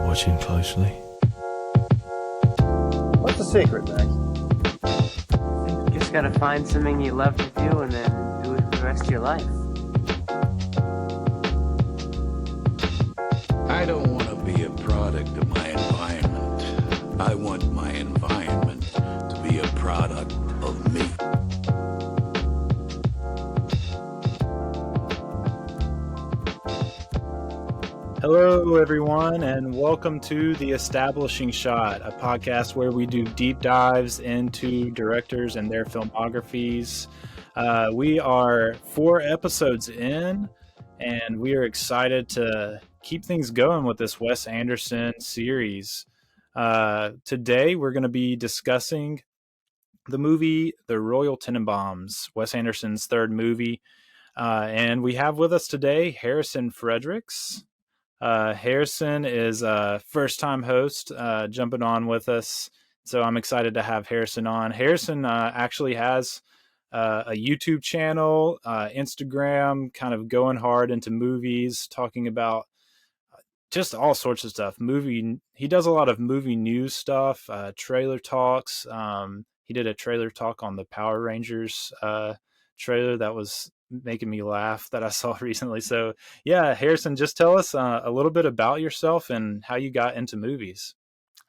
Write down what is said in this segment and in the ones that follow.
watching closely. What's the secret, Max? You just gotta find something you love to do and then do it for the rest of your life. I don't want to be a product of my environment. I want my environment to be a product of me. Hello, everyone, and welcome to The Establishing Shot, a podcast where we do deep dives into directors and their filmographies. We are 4 episodes in, and we are excited to keep things going with this Wes Anderson series. Today, we're going to be discussing the movie The Royal Tenenbaums, Wes Anderson's third movie. And we have with us today Harrison Fredericks. Harrison is a first-time host jumping on with us, so I'm excited to have Harrison on. Harrison actually has a YouTube channel, Instagram, kind of going hard into movies, talking about just all sorts of stuff. He does a lot of movie news stuff, trailer talks. He did a trailer talk on the Power Rangers trailer that was making me laugh that I saw recently. So yeah, Harrison, just tell us a little bit about yourself and how you got into movies.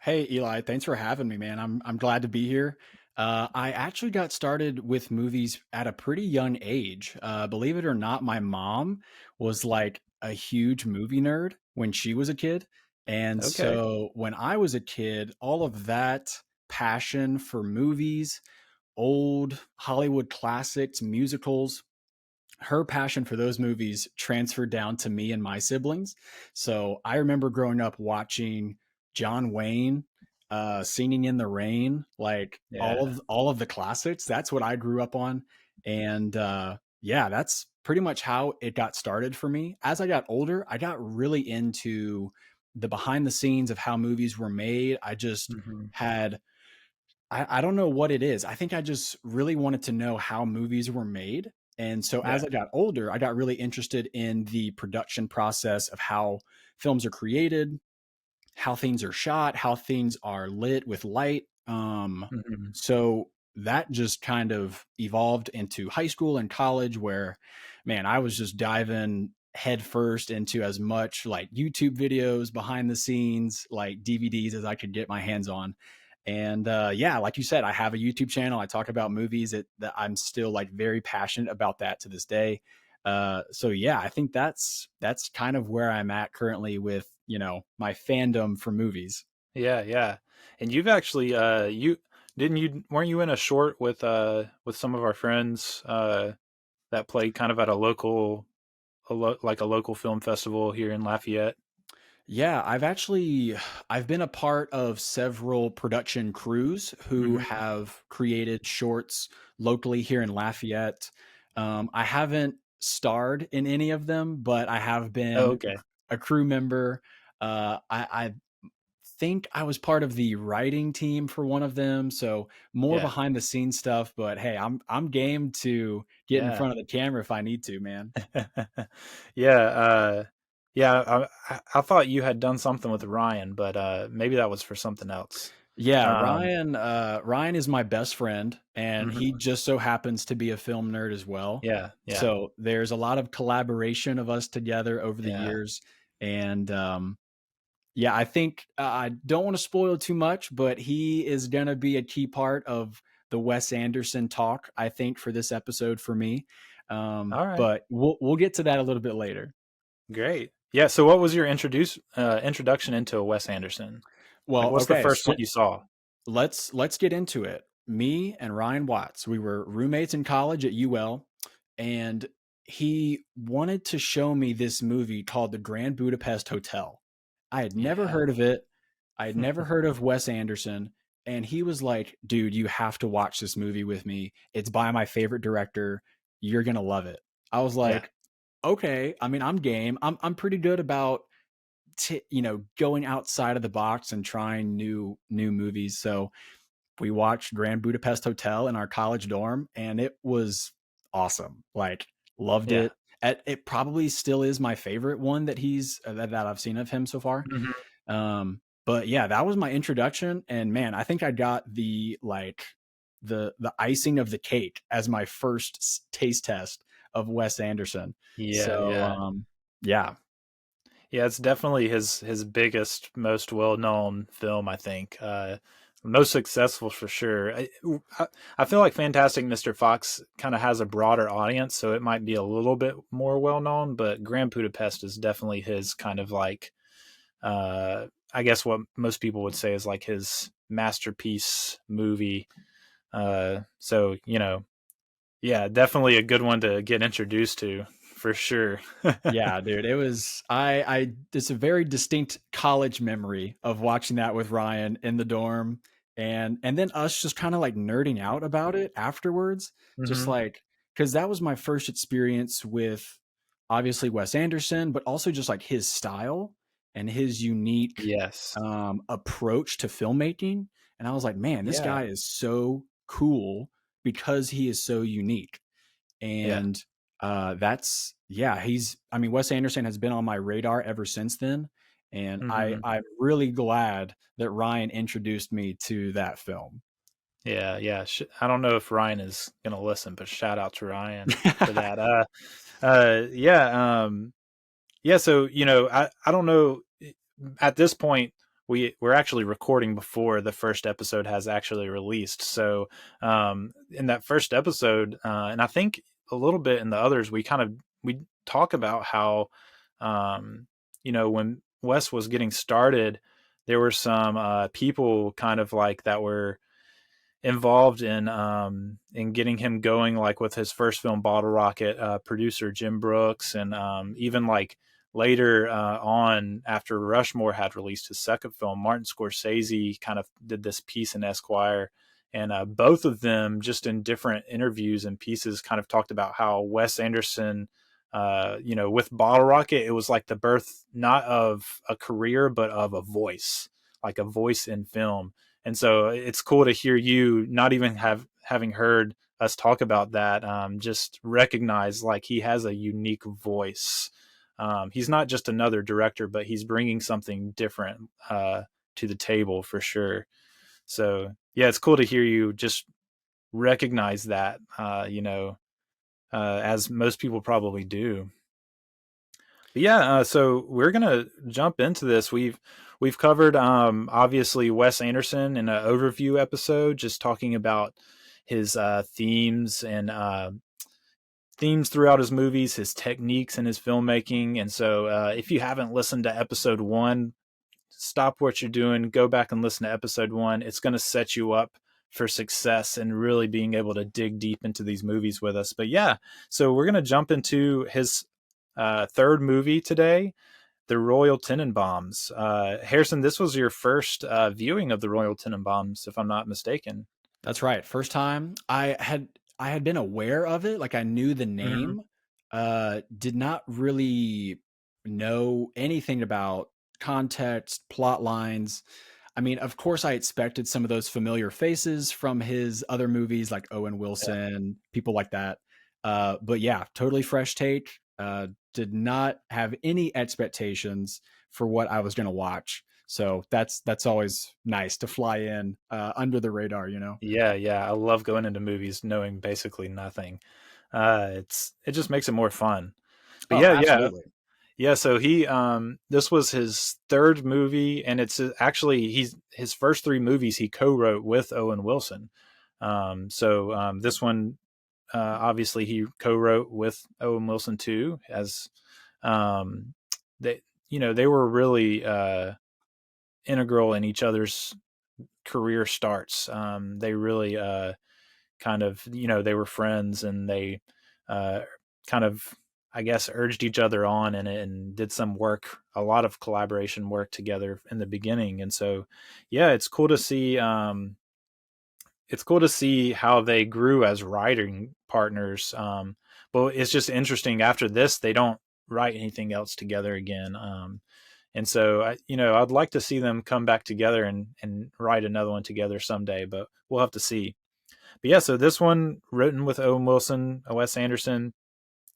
Hey Eli, thanks for having me, man. I'm glad to be here. I actually got started with movies at a pretty young age. Believe it or not, my mom was like a huge movie nerd when she was a kid. And so when I was a kid, all of that passion for movies, old Hollywood classics, musicals, her passion for those movies transferred down to me and my siblings. So I remember growing up watching John Wayne, Singing in the Rain, like all of the classics. That's what I grew up on. And that's pretty much how it got started for me. As I got older, I got really into the behind the scenes of how movies were made. I just had, I don't know what it is. I think I just really wanted to know how movies were made. And so as I got older, I got really interested in the production process of how films are created, how things are shot, how things are lit with light. So that just kind of evolved into high school and college where, man, I was just diving headfirst into as much like YouTube videos, behind the scenes, like DVDs as I could get my hands on. And like you said, I have a YouTube channel. I talk about movies that I'm still like very passionate about that to this day. I think that's kind of where I'm at currently with, my fandom for movies. Yeah. And you've actually weren't you in a short with some of our friends that played kind of at a local film festival here in Lafayette? Yeah, I've been a part of several production crews who have created shorts locally here in Lafayette. I haven't starred in any of them, but I have been a crew member. I think I was part of the writing team for one of them, so more behind the scenes stuff. But hey, I'm game to get in front of the camera if I need to, man. I thought you had done something with Ryan, but maybe that was for something else. Yeah, Ryan is my best friend, and he just so happens to be a film nerd as well. Yeah. So there's a lot of collaboration of us together over the years. And I think I don't want to spoil too much, but he is going to be a key part of the Wes Anderson talk, I think, for this episode for me. All right. But we'll get to that a little bit later. Great. Yeah. So what was your introduction into Wes Anderson? Well, what's the first one you saw? Let's get into it. Me and Ryan Watts, we were roommates in college at UL, and he wanted to show me this movie called The Grand Budapest Hotel. I had never heard of it. I had never heard of Wes Anderson. And he was like, dude, you have to watch this movie with me. It's by my favorite director. You're going to love it. I was like, okay. I mean, I'm game. I'm pretty good about, going outside of the box and trying new movies. So we watched Grand Budapest Hotel in our college dorm, and it was awesome. Like, loved it. It probably still is my favorite one that he's that I've seen of him so far. But yeah, that was my introduction, and man, I think I got the icing of the cake as my first taste test of Wes Anderson. Yeah, So yeah. yeah, Yeah, it's definitely his biggest, most well known film, I think. Most successful for sure. I feel like Fantastic Mr. Fox kind of has a broader audience, so it might be a little bit more well known, but Grand Budapest is definitely his kind of like I guess what most people would say is like his masterpiece movie. So, yeah, definitely a good one to get introduced to for sure. yeah, dude, it was it's a very distinct college memory of watching that with Ryan in the dorm, and then us just kind of like nerding out about it afterwards, just Hmm. like because that was my first experience with obviously Wes Anderson, but also just like his style and his unique Yes. approach to filmmaking. And I was like, man, this Yeah. guy is so cool because he is so unique. Yeah. And that's yeah, I mean, Wes Anderson has been on my radar ever since then. And Hmm. I'm really glad that Ryan introduced me to that film. Yeah. Yeah. I don't know if Ryan is going to listen, but shout out to Ryan for that. Yeah. Yeah. So, I don't know at this point, we're actually recording before the first episode has actually released. So in that first episode, and I think a little bit in the others, we talk about how when Wes was getting started, there were some people kind of like that were involved in getting him going, like with his first film Bottle Rocket, producer Jim Brooks, and even like later on after Rushmore had released his second film, Martin Scorsese kind of did this piece in Esquire, and both of them just in different interviews and pieces kind of talked about how Wes Anderson, with Bottle Rocket, it was like the birth not of a career but of a voice, like a voice in film. And so it's cool to hear you not even having heard us talk about that, just recognize like he has a unique voice. He's not just another director, but he's bringing something different to the table for sure. So yeah, it's cool to hear you just recognize that, as most people probably do. But yeah, so we're gonna jump into this. We've covered obviously Wes Anderson in an overview episode, just talking about his themes throughout his movies, his techniques in his filmmaking. And so, if you haven't listened to episode one, stop what you're doing, go back and listen to episode one. It's going to set you up for success and really being able to dig deep into these movies with us. But yeah, so we're going to jump into his third movie today, the Royal Tenenbaums. Harrison, this was your first viewing of the Royal Tenenbaums, if I'm not mistaken. That's right. First time I had been aware of it, like I knew the Mm-hmm. name, did not really know anything about context, plot lines. I mean, of course I expected some of those familiar faces from his other movies like Owen Yeah. Wilson, people like that. But yeah, totally fresh take. Did not have any expectations for what I was going to watch. So that's always nice to fly in under the radar, you know. Yeah, yeah. I love going into movies knowing basically nothing. It just makes it more fun. But Oh, yeah, yeah. absolutely. Yeah, so he this was his third movie, and it's actually he's his first three movies he co-wrote with Owen Wilson. This one obviously he co-wrote with Owen Wilson too, as they they were really integral in each other's career starts. They really kind of they were friends, and they uh, kind of I guess urged each other on in it and did some work, a lot of collaboration work together in the beginning. And so yeah, it's cool to see how they grew as writing partners. But it's just interesting, after this they don't write anything else together again. And so I'd like to see them come back together and write another one together someday, but we'll have to see. But yeah, so this one written with Owen Wilson, Wes Anderson.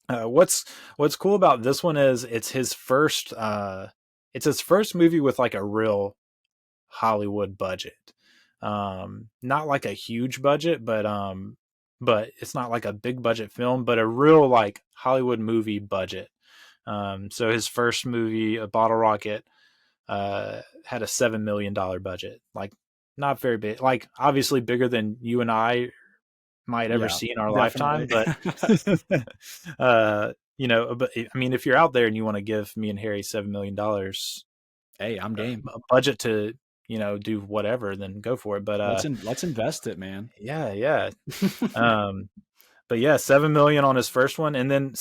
What's cool about this one is it's his first it's his first movie with like a real Hollywood budget. Not like a huge budget, but it's not like a big budget film, but a real like Hollywood movie budget. So his first movie, A Bottle Rocket, had a $7 million budget. Like not very big, like obviously bigger than you and I might ever Yeah, see in our lifetime, definitely. but but I mean, if you're out there and you want to give me and Harry $7 million, Hey, I'm game. a budget to do whatever, then go for it. But Let's invest it, man. yeah. um but yeah, 7 million on his first one, and then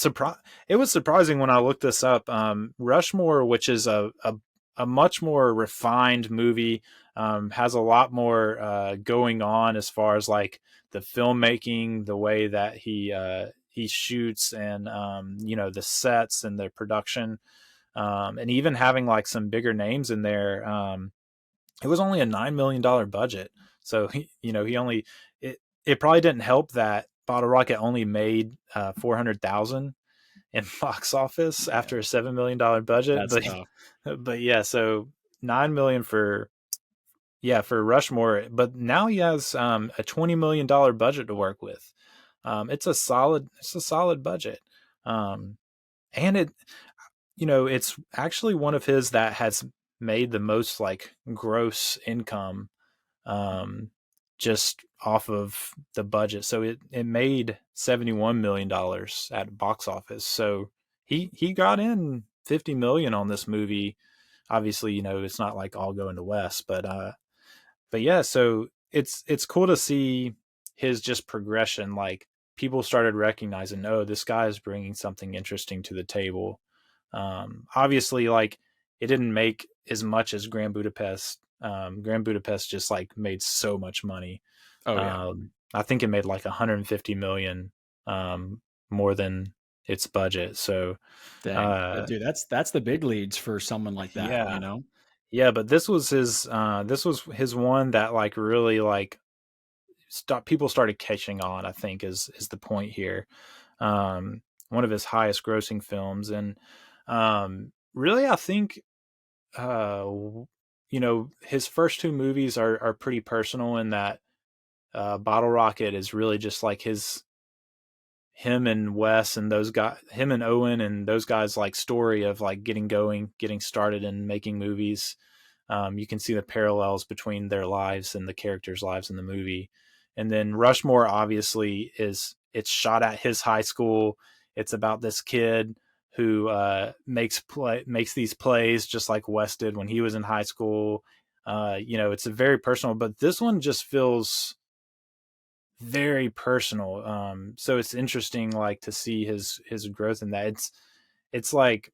it was surprising when I looked this up. Rushmore, which is a much more refined movie, has a lot more going on as far as like the filmmaking, the way that he shoots, and the sets and the production, and even having like some bigger names in there. It was only a $9 million budget, so he only it probably didn't help that Bottle Rocket only made 400,000 in box office after a $7 million budget. That's tough. But yeah, so 9 million for Rushmore, but now he has a $20 million budget to work with. It's a solid budget, and it's actually one of his that has made the most like gross income, just off of the budget. So it made $71 million at box office. So he got in 50 million on this movie. Obviously, it's not like all going to Wes, but yeah, so it's cool to see his just progression. Like people started recognizing, oh, this guy is bringing something interesting to the table. Obviously, like it didn't make as much as Grand Budapest. Grand Budapest just like made so much money. Oh yeah. I think it made like 150 million, more than its budget. So, Dang. Dude, that's the big leads for someone like that, yeah, you know? yeah. But this was his one that like really like people started catching on. I think is the point here. One of his highest grossing films, and really, I think his first two movies are pretty personal in that Bottle Rocket is really just like him and Wes and those guys, him and Owen and those guys, like story of like getting started and making movies. You can see the parallels between their lives and the characters' lives in the movie. And then Rushmore obviously it's shot at his high school. It's about this kid who makes these plays just like Wes did when he was in high school. It's a very personal, but this one just feels very personal. So it's interesting, like to see his growth in that. It's like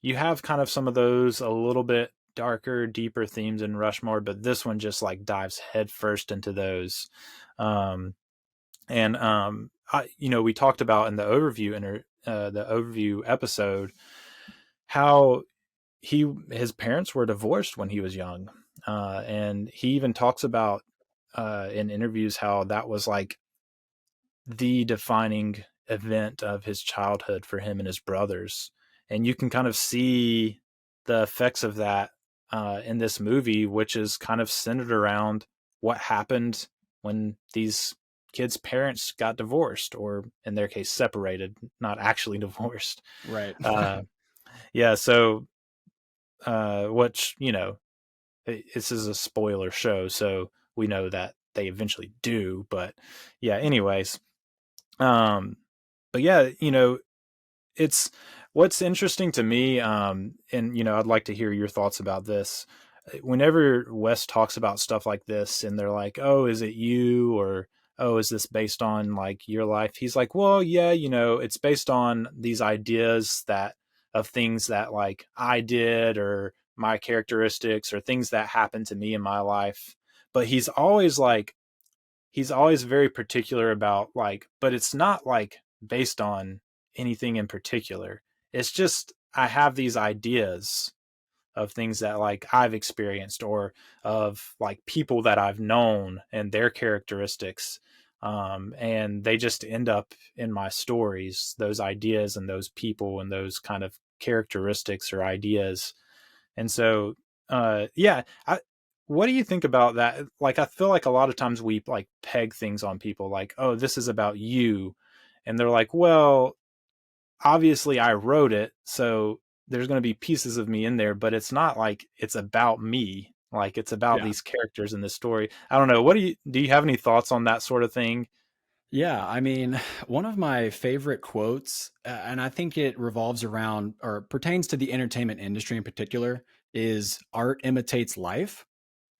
you have kind of some of those a little bit darker, deeper themes in Rushmore, but this one just like dives headfirst into those. We talked about in the overview episode how his parents were divorced when he was young, and he even talks about in interviews how that was like the defining event of his childhood for him and his brothers. And you can kind of see the effects of that in this movie, which is kind of centered around what happened when these kids' parents got divorced, or in their case, separated, not actually divorced. Right. Yeah. So, which, this is a spoiler show, so we know that they eventually do, but yeah, anyways. But yeah, it's what's interesting to me. And, I'd like to hear your thoughts about this. Whenever Wes talks about stuff like this and they're like, oh, is it you? Or, oh, is this based on like your life? He's like, well, yeah, it's based on these ideas of things that like I did, or my characteristics, or things that happened to me in my life. But he's always very particular about like, but it's not like based on anything in particular. It's just, I have these ideas of things that like I've experienced, or of like people that I've known and their characteristics. And they just end up in my stories, those ideas and those people and those kind of characteristics or ideas. And so, yeah, what do you think about that? Like, I feel like a lot of times we like peg things on people like, oh, this is about you. And they're like, well, obviously I wrote it, so there's going to be pieces of me in there, but it's not like it's about me. Like it's about Yeah. these characters in this story. I don't know. What do you have any thoughts on that sort of thing? Yeah, I mean, one of my favorite quotes, and I think it revolves around or pertains to the entertainment industry in particular, is art imitates life.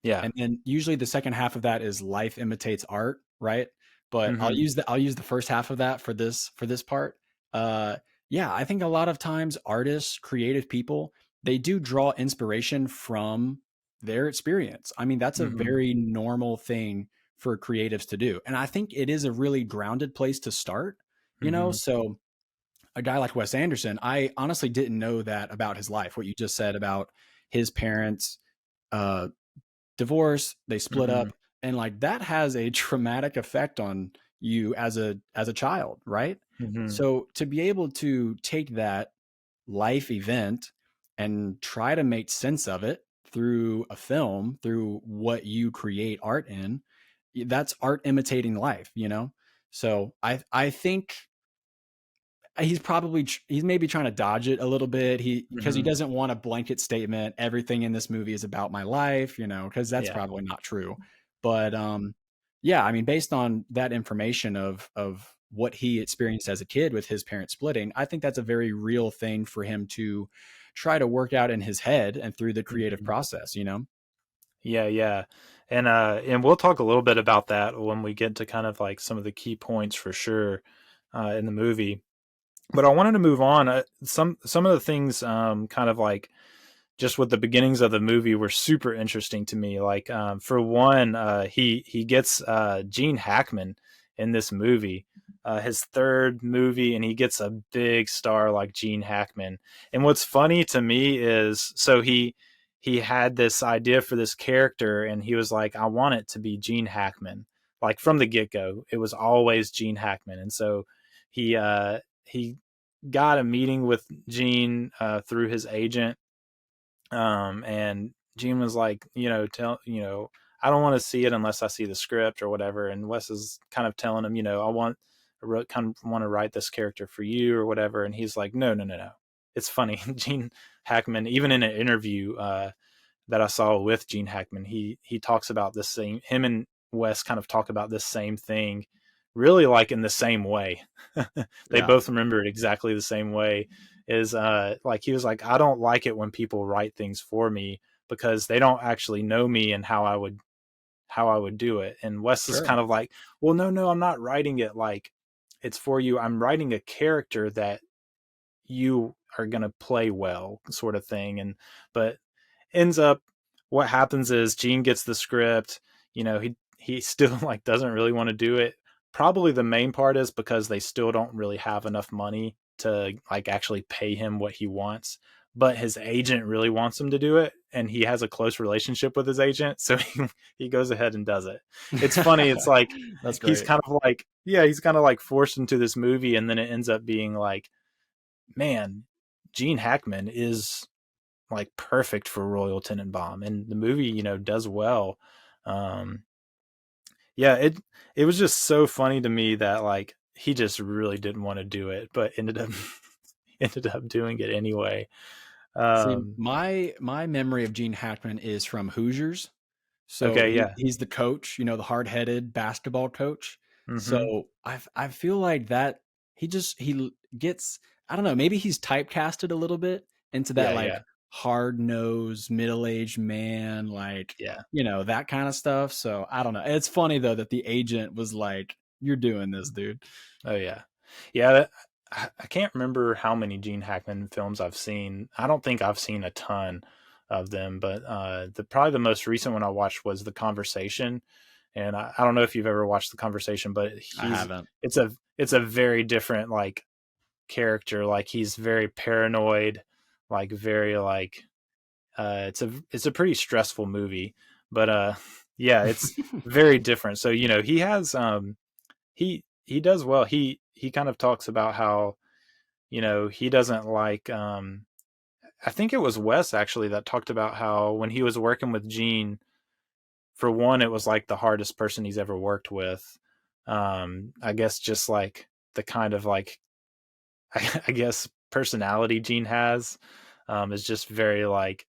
Yeah. And then usually the second half of that is life imitates art, right? But Hmm. I'll use the first half of that for this part. Uh yeah, I think a lot of times artists, creative people, they do draw inspiration from their experience. I mean, that's a Hmm. very normal thing for creatives to do. And I think it is a really grounded place to start, you know? Hmm. So a guy like Wes Anderson, I honestly didn't know that about his life. What you just said about his parents uh divorce, they split Hmm. up, and like that has a traumatic effect on you as a child, right? Hmm. So to be able to take that life event and try to make sense of it through a film, through what you create art in, that's art imitating life, you know? So I think he's maybe trying to dodge it a little bit. Because he Hmm. doesn't want a blanket statement, everything in this movie is about my life, you know, because that's Yeah. probably not true. But yeah, I mean, based on that information of what he experienced as a kid with his parents splitting, I think that's a very real thing for him to try to work out in his head and through the creative Hmm. process, you know. Yeah, yeah. And we'll talk a little bit about that when we get to kind of like some of the key points for sure in the movie. But I wanted to move on. Some of the things, kind of like just with the beginnings of the movie, were super interesting to me. Like, for one, he gets Gene Hackman in this movie, his third movie, and he gets a big star like Gene Hackman. And what's funny to me is, so he had this idea for this character, and he was like, I want it to be Gene Hackman. Like from the get go, it was always Gene Hackman, and so he got a meeting with Gene through his agent, and Gene was like, I don't want to see it unless I see the script or whatever. And Wes is kind of telling him, kind of want to write this character for you or whatever. And he's like, no, no, no, no. It's funny. Gene Hackman, even in an interview that I saw with Gene Hackman, he talks about this same. Him and Wes kind of talk about this same thing, really like in the same way. They Yeah, both remember it exactly the same way. Is like he was like, I don't like it when people write things for me because they don't actually know me and how I would do it. And Wes is sure. kind of like, well, no, no, I'm not writing it like it's for you. I'm writing a character that you are going to play well, sort of thing. And but ends up, what happens is Gene gets the script. He still like doesn't really want to do it. Probably the main part is because they still don't really have enough money to like actually pay him what he wants. But his agent really wants him to do it, and he has a close relationship with his agent, so he goes ahead and does it. It's funny. It's like That's he's great. kind of like, yeah, he's kind of like forced into this movie, and then it ends up being like, man, Gene Hackman is like perfect for Royal Tenenbaum, and the movie, does well. Um, yeah, it was just so funny to me that like he just really didn't want to do it, but ended up ended up doing it anyway. See, Um, my memory of Gene Hackman is from Hoosiers. So okay, yeah, he's the coach, you know, the hard-headed basketball coach. mm-hmm. So I feel like that gets, I don't know, maybe he's typecasted a little bit into that Yeah, yeah, like hard-nosed middle-aged man, like, yeah. you know, that kind of stuff. So I don't know. It's funny though that the agent was like, "You're doing this, dude." Oh yeah, yeah. I can't remember how many Gene Hackman films I've seen. I don't think I've seen a ton of them, but the probably the most recent one I watched was The Conversation, and I don't know if you've ever watched The Conversation, but I haven't. it's a very different like character. Like he's very paranoid, like very like it's a pretty stressful movie, but yeah, it's very different. So he has he does well. He kind of talks about how he doesn't like I think it was Wes actually that talked about how when he was working with Gene, for one, it was like the hardest person he's ever worked with. I guess just like the kind of like, I guess personality Gene has, is just very like,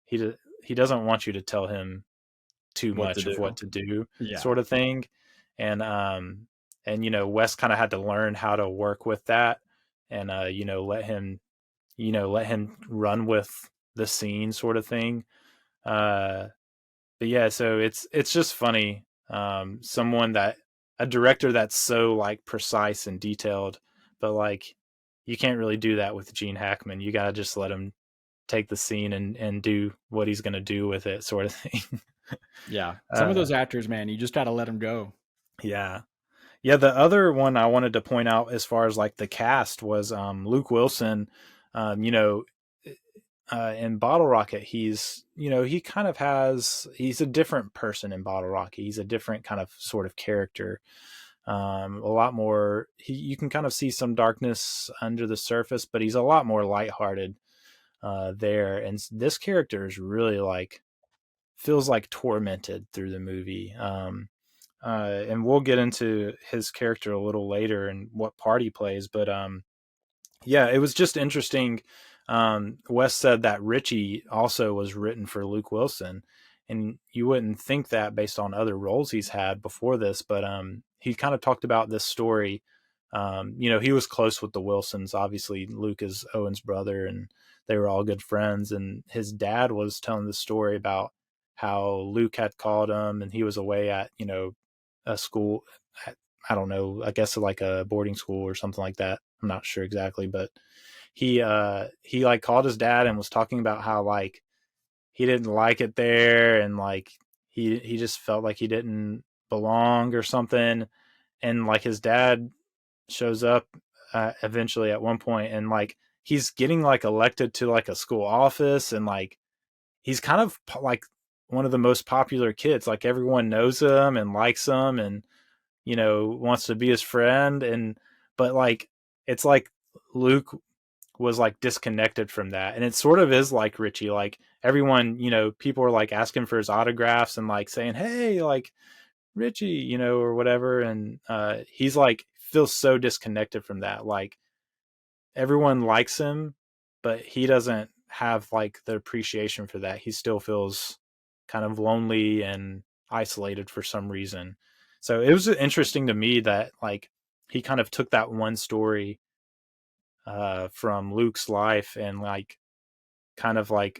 he doesn't want you to tell him too What to much of what do? to do, Yeah. sort of thing. And Wes kind of had to learn how to work with that, and let him run with the scene, sort of thing. But yeah, so it's just funny. A director that's so like precise and detailed, but like you can't really do that with Gene Hackman. You gotta just let him take the scene and do what he's gonna do with it, sort of thing. Yeah. Some of uh, those actors, man, you just got to let them go. yeah. Yeah, the other one I wanted to point out as far as like the cast was Luke Wilson. Um, you know, in Bottle Rocket, he's a different person in Bottle Rocket. He's a different kind of sort of character. A lot more. You can kind of see some darkness under the surface, but he's a lot more lighthearted there. And this character is really like feels like tormented through the movie. And we'll get into his character a little later and what part he plays. But yeah, it was just interesting. Wes said that Richie also was written for Luke Wilson, and you wouldn't think that based on other roles he's had before this. But he kind of talked about this story. He was close with the Wilsons. Obviously, Luke is Owen's brother, and they were all good friends. And his dad was telling the story about how Luke had called him, and he was away at a school. I don't know, I guess like a boarding school or something like that. I'm not sure exactly, but he like called his dad and was talking about how like he didn't like it there, and like he just felt like he didn't belong or something. And like his dad shows up eventually at one point, and like he's getting like elected to like a school office, and like he's kind of like one of the most popular kids. Like everyone knows him and likes him, and wants to be his friend. And but like it's like Luke was like disconnected from that, and it sort of is like Richie. Like everyone, people are like asking for his autographs and like saying, hey, like Richie, or whatever. And he's like feels so disconnected from that. Like everyone likes him, but he doesn't have like the appreciation for that. He still feels kind of lonely and isolated for some reason. So it was interesting to me that like he kind of took that one story from Luke's life and like kind of like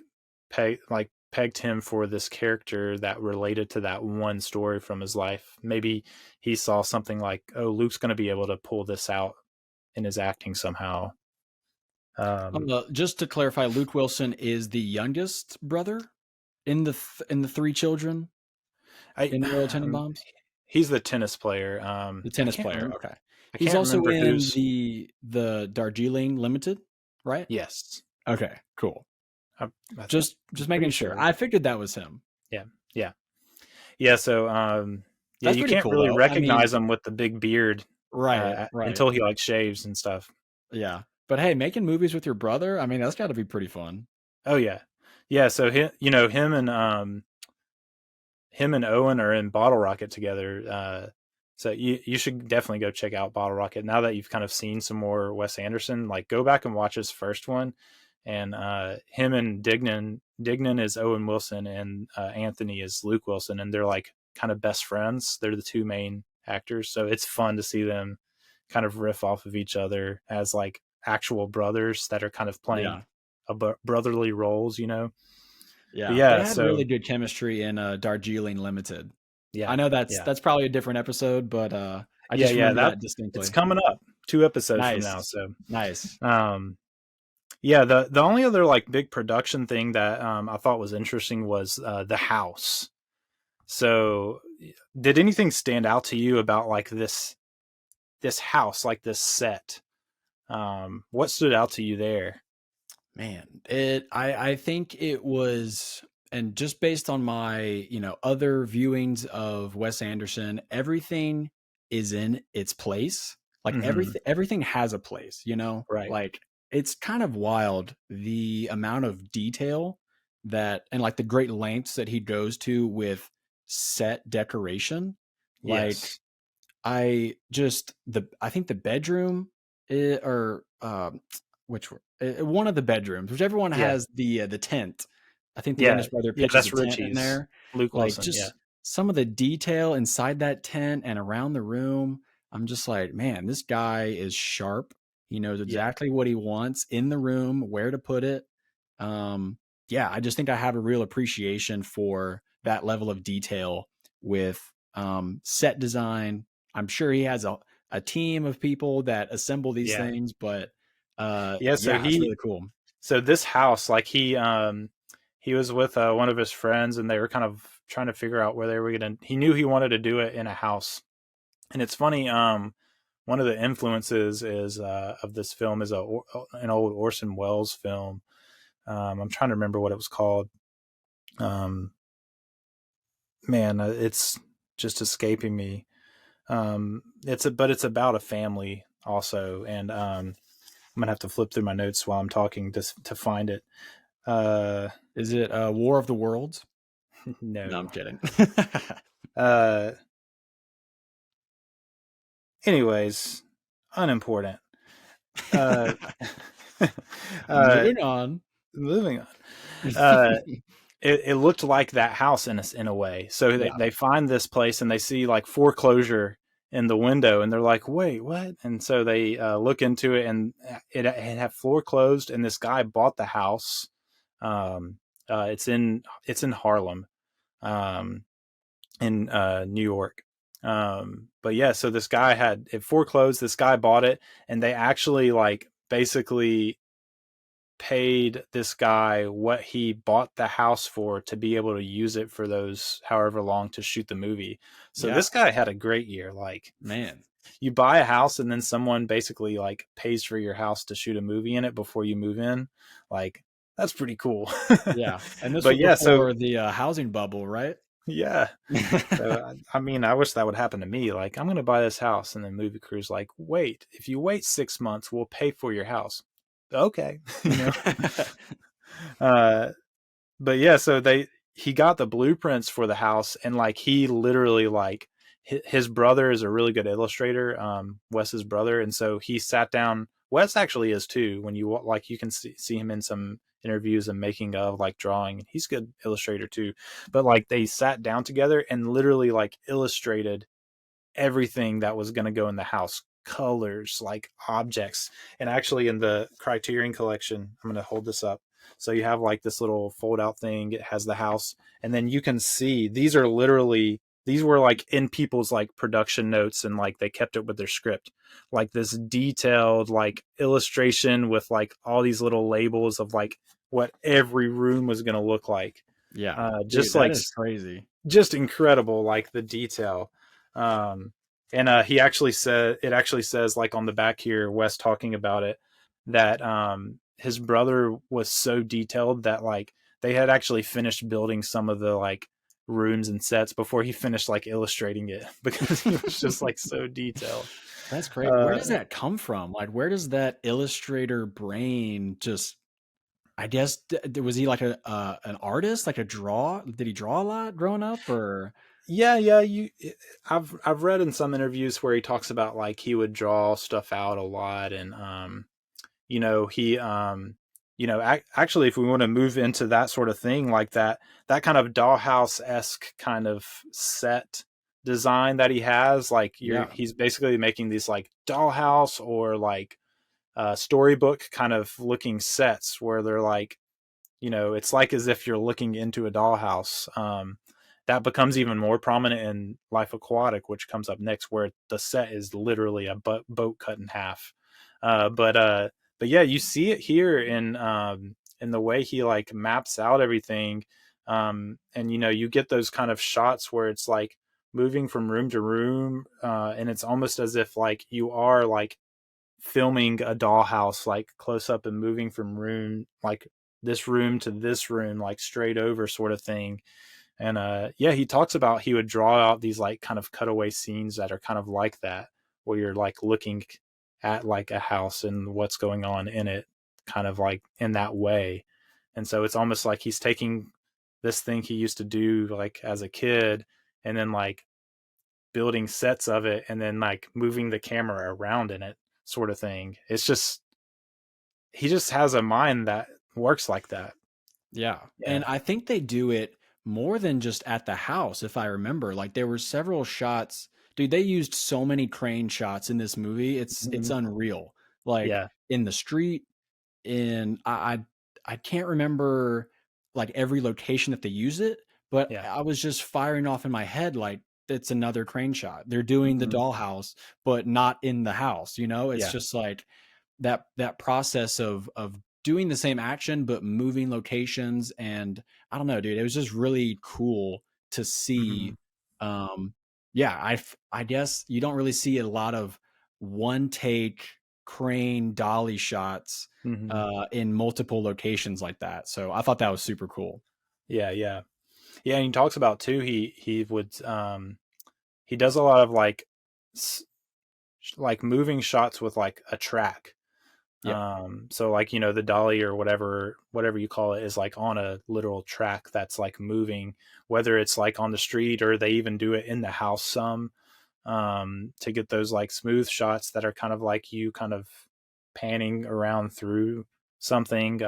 pegged him for this character that related to that one story from his life. Maybe he saw something like, oh, Luke's going to be able to pull this out in his acting somehow. Just to clarify, Luke Wilson is the youngest brother in the three children in Royal Tenenbaums. He's the tennis player. The tennis player. Okay. I He's can't also remember in who's. the Darjeeling Limited, right? Yes. Okay, cool. I Just making sure. I figured that was him. Yeah. So That's you pretty can't cool, really though. recognize him with the big beard, Right. until he like shaves and stuff. Yeah. But hey, making movies with your brother, I mean, that's got to be pretty fun. Oh yeah. So him and Owen are in Bottle Rocket together. So you should definitely go check out Bottle Rocket now that you've kind of seen some more Wes Anderson. Like go back and watch his first one, and him and Dignan is Owen Wilson, and Anthony is Luke Wilson, and they're like kind of best friends. They're the two main actors, so it's fun to see them kind of riff off of each other as like actual brothers that are kind of playing brotherly roles, Yeah. But yeah, they had really good chemistry in Darjeeling Limited. Yeah, I know that's probably a different episode, but I just remember that distinctly. It's coming up 2 episodes from now, so nice. Yeah, the only other like big production thing that I thought was interesting was the house. So did anything stand out to you about like this house, like this set? What stood out to you there? Man, I think it was, and just based on my, other viewings of Wes Anderson, everything is in its place. Like everything has a place, Right. like it's kind of wild the amount of detail that and like the great lengths that he goes to with set decoration. Like Yes. I think the bedroom or one of the bedrooms, whichever one Yeah. has the tent. I think the Yeah. youngest brother Yeah. pitches a That's tent in Richie's. there. Luke Like Wilson. Yeah. just some of the detail inside that tent and around the room. I'm just like, man, this guy is sharp. He knows Yeah. exactly what he wants in the room, where to put it. Um, yeah, I just think I have a real appreciation for that level of detail with set design. I'm sure he has a team of people that assemble these Yeah. things, but Yeah. yeah, it's really cool. So this house, like he was with one of his friends, and they were kind of trying to figure out where they were gonna. He knew he wanted to do it in a house, and it's funny. One of the influences is of this film is an old Orson Welles film. I'm trying to remember what it was called. Man, it's just escaping me. But it's about a family also, and I'm gonna have to flip through my notes while I'm talking to find it. Is it War of the Worlds? No, No, I'm kidding. Anyways, unimportant. Uh, Moving on. Moving on. It looked like that house in a way. So they find this place and they see like foreclosure in the window, and they're like, "Wait, what?" And so they look into it, and it had foreclosed, and this guy bought the house. It's in Harlem, in New York. But yeah, so this guy had it foreclosed. This guy bought it, and they actually like basically paid this guy what he bought the house for to be able to use it for those however long to shoot the movie. So this guy had a great year. Like, man, you buy a house and then someone basically like pays for your house to shoot a movie in it before you move in. Like, that's pretty cool. Yeah. And this But was yeah, before the housing bubble, right? yeah. So, I mean, I wish that would happen to me. Like, I'm going to buy this house, and then movie crew's like, wait, if you wait 6 months, we'll pay for your house. Okay. You know? But yeah, so he got the blueprints for the house, and like he literally like his brother is a really good illustrator, Wes's brother, and so he sat down. Wes actually is too. When you like, you can see him in some interviews and making of like drawing. He's a good illustrator too. But like they sat down together and literally like illustrated everything that was going to go in the house, colors, like objects. And actually in the Criterion collection, I'm going to hold this up. So you have like this little fold out thing. It has the house, and then you can see these were like in people's like production notes, and like they kept it with their script, like this detailed like illustration with like all these little labels of like what every room was going to look like. Yeah. Just Dude, like that is crazy. Just incredible, like the detail. And he actually says like on the back here, Wes talking about it, that his brother was so detailed that like they had actually finished building some of the like rooms and sets before he finished like illustrating it, because he was just like so detailed. That's great. Where does that come from? Like, where does that illustrator brain just, I guess, was he like an artist, like did he draw a lot growing up, or? Yeah, I've read in some interviews where he talks about like he would draw stuff out a lot, and he actually, if we want to move into that sort of thing, like that kind of dollhouse-esque kind of set design that he has, like he's basically making these like dollhouse or like storybook kind of looking sets where they're like, it's like as if you're looking into a dollhouse. That becomes even more prominent in Life Aquatic, which comes up next, where the set is literally a boat cut in half. But yeah, you see it here in the way he like maps out everything. And you get those kind of shots where it's like moving from room to room, and it's almost as if like you are like filming a dollhouse, like close up and moving from room, like this room to this room, like straight over sort of thing. And he talks about he would draw out these like kind of cutaway scenes that are kind of like that, where you're like looking at like a house and what's going on in it. kind of like in that way. And so it's almost like he's taking this thing he used to do like as a kid and then like building sets of it and then like moving the camera around in it sort of thing. It's just, he just has a mind that works like that. Yeah. Yeah. And I think they do it more than just at the house, if I remember. Like there were several shots. Dude, they used so many crane shots in this movie. It's Mhm. unreal. Like Yeah. in the street, in I can't remember like every location that they use it, but Yeah. I was just firing off in my head like it's another crane shot. They're doing the Mhm. dollhouse, but not in the house, you know? It's Yeah. just like that process of doing the same action but moving locations. And I don't know, dude, it was just really cool to see. Mhm. um yeah, I guess you don't really see a lot of one take crane dolly shots Mhm. in multiple locations like that, so I thought that was super cool. Yeah. Yeah. Yeah. And he talks about too, he would, he does a lot of like, like moving shots with like a track. Yeah, So like, you know, the dolly or whatever you call it is like on a literal track that's like moving, whether it's like on the street or they even do it in the house some, to get those like smooth shots that are kind of like you kind of panning around through something,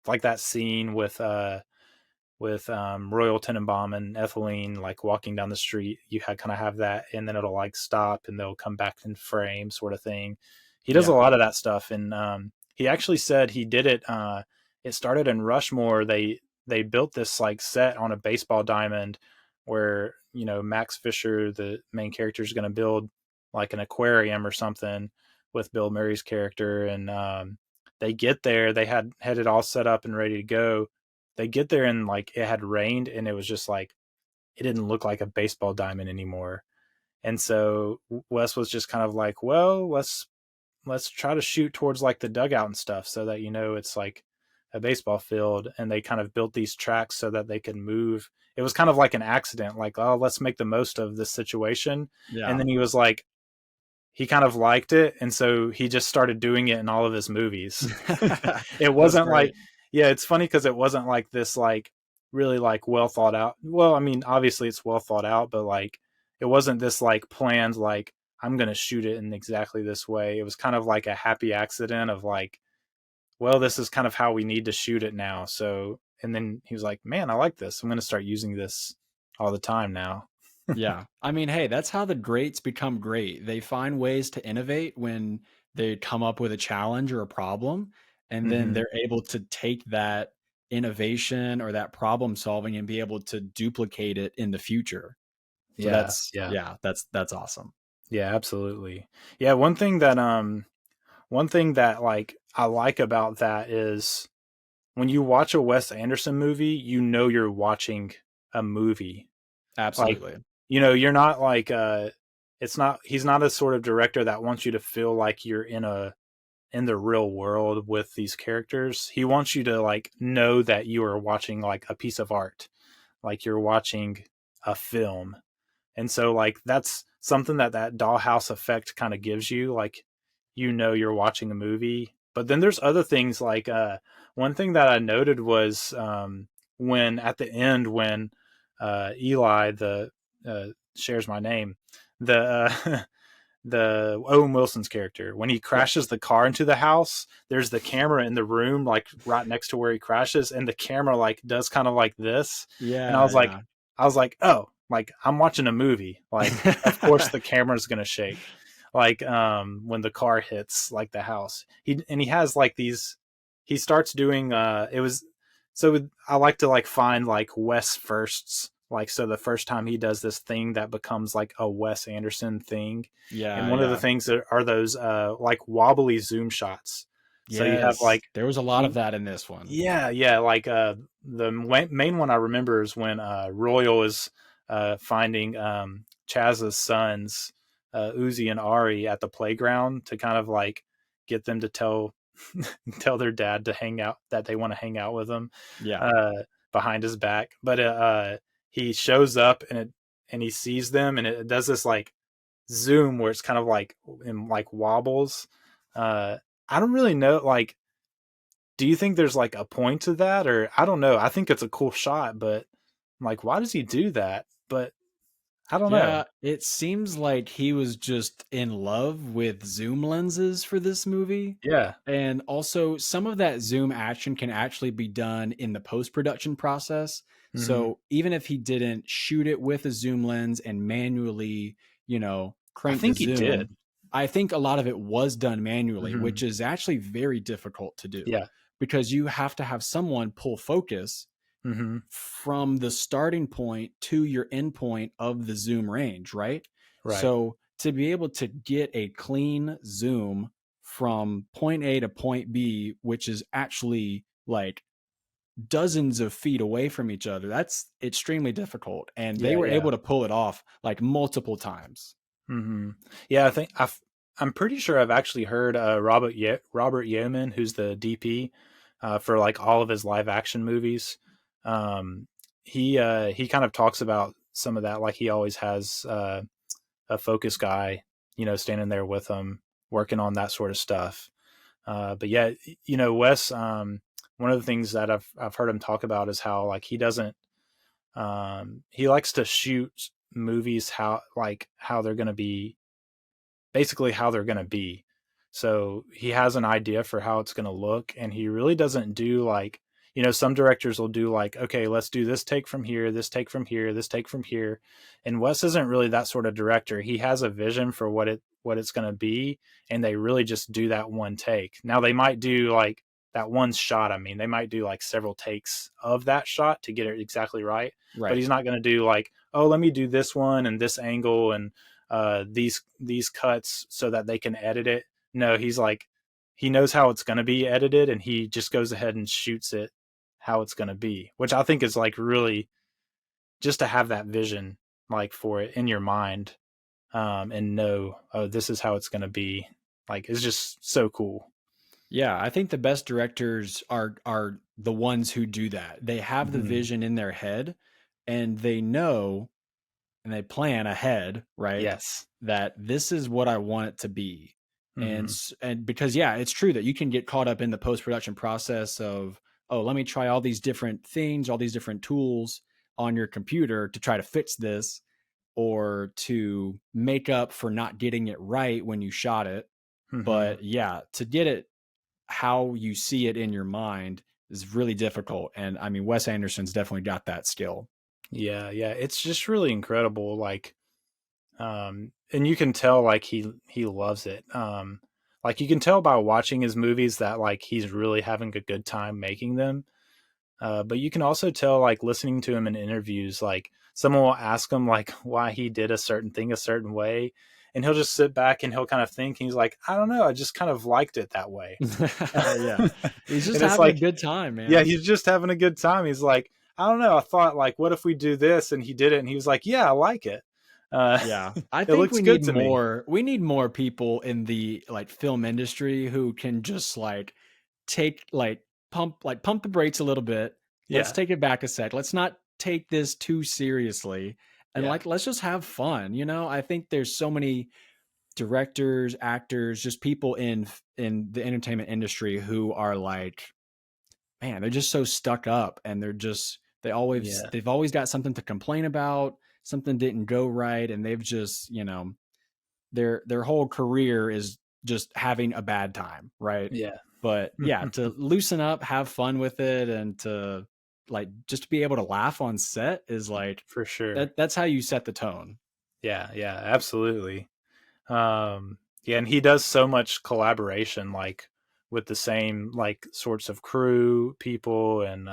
like that scene with Royal Tenenbaum and Ethylene like walking down the street. You kind of have that, and then it'll like stop, and they'll come back in frame, sort of thing. He does a yeah, lot of that stuff, and he actually said he did it. It started in Rushmore. They built this like set on a baseball diamond, where you know Max Fisher, the main character, is going to build like an aquarium or something with Bill Murray's character, and they get there. They had it all set up and ready to go. They get there and like it had rained and it was just like it didn't look like a baseball diamond anymore. And so Wes was just kind of like, well, let's try to shoot towards like the dugout and stuff so that you know it's like a baseball field. And they kind of built these tracks so that they could move. It was kind of like an accident, like, oh, let's make the most of this situation. And yeah. then he was like, he kind of liked it, and so he just started doing it in all of his movies. It That's wasn't like, great. yeah, it's funny because it wasn't like this like really like well thought out. Well, I mean, obviously it's well thought out, but like it wasn't this like planned like I'm gonna shoot it in exactly this way. It was kind of like a happy accident of like, well, this is kind of how we need to shoot it now. So, and then he was like, man, I like this. I'm gonna start using this all the time now. Yeah. I mean, hey, that's how the greats become great. They find ways to innovate when they come up with a challenge or a problem, and then Hmm. they're able to take that innovation or that problem solving and be able to duplicate it in the future. So Yeah, yeah, yeah, that's awesome. yeah, absolutely. Yeah, one thing that like I like about that is when you watch a Wes Anderson movie, you know you're watching a movie. Like, Absolutely. you know, you're not like it's not he's not a sort of director that wants you to feel like you're in the real world with these characters. He wants you to like know that you are watching like a piece of art, like you're watching a film. And so like that's something that dollhouse effect kind of gives you, like you know you're watching a movie. But then there's other things like one thing that I noted was when at the end when Eli the shares my name, the the Owen Wilson's character, when he Yeah. crashes the car into the house, there's the camera in the room like right next to where he crashes, and the camera like does kind of like this. And Yeah, yeah. I was like, oh, like I'm watching a movie. Like, of course the camera's gonna shake. Like when the car hits like the house. He has like these, he starts doing it was so I like to like find like Wes firsts. Like so the first time he does this thing that becomes like a Wes Anderson thing. And Yeah, one of the yeah. things that are those like wobbly zoom shots. So you have Yes. like There was a lot of that in this one. yeah, yeah, like the main one I remember is when Royal is finding Chaz's sons, Uzi and Ari, at the playground to kind of like get them to tell tell their dad to hang out, that they want to hang out with him Yeah. uh, behind his back. But he shows up and he sees them, and it does this like zoom where it's kind of like in like wobbles. I don't really know, like do you think there's like a point to that, or I don't know? I think it's a cool shot, but I'm like, why does he do that? But I don't know. Yeah, it seems like he was just in love with zoom lenses for this movie. Yeah. And also, some of that zoom action can actually be done in the post production process. Hmm. So, even if he didn't shoot it with a zoom lens and manually, I crank the think he did. zoom, I think a lot of it was done manually, Hmm. which is actually very difficult to do Yeah. because you have to have someone pull focus Hmm. from the starting point to your end point of the zoom range, right? Right. So to be able to get a clean zoom from point A to point B, which is actually like dozens of feet away from each other, that's extremely difficult. And they Yeah. were Yeah. able to pull it off like multiple times. Hmm. Yeah. I'm pretty sure I've actually heard Robert Yeoman, who's the DP for like all of his live action movies. Um, he kind of talks about some of that, like he always has a focus guy, standing there with him, working on that sort of stuff. But yeah, Wes, one of the things that I've heard him talk about is how like he doesn't, he likes to shoot movies how they're going to be, basically how they're going to be. So he has an idea for how it's going to look, and he really doesn't do like, some directors will do like, okay, let's do this take from here, this take from here, this take from here. And Wes isn't really that sort of director. He has a vision for what it's going to be, and they really just do that one take. Now they might do like that one shot. I mean, they might do like several takes of that shot to get it exactly right. But Right. he's not going to do like, oh, let me do this one and this angle and these cuts so that they can edit it. No, he's like, he knows how it's going to be edited, and he just goes ahead and shoots it how it's going to be, which I think is like really just to have that vision like for it in your mind, and know, oh, this is how it's going to be. Like, it's just so cool. Yeah, I think the best directors are the ones who do that. They have the Mhm. vision in their head and they know and they plan ahead, right? Yes. That this is what I want it to be. And Hmm. and because yeah, it's true that you can get caught up in the post-production process of, oh, let me try all these different things, all these different tools on your computer to try to fix this or to make up for not getting it right when you shot it. Hmm. But yeah, to get it how you see it in your mind is really difficult. And I mean, Wes Anderson's definitely got that skill. Yeah, yeah, it's just really incredible. Like, and you can tell like he loves it. Like you can tell by watching his movies that like he's really having a good time making them. But you can also tell like listening to him in interviews, like someone will ask him like why he did a certain thing a certain way, and he'll just sit back and he'll kind of think, and he's like, I don't know, I just kind of liked it that way. Yeah. And He's just it's having a like, good time, yeah, man. he's just having a good time. He's like, I don't know, I thought like, what if we do this? And he did it, and he was like, yeah, I like it. Uh, Yeah. I it think looks good to me. we need more people in the like film industry who can just like take pump the brakes a little bit. Let's Yeah, take it back a sec. Let's not take this too seriously. And yeah, like let's just have fun, you know? I think there's so many directors, actors, just people in the entertainment industry who are like, man, they're just so stuck up and yeah, they've always got something to complain about, something didn't go right, and they've just, their whole career is just having a bad time, right? yeah. But yeah, to loosen up, have fun with it, and to like just to be able to laugh on set is like For sure. that's how you set the tone. Yeah, yeah, absolutely. Yeah, and he does so much collaboration, like with the same like sorts of crew people, and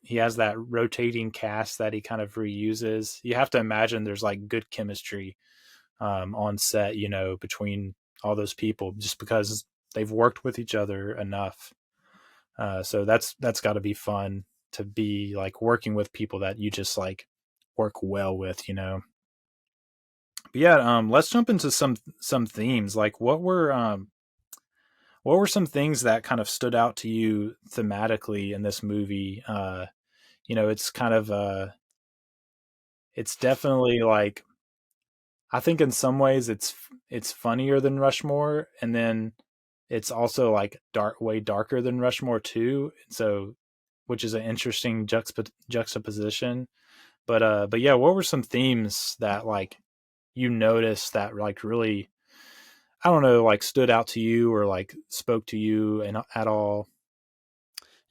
he has that rotating cast that he kind of reuses. You have to imagine there's like good chemistry on set, between all those people, just because they've worked with each other enough. So that's got to be fun to be like working with people that you just like work well with. But yeah, let's jump into some themes. Like, what were some things that kind of stood out to you thematically in this movie? It's kind of it's definitely like, I think in some ways it's funnier than Rushmore, and then it's also like way darker than Rushmore 2. So, which is an interesting juxtaposition. But yeah, what were some themes that like you noticed that like really, I don't know, like stood out to you or like spoke to you and at all?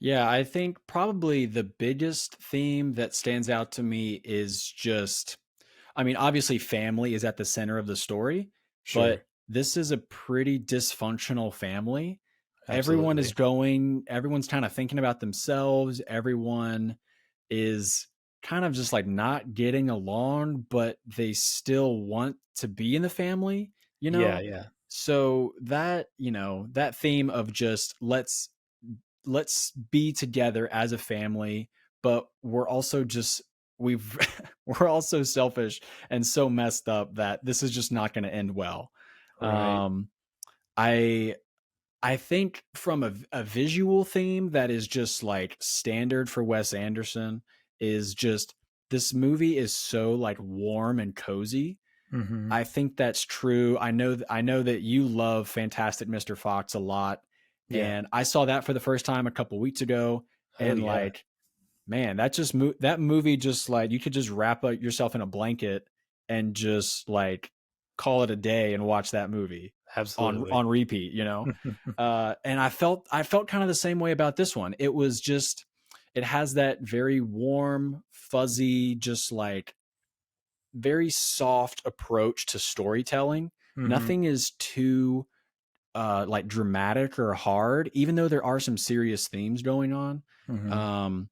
Yeah, I think probably the biggest theme that stands out to me is just, I mean, obviously family is at the center of the story, Sure. but this is a pretty dysfunctional family. Absolutely. Everyone's kind of thinking about themselves. Everyone is kind of just like not getting along, but they still want to be in the family, you Yeah. know? Yeah. So that, that theme of just let's be together as a family, but we're also just we've we're also selfish and so messed up that this is just not going to end well. Right. Um I I think from a visual theme that is just like standard for Wes Anderson is just this movie is so like warm and cozy. Mm-hmm. I think that's true. I know that you love Fantastic Mr. Fox a lot, Yeah. and I saw that for the first time a couple weeks ago, Oh and yeah. like, man, that movie just like you could just wrap up yourself in a blanket and just like call it a day and watch that movie Absolutely. on repeat, and I felt kind of the same way about this one. It was just it has that very warm, fuzzy, just like very soft approach to storytelling. Mm-hmm. Nothing is too like dramatic or hard, even though there are some serious themes going on. Mm-hmm. Um,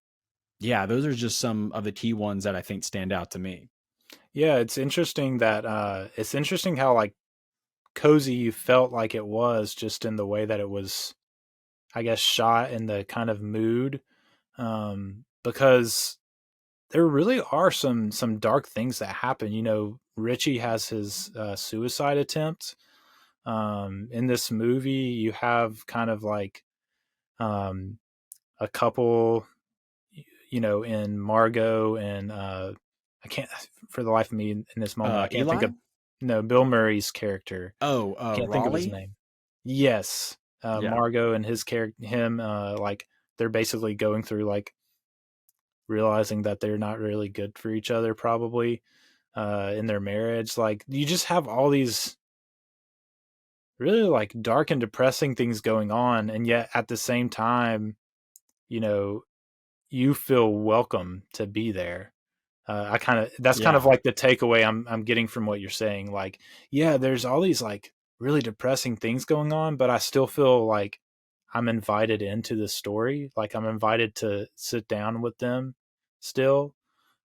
yeah, those are just some of the key ones that I think stand out to me. Yeah, it's interesting how like cozy you felt like it was just in the way that it was, I guess, shot in the kind of mood. Because there really are some dark things that happen. You know, Richie has his suicide attempt. In this movie, you have kind of like um, a couple, you know, in Margot and I can't for the life of me in this moment I can't think Eli? of no Bill Murray's character. Oh, Can't think of his Raleigh? name. Yes, Yeah. Margot and his character, him, like they're basically going through like realizing that they're not really good for each other, probably in their marriage. Like you just have all these really like dark and depressing things going on, and yet at the same time, you know, you feel welcome to be there. I kind of that's kind of Yeah. like the takeaway I'm getting from what you're saying. Like, yeah, there's all these like really depressing things going on, but I still feel like I'm invited into the story. Like I'm invited to sit down with them still.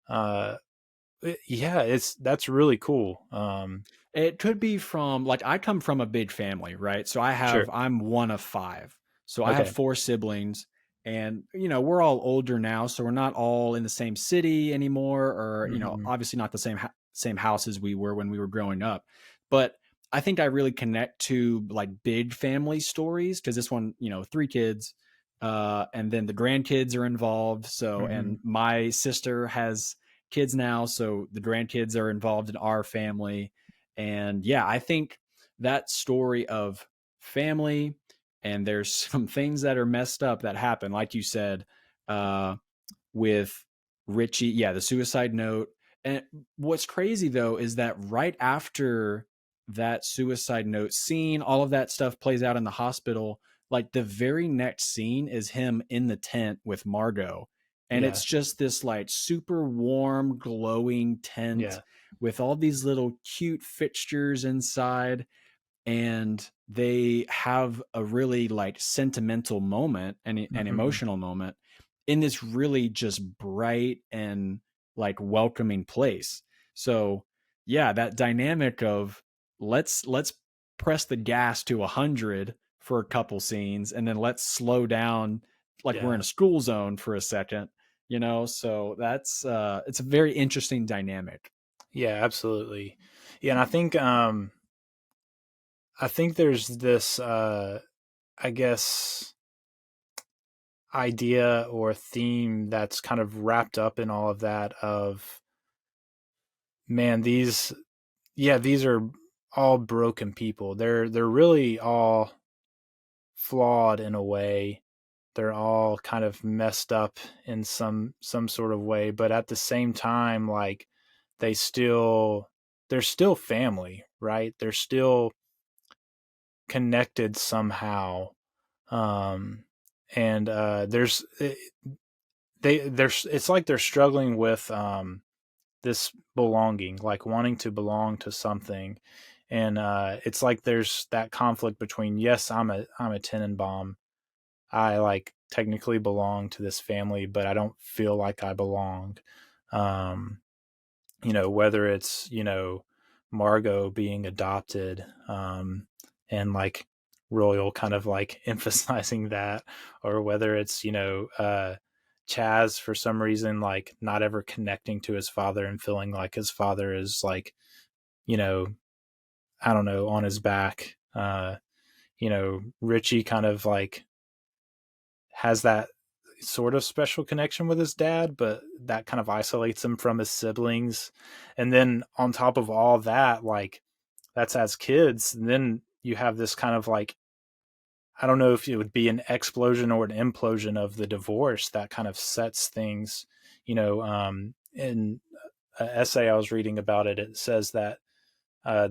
Uh, yeah, that's really cool. It could be from like I come from a big family, right? So Sure. I'm one of five. So I have Okay. four siblings, and we're all older now, so we're not all in the same city anymore, or Hmm. obviously not the same house as we were when we were growing up. But I think I really connect to like big family stories because this one, three kids, and then the grandkids are involved. So, Hmm. and my sister has kids now, so the grandkids are involved in our family. And yeah, I think that story of family, and there's some things that are messed up that happen, like you said, uh, with Richie. Yeah, the suicide note. And what's crazy though is that right after that suicide note scene, all of that stuff plays out in the hospital. Like the very next scene is him in the tent with Margot. And Yeah. it's just this like super warm, glowing tent Yeah. with all these little cute fixtures inside, and they have a really like sentimental moment and an Hmm. emotional moment in this really just bright and like welcoming place. So yeah, that dynamic of let's press the gas to 100 for a couple scenes, and then let's slow down like we're in Yeah. a school zone for a second, so that's it's a very interesting dynamic. Yeah. Absolutely. Yeah, and I think there's this I guess idea or theme that's kind of wrapped up in all of that of man, these are all broken people. They're really all flawed in a way. They're all kind of messed up in some sort of way, but at the same time, like they're still family, right? They're still connected somehow. And it's like they're struggling with this belonging, like wanting to belong to something. And it's like there's that conflict between, yes, I'm a Tenenbaum. I like technically belong to this family, but I don't feel like I belong. Whether it's, Margot being adopted, and like Royal kind of like emphasizing that, or whether it's, Chaz for some reason, like not ever connecting to his father and feeling like his father is like, I don't know, on his back. Richie kind of like has that sort of special connection with his dad, but that kind of isolates him from his siblings. And then on top of all that, like that's as kids, and then you have this kind of like, I don't know if it would be an explosion or an implosion of the divorce that kind of sets things, in an essay I was reading about it, it says that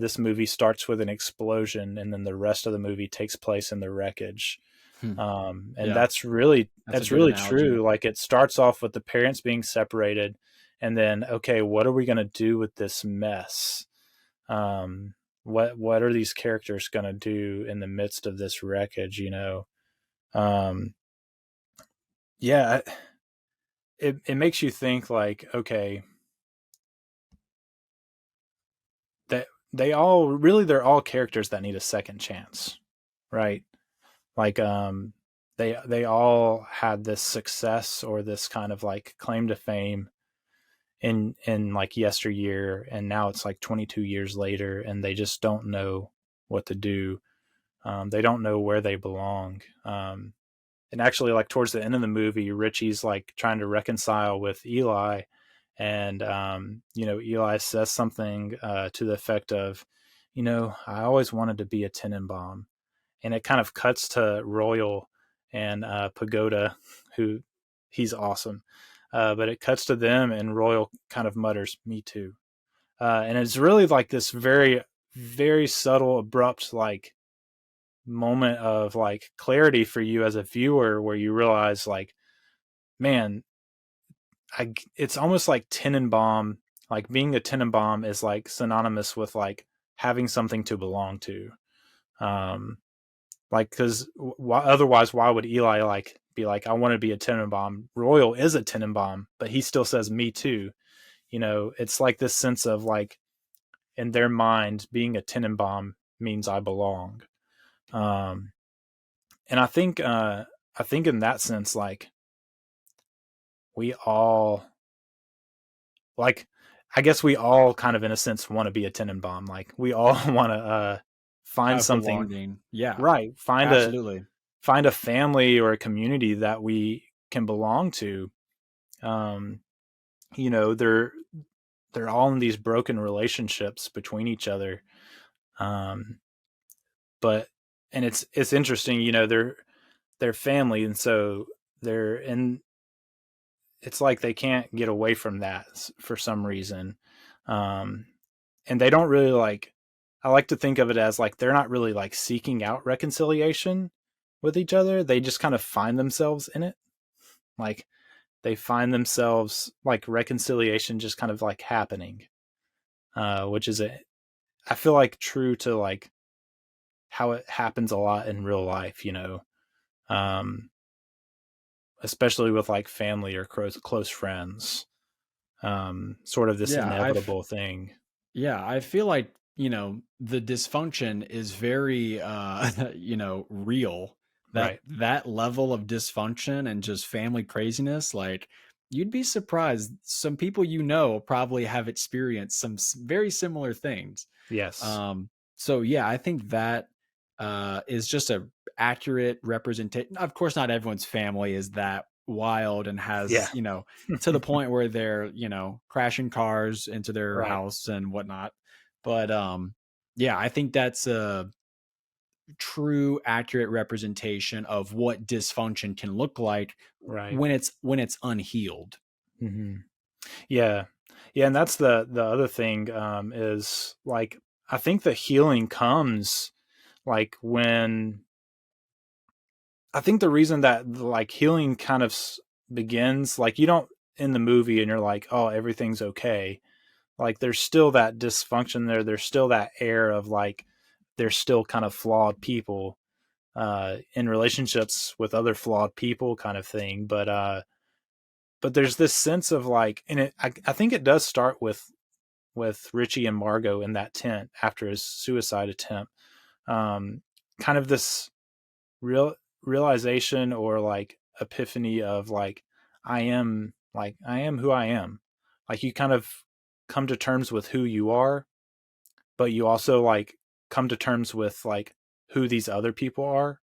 this movie starts with an explosion and then the rest of the movie takes place in the wreckage. And Yeah. that's really analogy. true. Like it starts off with the parents being separated, and then, okay, what are we going to do with this mess? What are these characters going to do in the midst of this wreckage? Yeah, it makes you think like, okay, that they're all characters that need a second chance, right? Like they all had this success or this kind of like claim to fame in like yesteryear, and now it's like 22 years later and they just don't know what to do. They don't know where they belong. And actually, like towards the end of the movie, Richie's like trying to reconcile with Eli, and Eli says something to the effect of, I always wanted to be a Tenenbaum. And it kind of cuts to Royal and Pagoda, who he's awesome. But it cuts to them, and Royal kind of mutters, "Me too." And it's really like this very, very subtle, abrupt, like moment of like clarity for you as a viewer, where you realize, like, man, it's almost like Tenenbaum. Like being a Tenenbaum is like synonymous with like having something to belong to. Like, because otherwise, why would Eli like be like, I want to be a Tenenbaum? Royal is a Tenenbaum, but he still says me too. It's like this sense of like, in their mind, being a Tenenbaum means I belong. And I think in that sense, like we all, like, I guess we all kind of in a sense want to be a Tenenbaum. Like we all want to find something, belonging. Yeah, right? absolutely. Find a family or a community that we can belong to. They're all in these broken relationships between each other. But and it's interesting, they're family, and so they're in. It's like they can't get away from that for some reason, and they don't really like. I like to think of it as like they're not really like seeking out reconciliation with each other. They just kind of find themselves in it. Like they find themselves like reconciliation just kind of like happening, which is I feel like true to like how it happens a lot in real life, especially with like family or close friends, sort of this inevitable thing. Yeah, I feel like, the dysfunction is very real. Right. That level of dysfunction and just family craziness, like you'd be surprised. Some people probably have experienced some very similar things. Yes. So yeah, I think that is just a accurate representation. Of course, not everyone's family is that wild and has, Yeah. To the point where they're, crashing cars into their Right. house and whatnot. But yeah, I think that's true, accurate representation of what dysfunction can look like Right. when it's unhealed. Mm-hmm. Yeah. Yeah. And that's the other thing, is like, I think the healing comes like when, I think the reason that like healing kind of begins, like you don't in the movie and you're like, oh, everything's okay. Like there's still that dysfunction there. There's still that air of like, they're still kind of flawed people, in relationships with other flawed people kind of thing. But there's this sense of like, and I think it does start with Richie and Margot in that tent after his suicide attempt. Kind of this realization or like epiphany of like, I am who I am. Like you kind of come to terms with who you are, but you also like come to terms with like who these other people are.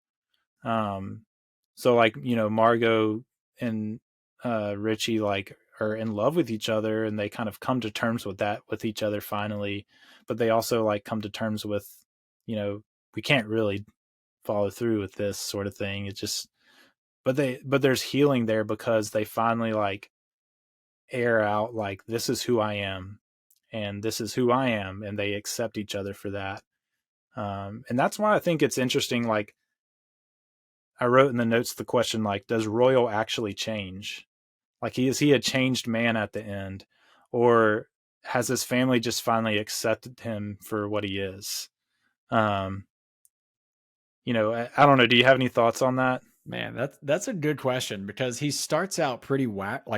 So like, Margot and Richie like are in love with each other, and they kind of come to terms with that with each other finally, but they also like come to terms with, we can't really follow through with this sort of thing. It just, but there's healing there because they finally like air out like, this is who I am and this is who I am, and they accept each other for that. And that's why I think it's interesting. Like I wrote in the notes the question, like, does Royal actually change? Like is he a changed man at the end, or has his family just finally accepted him for what he is? I don't know. Do you have any thoughts on that? Man, that's a good question, because he starts out pretty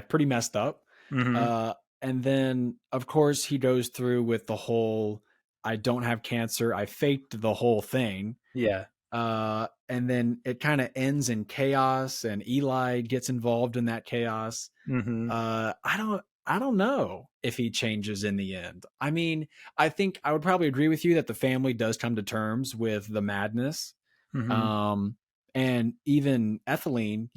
pretty messed up. Mm-hmm. And then of course he goes through with the whole, I don't have cancer, I faked the whole thing. Yeah. And then it kind of ends in chaos, and Eli gets involved in that chaos. Mm-hmm. I don't know if he changes in the end. I mean, I think I would probably agree with you that the family does come to terms with the madness. Mm-hmm. And even Etheline,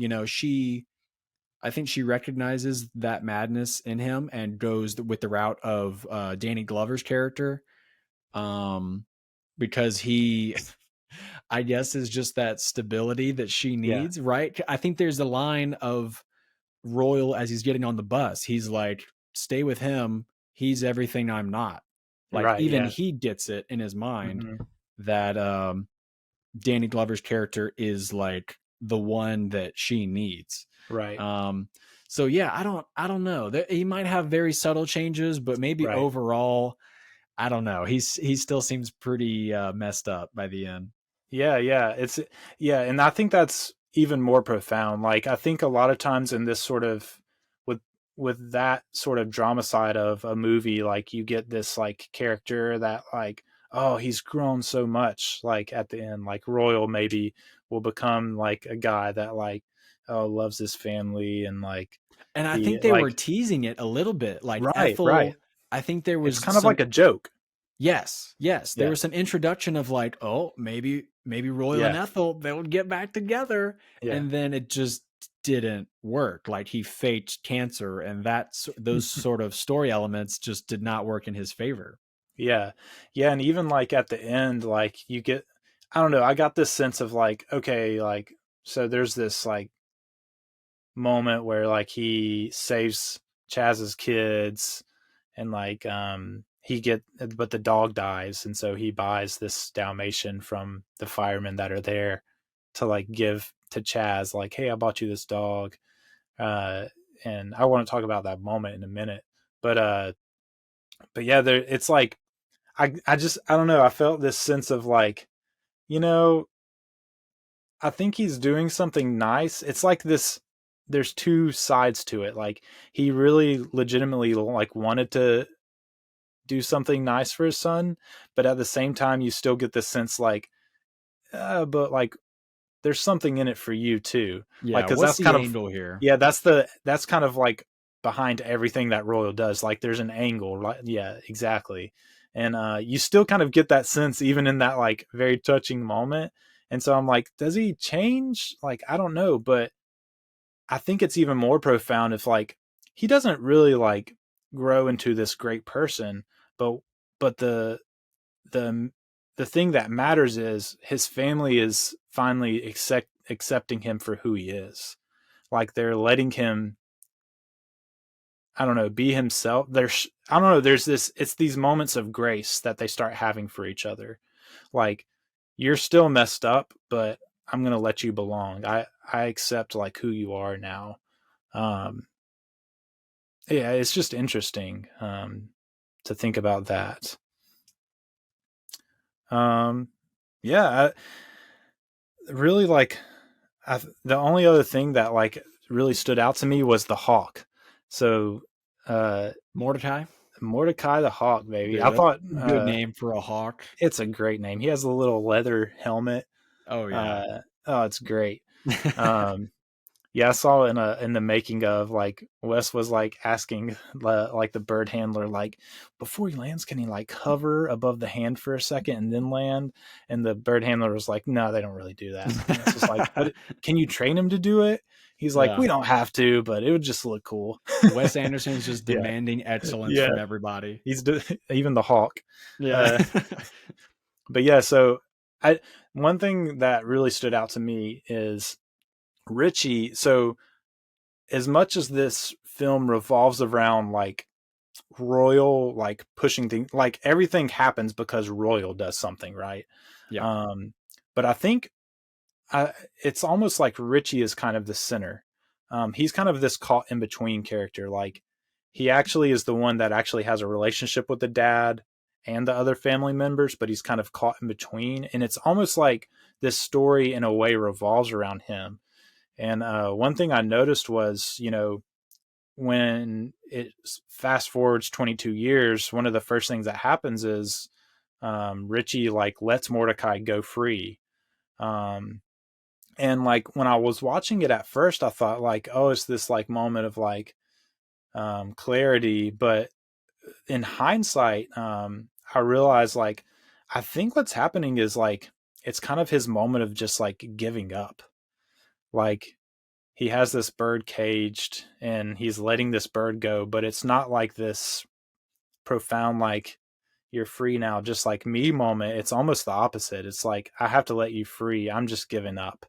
I think she recognizes that madness in him and goes with the route of Danny Glover's character, because he, I guess, is just that stability that she Yeah. needs, right? I think there's a line of Royal as he's getting on the bus. He's like, "Stay with him. He's everything I'm not." Like Right. even Yeah. he gets it in his mind Mm-hmm. that Danny Glover's character is like the one that she needs. Right. So yeah, I don't know. He might have very subtle changes, but maybe Right. overall, I don't know. He still seems pretty messed up by the end. Yeah. Yeah. And I think that's even more profound. Like, I think a lot of times in this sort of, with that sort of drama side of a movie, like you get this like character that like, oh, he's grown so much. Like at the end, like Royal maybe will become like a guy that like, oh, loves his family, and like And I the think they were like, teasing it a little bit. Like right, right. Ethel, I think there It's was kind of like a joke. yes. There Yeah. was some introduction of like, oh, maybe Royal and Yeah. Ethel, they'll get back together. Yeah. And then it just didn't work. Like he faked cancer, and those sort of story elements just did not work in his favor. Yeah. Yeah. And even like at the end, like you get, I don't know, I got this sense of like, okay, like, so there's this like moment where like he saves Chaz's kids, and like but the dog dies, and so he buys this Dalmatian from the firemen that are there to like give to Chaz, like, hey, I bought you this dog. And I want to talk about that moment in a minute. But yeah, there it's like I don't know, I felt this sense of like, you know, I think he's doing something nice. It's like this, there's two sides to it. Like he really legitimately like wanted to do something nice for his son, but at the same time you still get the sense like, but like there's something in it for you too. Like, Yeah, cause what's that's the kind of, angle here? yeah, that's kind of like behind everything that Royal does. Like there's an angle, right? Yeah, exactly. And you still kind of get that sense even in that like very touching moment. And so I'm like, does he change? Like, I don't know, but I think it's even more profound if like he doesn't really like grow into this great person, but the the thing that matters is his family is finally accepting him for who he is. Like they're letting him, I don't know, be himself. I don't know. It's these moments of grace that they start having for each other. Like, you're still messed up, but I'm going to let you belong. I accept like who you are now. Yeah, it's just interesting to think about that. Yeah, really like the only other thing that like really stood out to me was the hawk. So Mordecai the hawk, baby. Dude, I that's thought a good name for a hawk. it's a great name. He has a little leather helmet. Oh yeah. Oh, it's great. Yeah, I saw in the making of, like, Wes was like asking like the bird handler, like, before he lands, can he like hover above the hand for a second and then land? And the bird handler was like, no, they don't really do that. And it's just like, but can you train him to do it? He's like, we don't have to, but it would just look cool. Wes Anderson's just demanding excellence from everybody. He's even the hawk. Yeah. But yeah, so one thing that really stood out to me is Richie. So as much as this film revolves around like Royal, like pushing things, like everything happens because Royal does something, right? Yeah. But I think it's almost like Richie is kind of the center. He's kind of this caught in between character. Like, he actually is the one that actually has a relationship with the dad and the other family members, but he's kind of caught in between. And it's almost like this story in a way revolves around him. And one thing I noticed was, when it fast forwards 22 years, one of the first things that happens is Richie like lets Mordecai go free. And like when I was watching it at first, I thought like, oh, it's this like moment of like clarity. But in hindsight, I realized like, I think what's happening is like, it's kind of his moment of just like giving up. Like, he has this bird caged and he's letting this bird go, but it's not like this profound, like, you're free now, just like me moment. It's almost the opposite. It's like, I have to let you free. I'm just giving up.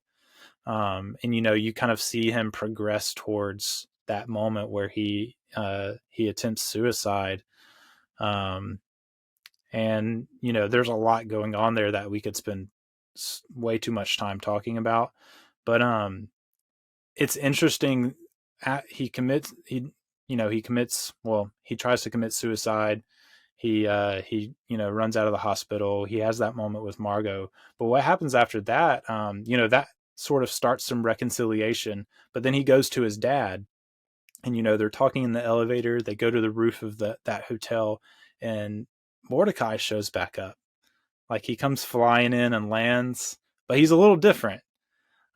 And, you kind of see him progress towards that moment where he attempts suicide. And, there's a lot going on there that we could spend way too much time talking about, but, it's interesting. He tries to commit suicide. He runs out of the hospital. He has that moment with Margot, but what happens after that, that sort of starts some reconciliation, but then he goes to his dad and, they're talking in the elevator. They go to the roof of that hotel and Mordecai shows back up. Like, he comes flying in and lands, but he's a little different.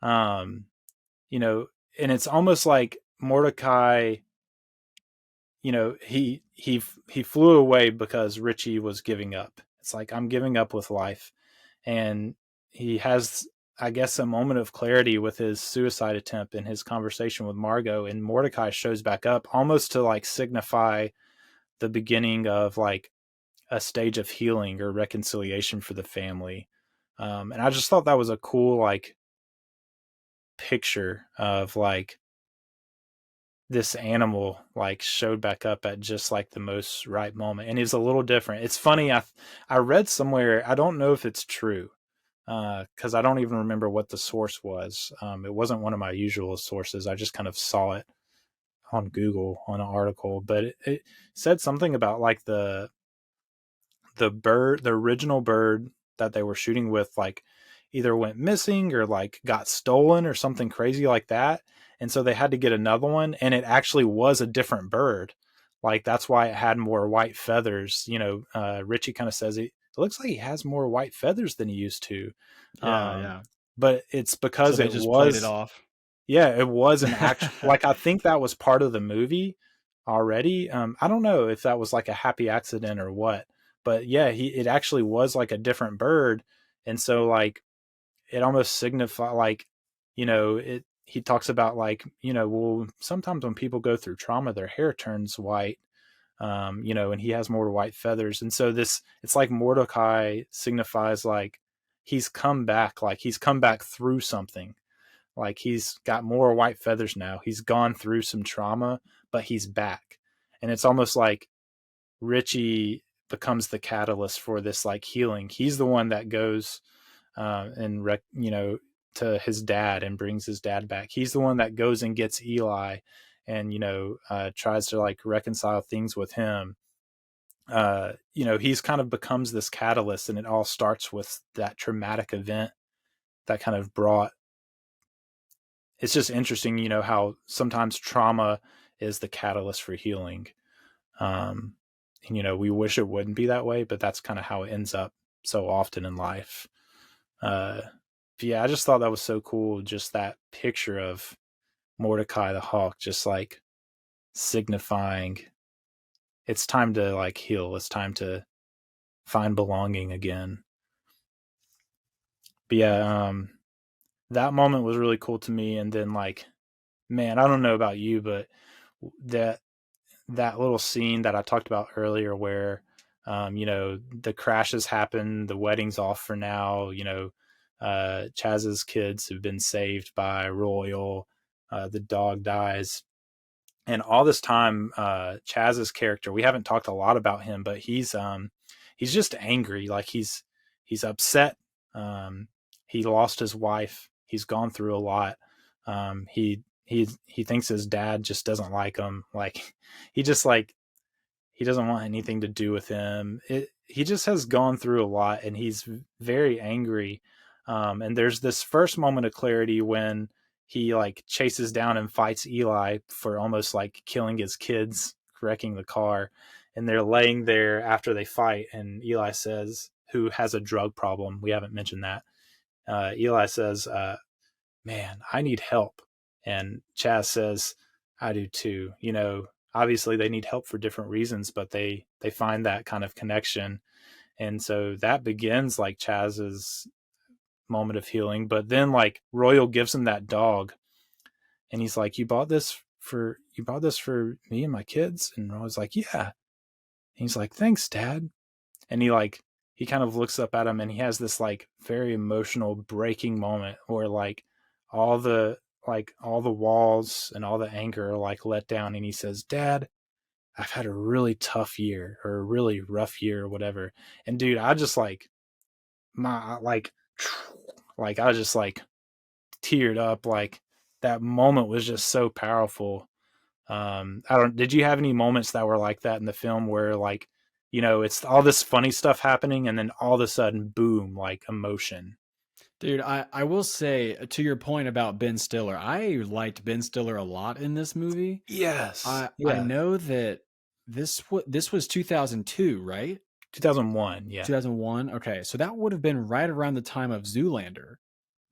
And it's almost like Mordecai, he flew away because Richie was giving up. It's like, I'm giving up with life. And he has, I guess, a moment of clarity with his suicide attempt and his conversation with Margot, and Mordecai shows back up almost to like signify the beginning of like a stage of healing or reconciliation for the family. And I just thought that was a cool, like, picture of like this animal like showed back up at just like the most right moment, and it's a little different. It's funny, I read somewhere, I don't know if it's true, because I don't even remember what the source was. It wasn't one of my usual sources. I just kind of saw it on Google on an article, but it said something about like the original bird that they were shooting with, like, either went missing or like got stolen or something crazy like that. And so they had to get another one, and it actually was a different bird. Like, that's why it had more white feathers. Richie kind of says it looks like he has more white feathers than he used to. Yeah. But it's because so they just played it off. Yeah, it was an actual, like, I think that was part of the movie already. I don't know if that was like a happy accident or what, but yeah, it actually was like a different bird. And so like, it almost signified like, he talks about like, well, sometimes when people go through trauma, their hair turns white. and he has more white feathers. And so it's like Mordecai signifies like he's come back through something. Like he's got more white feathers now. He's gone through some trauma, but he's back. And it's almost like Richie becomes the catalyst for this like healing. He's the one that goes to his dad and brings his dad back. He's the one that goes and gets Eli and tries to like reconcile things with him. He's kind of becomes this catalyst, and it all starts with that traumatic event that kind of brought. It's just interesting, how sometimes trauma is the catalyst for healing. We wish it wouldn't be that way, but that's kind of how it ends up so often in life. I just thought that was so cool. Just that picture of Mordecai the Hawk, just like signifying it's time to like heal. It's time to find belonging again. But that moment was really cool to me. And then like, man, I don't know about you, but that little scene that I talked about earlier where, the crashes happen, the wedding's off for now, Chaz's kids have been saved by Royal, the dog dies. And all this time, Chaz's character, we haven't talked a lot about him, but he's just angry. Like he's upset. He lost his wife. He's gone through a lot. He thinks his dad just doesn't like him. Like he doesn't want anything to do with him. He just has gone through a lot, and he's very angry. And there's this first moment of clarity when he like chases down and fights Eli for almost like killing his kids, wrecking the car. And they're laying there after they fight. And Eli says, who has a drug problem. We haven't mentioned that. Eli says, man, I need help. And Chaz says, I do too. Obviously they need help for different reasons, but they find that kind of connection. And so that begins like Chaz's moment of healing. But then like Royal gives him that dog, and he's like, you bought this for me and my kids? And Royal's like, yeah. And he's like, thanks, Dad. And he kind of looks up at him, and he has this like very emotional breaking moment where like all the walls and all the anger are like let down, and he says, Dad, I've had a really tough year, or a really rough year, or whatever. And dude, I just like I was just like teared up. Like that moment was just so powerful. Did you have any moments that were like that in the film where like, it's all this funny stuff happening, and then all of a sudden, boom, like emotion? Dude, I will say, to your point about Ben Stiller, I liked Ben Stiller a lot in this movie. Yes. I know that this was 2002, right? 2001, yeah. 2001. Okay, so that would have been right around the time of Zoolander.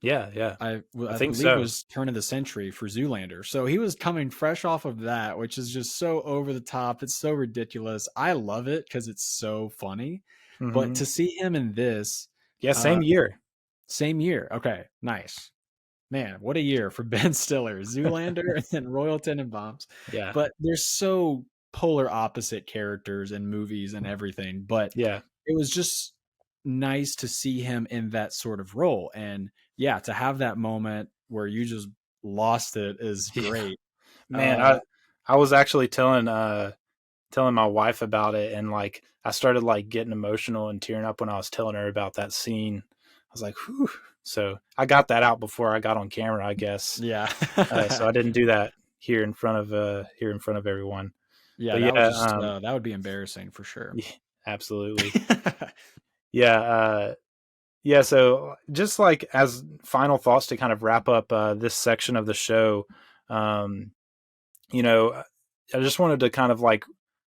Yeah. I think believe so. It was turn of the century for Zoolander. So he was coming fresh off of that, which is just so over the top. It's so ridiculous. I love it because it's so funny. Mm-hmm. But to see him in this, same year. Same year. Okay, nice. Man, what a year for Ben Stiller. Zoolander and Royal Tenenbaums. Yeah. But they're so polar opposite characters and movies and everything. But yeah, it was just nice to see him in that sort of role. And yeah, to have that moment where you just lost it is great. Man, I was actually telling my wife about it, and like I started like getting emotional and tearing up when I was telling her about that scene. I was like, whew. So I got that out before I got on camera, I guess. Yeah. So I didn't do that here in front of everyone. Yeah, that would be embarrassing for sure. Yeah, absolutely. Yeah. So just like as final thoughts to kind of wrap up this section of the show, I just wanted to kind of like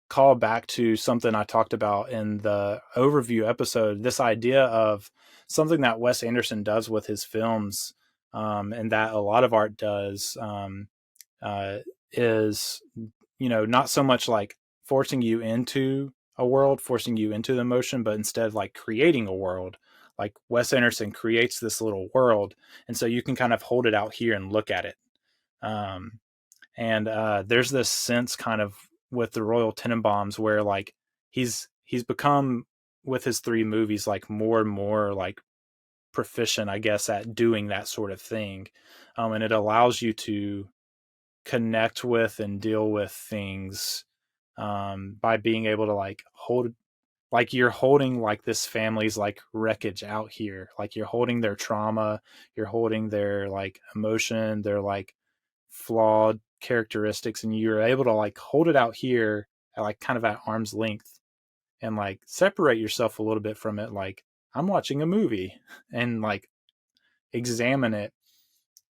call back to something I talked about in the overview episode, this idea of something that Wes Anderson does with his films, and that a lot of art does, is, not so much like forcing you into a world, forcing you into the emotion, but instead like creating a world. Like Wes Anderson creates this little world, and so you can kind of hold it out here and look at it. And there's this sense kind of with the Royal Tenenbaums, where like he's become with his 3 movies like more and more like proficient, I guess, at doing that sort of thing, and it allows you to connect with and deal with things by being able to like hold, like you're holding like this family's like wreckage out here, like you're holding their trauma, you're holding their like emotion, their like flawed characteristics, and you're able to like hold it out here at like kind of at arm's length and like separate yourself a little bit from it, like I'm watching a movie, and like examine it,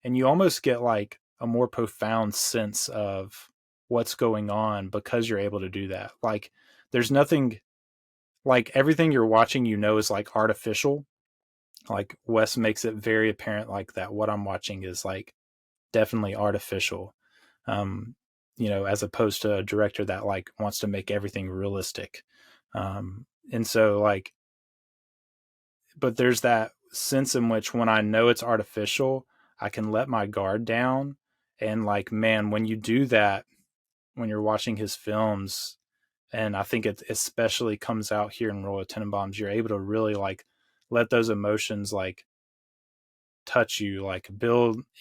and you almost get like a more profound sense of what's going on because you're able to do that. Like there's nothing, like everything you're watching, is like artificial. Like Wes makes it very apparent like that what I'm watching is like definitely artificial. As opposed to a director that like wants to make everything realistic. And so like, but there's that sense in which when I know it's artificial, I can let my guard down. And like, man, when you do that, when you're watching his films, and I think it especially comes out here in Royal Tenenbaums, you're able to really like let those emotions like touch you, like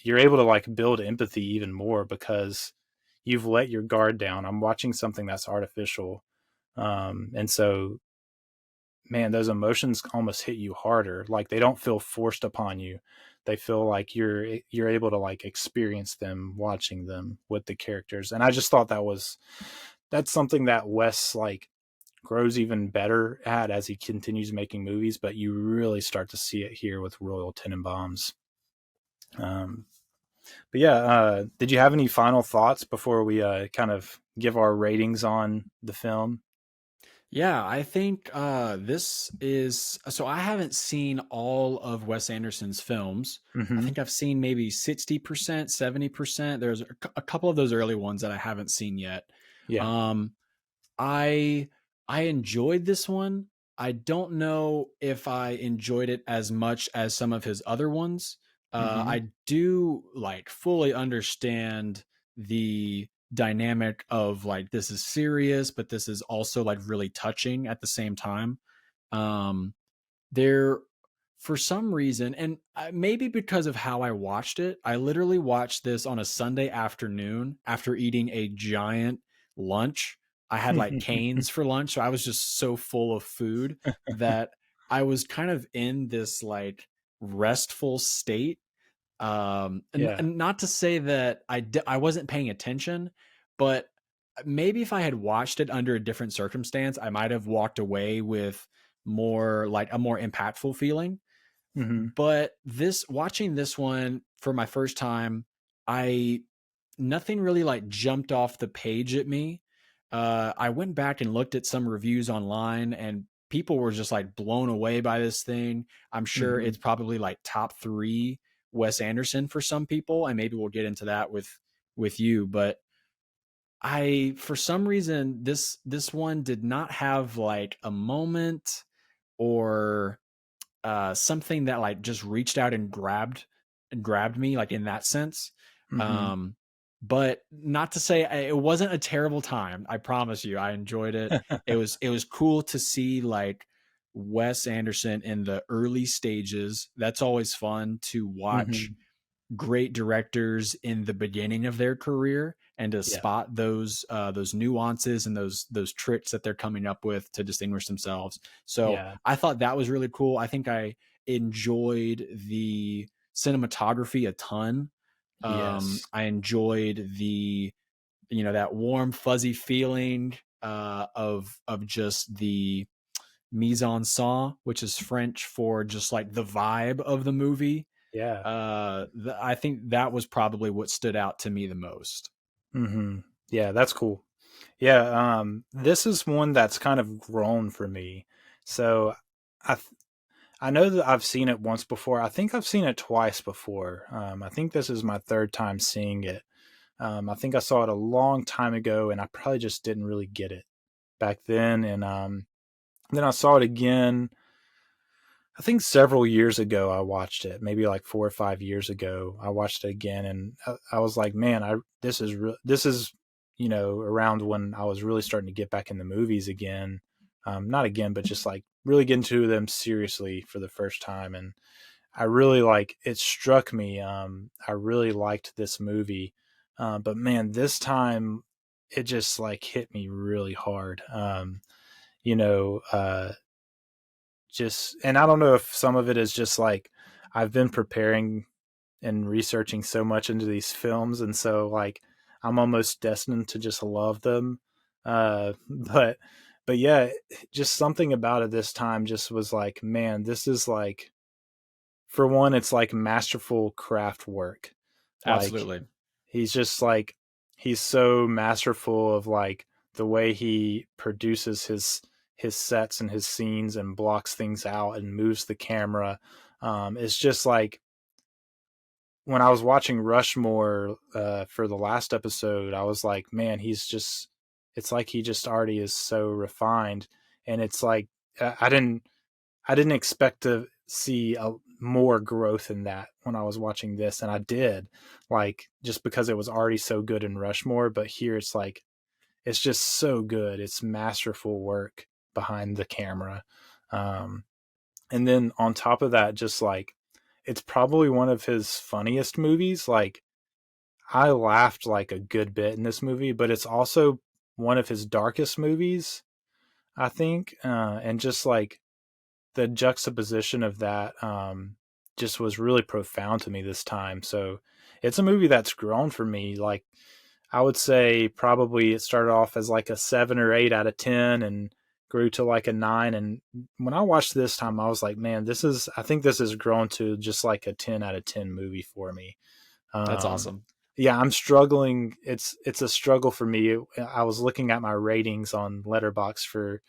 you're able to like build empathy even more because you've let your guard down. I'm watching something that's artificial. And so, man, those emotions almost hit you harder. Like they don't feel forced upon you. They feel like you're able to like experience them watching them with the characters. And I just thought that's something that Wes like grows even better at as he continues making movies, but you really start to see it here with Royal Tenenbaums. But yeah, did you have any final thoughts before we kind of give our ratings on the film? Yeah, I think this is so. I haven't seen all of Wes Anderson's films. I think I've seen maybe 60%, 70%. There's a couple of those early ones that I haven't seen yet. Yeah. Um, I I enjoyed this one. I don't know if I enjoyed it as much as some of his other ones. I do like fully understand the dynamic of like this is serious, but this is also like really touching at the same time. Um, there, for some reason, and maybe because of how I watched it, I literally watched this on a Sunday afternoon after eating a giant lunch. I had like canes for lunch, so I was just so full of food that I was kind of in this like restful state. Yeah. And not to say that I wasn't paying attention, but maybe if I had watched it under a different circumstance, I might have walked away with more like a more impactful feeling. But this watching this one for my first time, I nothing really like jumped off the page at me. I went back and looked at some reviews online, and people were just like blown away by this thing. I'm sure it's probably like top 3 Wes Anderson for some people, and maybe we'll get into that with you. But I, for some reason, this one did not have like a moment or something that like just reached out and grabbed me like in that sense. Um, but not to say it wasn't a terrible time. I promise you, I enjoyed it. It was cool to see like Wes Anderson in the early stages. That's always fun to watch great directors in the beginning of their career and to Yeah. spot those nuances and those tricks that they're coming up with to distinguish themselves. So Yeah. I thought that was really cool. I think I enjoyed the cinematography a ton. Yes. I enjoyed the that warm fuzzy feeling of just the mise en scène, which is French for just like the vibe of the movie. Yeah. I think that was probably what stood out to me the most. Yeah, that's cool. Yeah, this is one that's kind of grown for me. So I th- I know that I've seen it once before. I think I've seen it twice before. I think this is my third time seeing it. I think I saw it a long time ago, and I probably just didn't really get it back then. And then I saw it again. I think several years ago I watched it, maybe like 4 or 5 years ago. I watched it again, and I was like, man, this is around when I was really starting to get back in the movies again. Not again, but just like really get into them seriously for the first time. And I really it struck me. I really liked this movie. But man, this time it just hit me really hard. And I don't know if some of it is just I've been preparing and researching so much into these films. And so I'm almost destined to just love them. But yeah, just something about it this time just was man, this is for one, it's masterful craft work. Absolutely. He's just he's so masterful of the way he produces his sets and his scenes and blocks things out and moves the camera. It's just when I was watching Rushmore for the last episode, I was man, it's he just already is so refined. And it's I didn't expect to see more growth in that when I was watching this. And I did, just because it was already so good in Rushmore, but here it's it's just so good. It's masterful work behind the camera. And then on top of that, just it's probably one of his funniest movies. I laughed a good bit in this movie, but it's also one of his darkest movies, I think. And just the juxtaposition of that just was really profound to me this time. So it's a movie that's grown for me. I would say probably it started off as a 7 or 8 out of 10 and grew to a 9. And when I watched this time, I was man, I think this has grown to just a 10 out of 10 movie for me. That's awesome. Yeah, I'm struggling. It's a struggle for me. I was looking at my ratings on Letterboxd for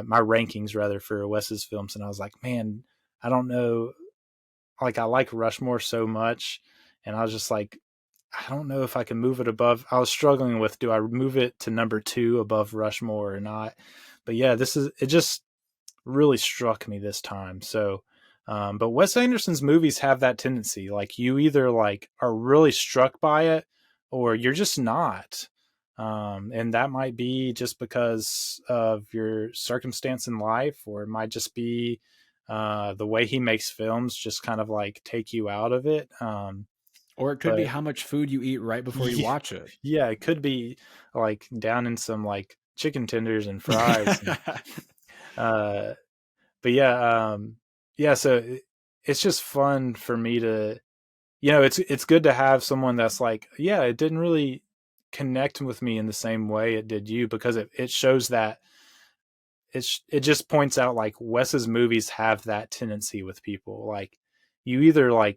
my rankings rather for Wes's films. And I was man, I don't know. I like Rushmore so much. And I was just I don't know if I can move it above. I was struggling with, do I move it to number 2 above Rushmore or not? But yeah, it just really struck me this time. So, but Wes Anderson's movies have that tendency. You either are really struck by it or you're just not. And that might be just because of your circumstance in life, or it might just be the way he makes films just kind of take you out of it. Or it could be how much food you eat right before you watch it. Yeah, it could be down in some chicken tenders and fries. But yeah, so it's just fun for me to, it's good to have someone that's yeah, it didn't really connect with me in the same way it did you, because it shows that it just points out Wes's movies have that tendency with people. You either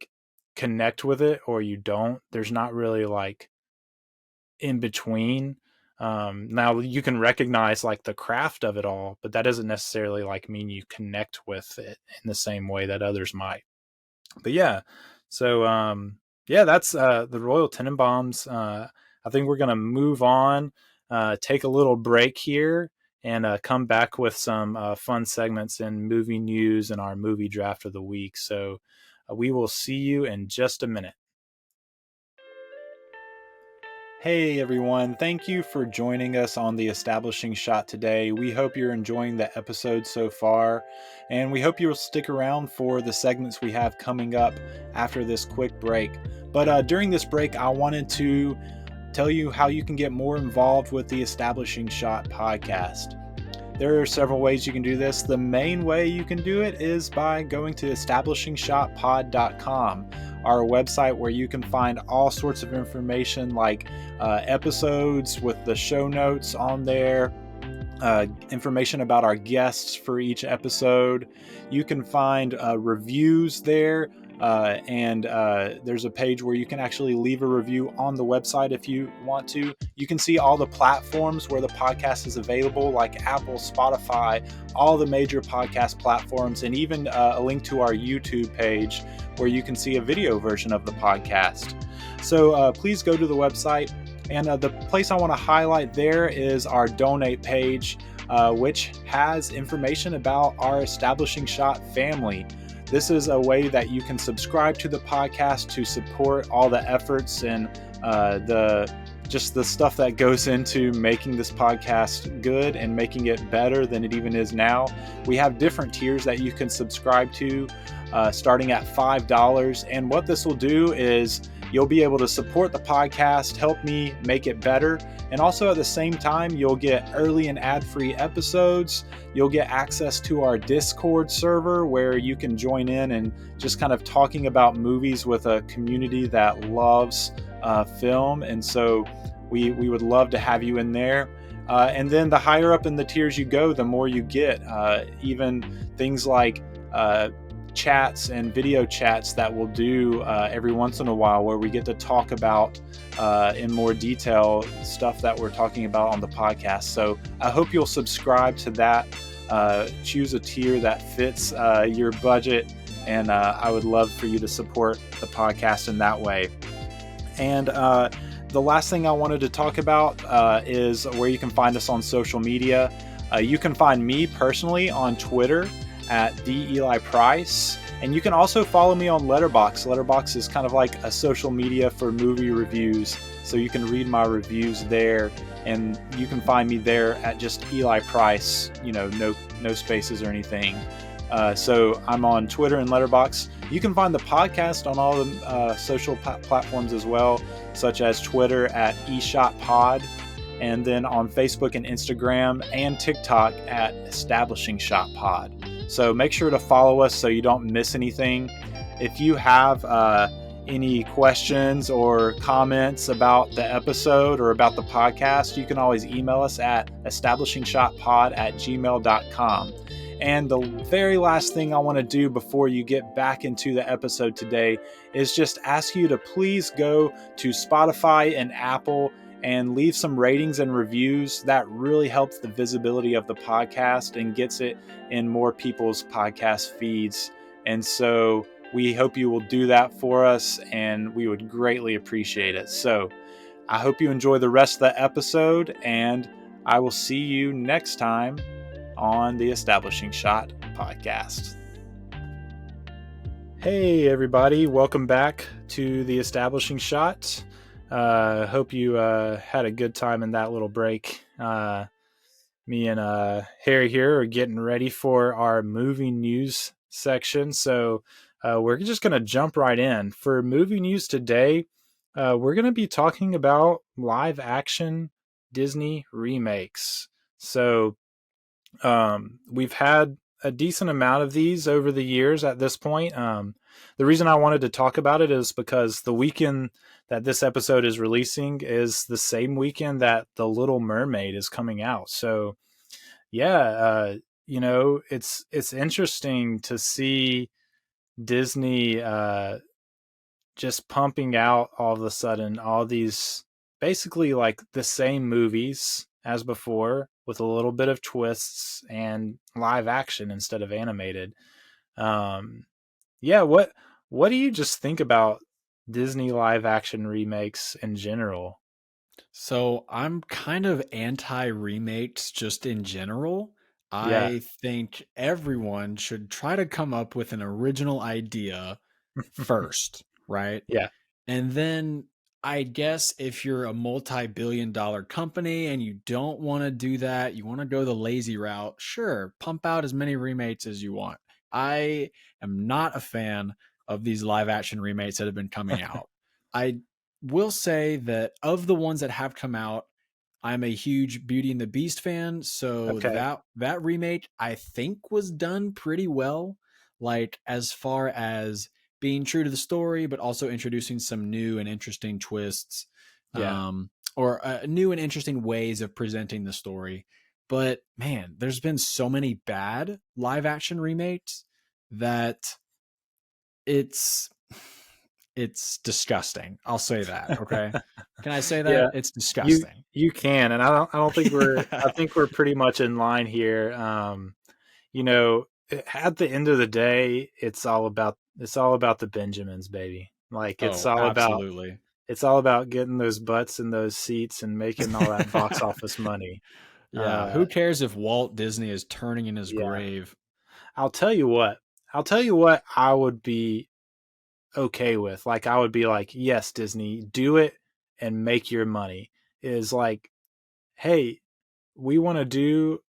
connect with it or you don't. There's not really in between. Now you can recognize the craft of it all, but that doesn't necessarily mean you connect with it in the same way that others might. But yeah, so yeah, that's the Royal Tenenbaums. I think we're gonna move on, take a little break here, and come back with some fun segments in movie news and our movie draft of the week. So we will see you in just a minute. Hey everyone, thank you for joining us on the Establishing Shot today. We hope you're enjoying the episode so far, and we hope you'll stick around for the segments we have coming up after this quick break. But during this break, I wanted to tell you how you can get more involved with the Establishing Shot podcast. There are several ways you can do this. The main way you can do it is by going to establishingshotpod.com, our website where you can find all sorts of information like episodes with the show notes on there, information about our guests for each episode. You can find reviews there. And there's a page where you can actually leave a review on the website if you want to. You can see all the platforms where the podcast is available, like Apple, Spotify, all the major podcast platforms, and even a link to our YouTube page where you can see a video version of the podcast. So please go to the website. And the place I want to highlight there is our donate page, which has information about our Establishing Shot family. This is a way that you can subscribe to the podcast to support all the efforts and the stuff that goes into making this podcast good and making it better than it even is now. We have different tiers that you can subscribe to, starting at $5. And what this will do is you'll be able to support the podcast, help me make it better. And also at the same time, you'll get early and ad-free episodes. You'll get access to our Discord server where you can join in and just kind of talking about movies with a community that loves film. And so we would love to have you in there. And then the higher up in the tiers you go, the more you get. Even things like chats and video chats that we'll do every once in a while, where we get to talk about in more detail stuff that we're talking about on the podcast. So I hope you'll subscribe to that. Choose a tier that fits your budget, and I would love for you to support the podcast in that way. And the last thing I wanted to talk about is where you can find us on social media. You can find me personally on Twitter at @TheEliPrice, and you can also follow me on Letterboxd. Letterboxd is kind of like a social media for movie reviews, so you can read my reviews there, and you can find me there at just Eli Price, no spaces or anything. So I'm on Twitter and Letterboxd. You can find the podcast on all the social platforms as well, such as Twitter at eShotPod, and then on Facebook and Instagram and TikTok at Establishing Shot Pod. So make sure to follow us so you don't miss anything. If you have any questions or comments about the episode or about the podcast, you can always email us at establishingshotpod@gmail.com. And the very last thing I want to do before you get back into the episode today is just ask you to please go to Spotify and Apple and leave some ratings and reviews. That really helps the visibility of the podcast and gets it in more people's podcast feeds. And so we hope you will do that for us, and we would greatly appreciate it. So I hope you enjoy the rest of the episode, and I will see you next time on the Establishing Shot podcast. Hey everybody, welcome back to the Establishing Shot. Hope you had a good time in that little break. Me and Harry here are getting ready for our movie news section, so we're just going to jump right in. For movie news today, we're going to be talking about live action Disney remakes. So we've had a decent amount of these over the years at this point. The reason I wanted to talk about it is because the weekend that this episode is releasing is the same weekend that The Little Mermaid is coming out. So yeah, it's interesting to see Disney just pumping out all of a sudden all these basically like the same movies as before, with a little bit of twists and live action instead of animated. What do you just think about Disney live action remakes in general? So I'm kind of anti remakes just in general. Yeah. I think everyone should try to come up with an original idea first, right? Yeah. And then I guess if you're a multi-billion-dollar company and you don't want to do that, you want to go the lazy route, sure, pump out as many remakes as you want. I am not a fan of these live action remakes that have been coming out. I will say that of the ones that have come out, I'm a huge Beauty and the Beast fan, so Okay. that remake I think was done pretty well, like as far as being true to the story, but also introducing some new and interesting twists, Yeah. or new and interesting ways of presenting the story. But man, there's been so many bad live action remakes that it's disgusting. I'll say that. Okay. Can I say Yeah. that? It's You disgusting. you can, and I don't think I think we're pretty much in line here. At the end of the day, it's all about the Benjamins, baby. Like Oh, absolutely. it's all about getting those butts in those seats and making all that box office money. Yeah. Who cares if Walt Disney is turning in his Yeah. grave? I'll tell you what. I would be okay with. Like I would be like, yes, Disney, do it and make your money is like, hey, we want to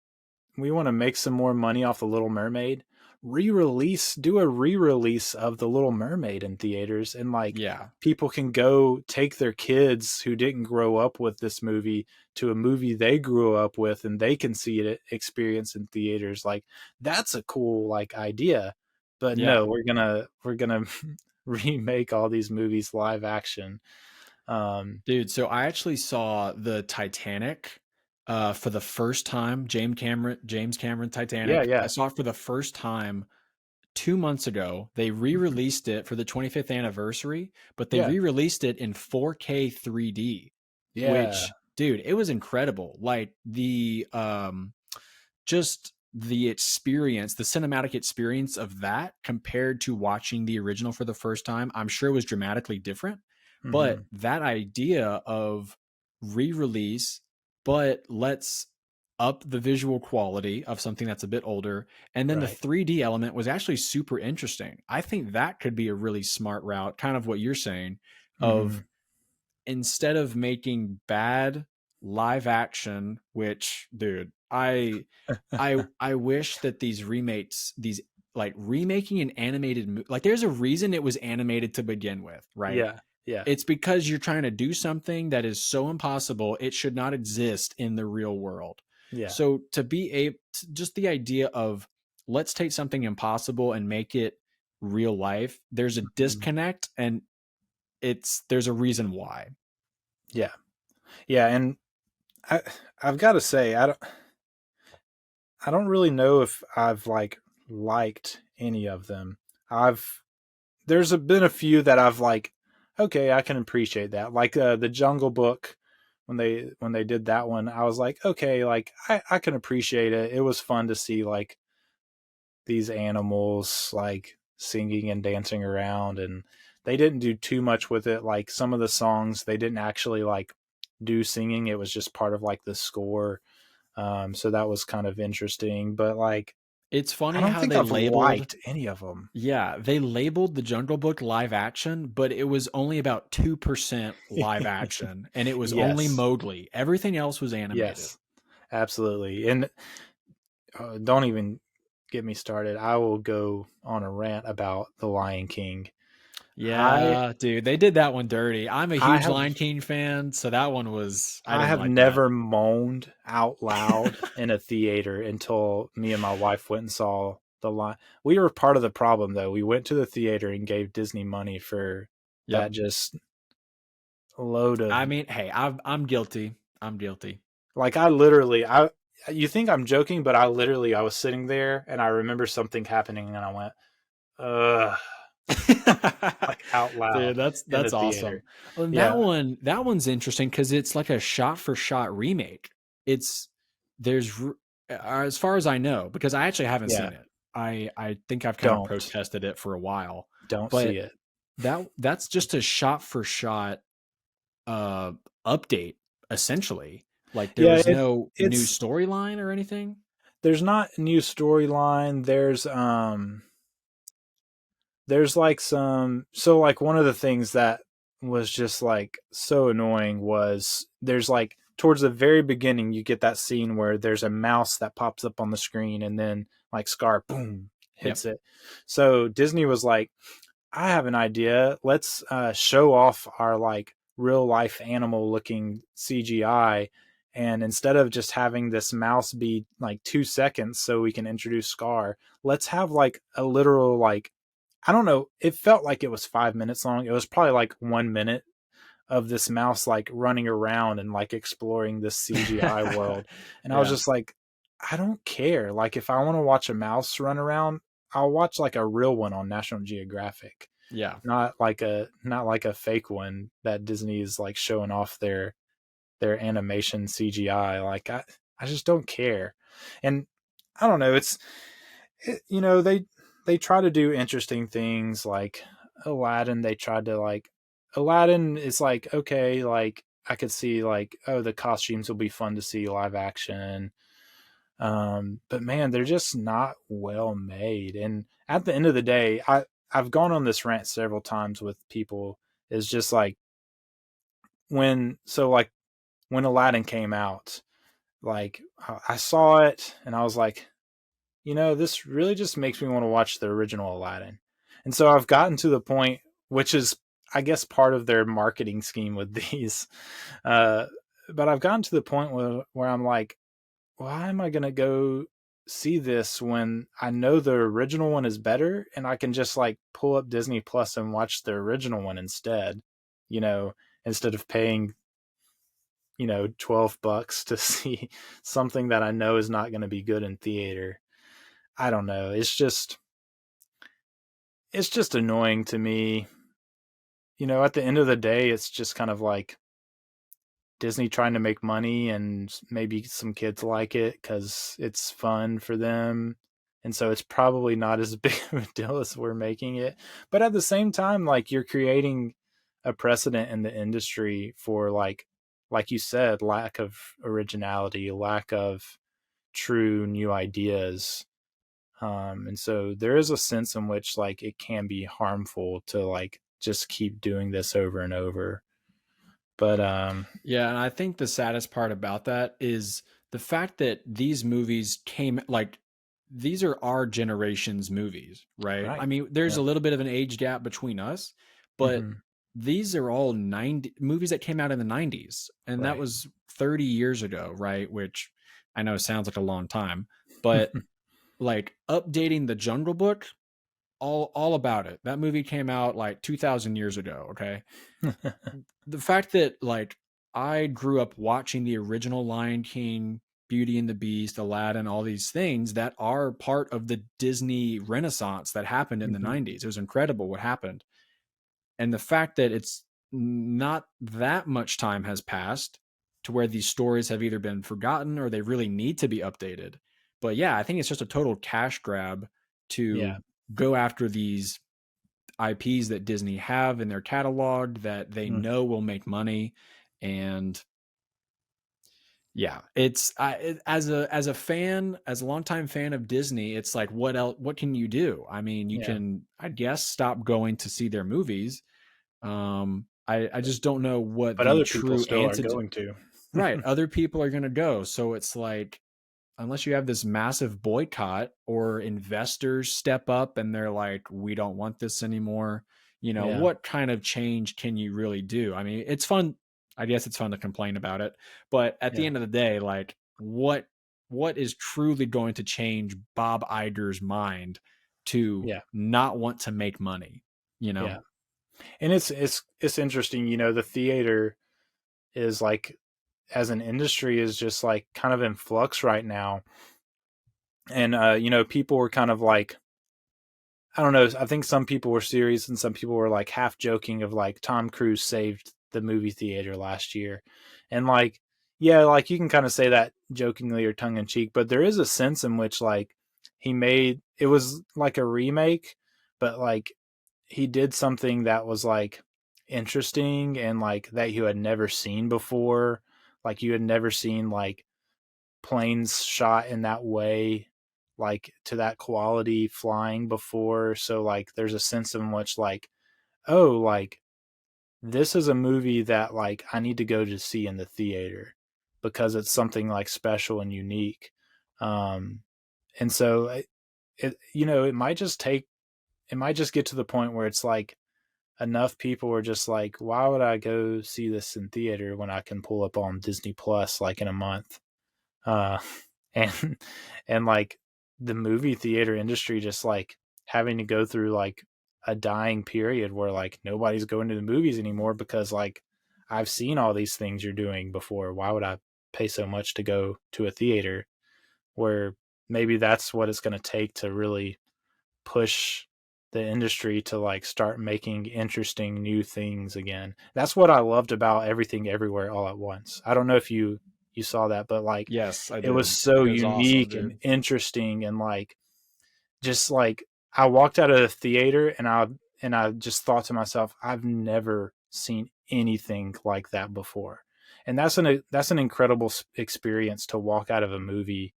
make some more money off the Little Mermaid. Do a re-release of the Little Mermaid in theaters, and like Yeah. people can go take their kids who didn't grow up with this movie to a movie they grew up with, and they can see it experience in theaters. Like that's a cool like idea. But Yeah. no, we're gonna remake all these movies live action. Dude, so I actually saw the Titanic for the first time. James Cameron Yeah, Titanic. I yeah, saw it for the first time 2 months ago. They re-released it for the 25th anniversary, but they yeah, re-released it in 4K 3D, yeah. which, dude, it was incredible. Like the just the experience, the cinematic experience of that compared to watching the original for the first time, I'm sure was dramatically different. But Hmm. that idea of re-release, but let's up the visual quality of something that's a bit older, and then the Right. 3D element was actually super interesting. I think that could be a really smart route, kind of what you're saying, Hmm. of instead of making bad live action, which, dude, I wish that these remakes, these like remaking an animated like there's a reason it was animated to begin with, right? Yeah, yeah, It's because you're trying to do something that is so impossible it should not exist in the real world. yeah. So to be a just the idea of let's take something impossible and make it real life, there's a Mhm. disconnect, and there's a reason why. Yeah, yeah. And I, I've got to say, I don't really know if I've like liked any of them. I've been a few that I've like, okay, I can appreciate that. Like the Jungle Book, when they did that one, I was like, okay, like I can appreciate it. It was fun to see like these animals like singing and dancing around, and they didn't do too much with it. Like some of the songs they didn't actually like do singing, it was just part of like the score. So that was kind of interesting, but like It's I funny don't how think they I've labeled liked any of them. Yeah, they labeled the Jungle Book live action, but it was only about 2% live action, and it was only Yes, Mowgli. Everything else was animated. yes, absolutely. And don't even get me started. I will go on a rant about the Lion King. I Yeah, dude, they did that one dirty. I'm a I huge have Lion King fan, so that one was I I didn't have like that. never moaned out loud in a theater until me and my wife went and saw the line. We were part of the problem though. We went to the theater and gave Disney money for Yep. that just load of I mean, hey, I'm guilty. I'm guilty. like I literally I you think I'm joking, but I was sitting there and I remember something happening and I went, ugh, like out Dude, loud in the that's awesome. theater. Well, and Yeah. that one's interesting because it's like a shot for shot remake. It's there's as far as I know, because I actually haven't Yeah. seen it. I think I've kind of Don't. protested it for a while, Don't see but it. that's just a shot for shot uh update essentially. Like there Yeah, was no new it's storyline or anything. there's not a new storyline. There's like some so like one of the things that was just like so annoying was there's like towards the very beginning you get that scene where there's a mouse that pops up on the screen and then like Scar boom Yep. hits it. So Disney was like, I have an idea. Let's show off our like real life animal looking CGI. And instead of just having this mouse be like 2 seconds so we can introduce Scar, let's have like a literal, like, I don't know. It felt like it was 5 minutes long. It was probably like 1 minute of this mouse like running around and like exploring this CGI world. And I was Yeah. just like, I don't care. Like, if I want to watch a mouse run around, I'll watch like a real one on National Geographic, Yeah. not like a fake one that Disney is like showing off their animation CGI. Like I just don't care. And I don't know, you know, they try to do interesting things like Aladdin. They tried to like Aladdin is like, okay, like I could see like, oh, the costumes will be fun to see live action. But man, they're just not well made. And at the end of the day, I've gone on this rant several times with people. Is just like when Aladdin came out, like I saw it and I was like, this really just makes me want to watch the original Aladdin. And so I've gotten to the point, which is, I guess, part of their marketing scheme with these. But I've gotten to the point where I'm like, why am I going to go see this when I know the original one is better and I can just like pull up Disney Plus and watch the original one instead, instead of paying, $12 to see something that I know is not going to be good in theater. I don't know. It's just annoying to me. At the end of the day, it's just kind of like Disney trying to make money, and maybe some kids like it because it's fun for them. And so it's probably not as big of a deal as we're making it. But at the same time, like, you're creating a precedent in the industry for like you said, lack of originality, lack of true new ideas. And so there is a sense in which like it can be harmful to like just keep doing this over and over. But Yeah, and I think the saddest part about that is the fact that these movies came like these are our generation's movies, right? I right. mean, there's Yeah. a little bit of an age gap between us, but Mm-hmm. these are all 90 movies that came out in the 90s, and that Right. was 30 years ago, right? Which I know sounds like a long time, but like updating the Jungle Book, all about it. That movie came out like 2000 years ago, okay? The fact that like I grew up watching the original Lion King, Beauty and the Beast, Aladdin, all these things that are part of the Disney Renaissance that happened in the Mm-hmm. 90s. It was incredible what happened. And the fact that it's not that much time has passed to where these stories have either been forgotten or they really need to be updated. But yeah, I think it's just a total cash grab Yeah. to go after these IPs that Disney have in their catalog that they Mm. know will make money. And yeah, as a fan, as a longtime fan of Disney, it's like, what else? What can you do? I mean, you Yeah. can, I guess, stop going to see their movies. I just don't know what But the other people true still are antidote. going to. Right, other people are going to go, so it's like unless you have this massive boycott or investors step up and they're like, we don't want this anymore, Yeah. what kind of change can you really do? I mean, it's fun. I guess it's fun to complain about it. But at the Yeah. end of the day, like what is truly going to change Bob Iger's mind to Yeah. not want to make money, you know? Yeah. And it's interesting, the theater is like, as an industry, is just like kind of in flux right now. And people were kind of like, I don't know, I think some people were serious and some people were like half joking of like Tom Cruise saved the movie theater last year. And like, yeah, like you can kind of say that jokingly or tongue in cheek, but there is a sense in which like he made it was like a remake, but like he did something that was like interesting and like that you had never seen before. Like you had never seen like planes shot in that way, like to that quality flying before. So like there's a sense in which like, oh, like this is a movie that like I need to go to see in the theater because it's something like special and unique. Um and so it might just get to the point where it's like enough people are just like, why would I go see this in theater when I can pull up on Disney Plus like in a month? Uh, and like the movie theater industry just like having to go through like a dying period where like nobody's going to the movies anymore because like I've seen all these things you're doing before. Why would I pay so much to go to a theater? Where maybe that's what it's going to take to really push the industry to like start making interesting new things again. That's what I loved about Everything Everywhere All at Once. I don't know if you saw that, but like Yes, I it was did. so It was awesome, unique and dude. interesting and like just like I walked out of the theater and I just thought to myself, I've never seen anything like that before. And that's an incredible experience to walk out of a movie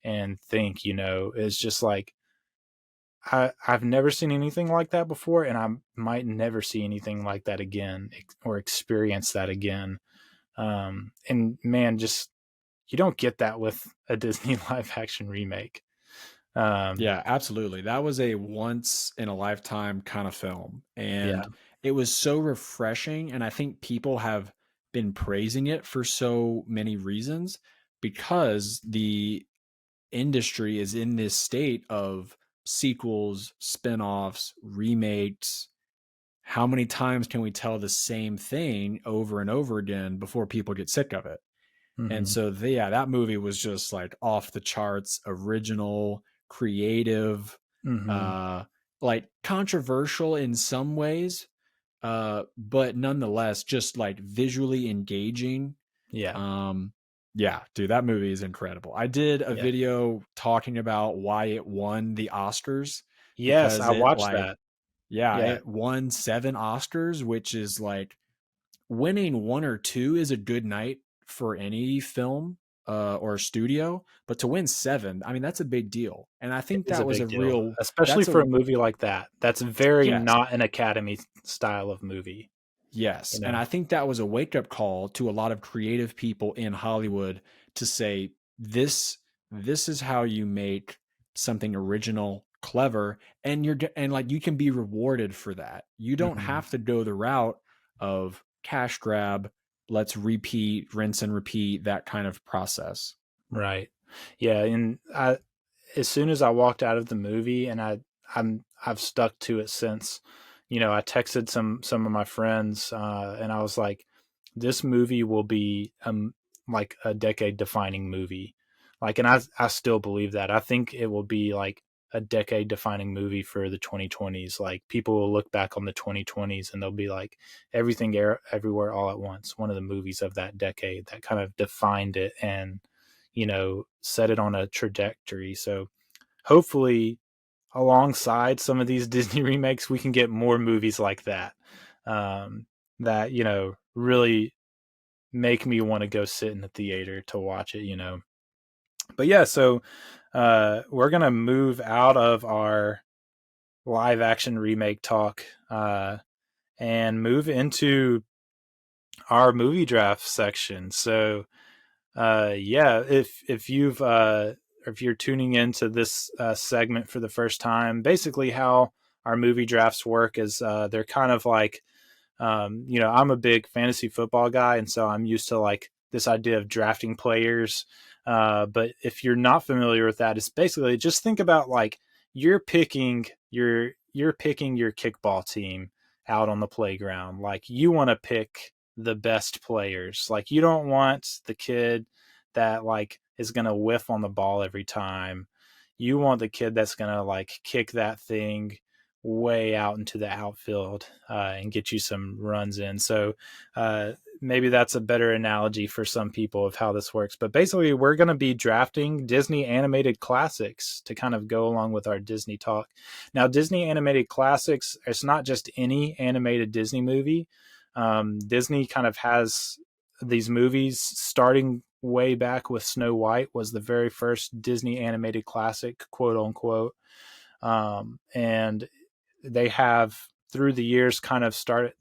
and think, it's just like I've never seen anything like that before, and I might never see anything like that again or experience that again. And man, just you don't get that with a Disney live action remake. Yeah, absolutely. That was a once in a lifetime kind of film. Yeah. And it was so refreshing. And I think people have been praising it for so many reasons because the industry is in this state of sequels, spin-offs, remakes. How many times can we tell the same thing over and over again before people get sick of it? And Mm-hmm. so that movie was just like off the charts, original, creative, Mm-hmm. uh like controversial in some ways, but nonetheless just like visually engaging. Yeah. um yeah, dude, that movie is incredible. I did a Yeah. video talking about why it won the Oscars Yes, because I it watched like, that. yeah, Yeah. it won 7 Oscars, which is like winning 1 or 2 is a good night for any film or studio, but to win 7, I mean, that's a big deal. And I It think is a that was a big deal, real especially that's for a a movie like that. That's very yes. not an Academy style of movie, Yes. you And know? I think that was a wake-up call to a lot of creative people in Hollywood to say this is how you make something original, clever, and and like you can be rewarded for that. You don't Mhm. have to go the route of cash grab, let's repeat, rinse and repeat, that kind of process. Right. Yeah, and as soon as I walked out of the movie, and I've stuck to it since. I texted some of my friends, and I was like, "This movie will be like a decade defining movie." Like, and I still believe that. I think it will be like a decade defining movie for the 2020s. Like, people will look back on the 2020s and they'll be like, Everything Everywhere All at Once, one of the movies of that decade that kind of defined it and set it on a trajectory. So hopefully, alongside some of these Disney remakes, we can get more movies like that, that really make me want to go sit in the theater to watch it. But yeah, so we're gonna move out of our live action remake talk, and move into our movie draft section. So yeah, if you're tuning into this segment for the first time, basically how our movie drafts work is they're kind of like, I'm a big fantasy football guy, and so I'm used to like this idea of drafting players. But if you're not familiar with that, it's basically just think about like you're picking you're picking your kickball team out on the playground. Like you want to pick the best players. Like you don't want the kid that like is going to whiff on the ball every time. You want the kid that's going to like kick that thing way out into the outfield, and get you some runs in. So maybe that's a better analogy for some people of how this works. But basically, we're going to be drafting Disney animated classics to kind of go along with our Disney talk. Now, Disney animated classics, it's not just any animated Disney movie. Disney kind of has these movies starting way back with Snow White was the very first Disney animated classic, quote unquote. And they have through the years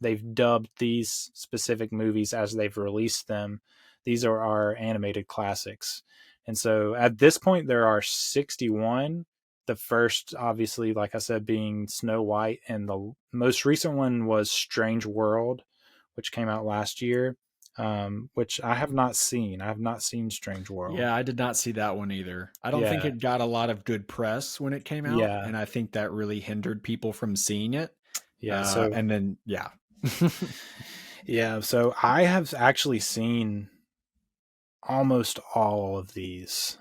they've dubbed these specific movies as they've released them. These are our animated classics. And so at this point there are 61. The first, obviously, like I said, being Snow White, and the most recent one was Strange World, which came out last year, which I have not seen. I have not seen Strange World. Yeah, I did not see that one either. I don't think Yeah. it got a lot of good press when it came out, Yeah. and I think that really hindered people from seeing it. Yeah. So, And then, yeah. yeah. So I have actually seen almost all of these.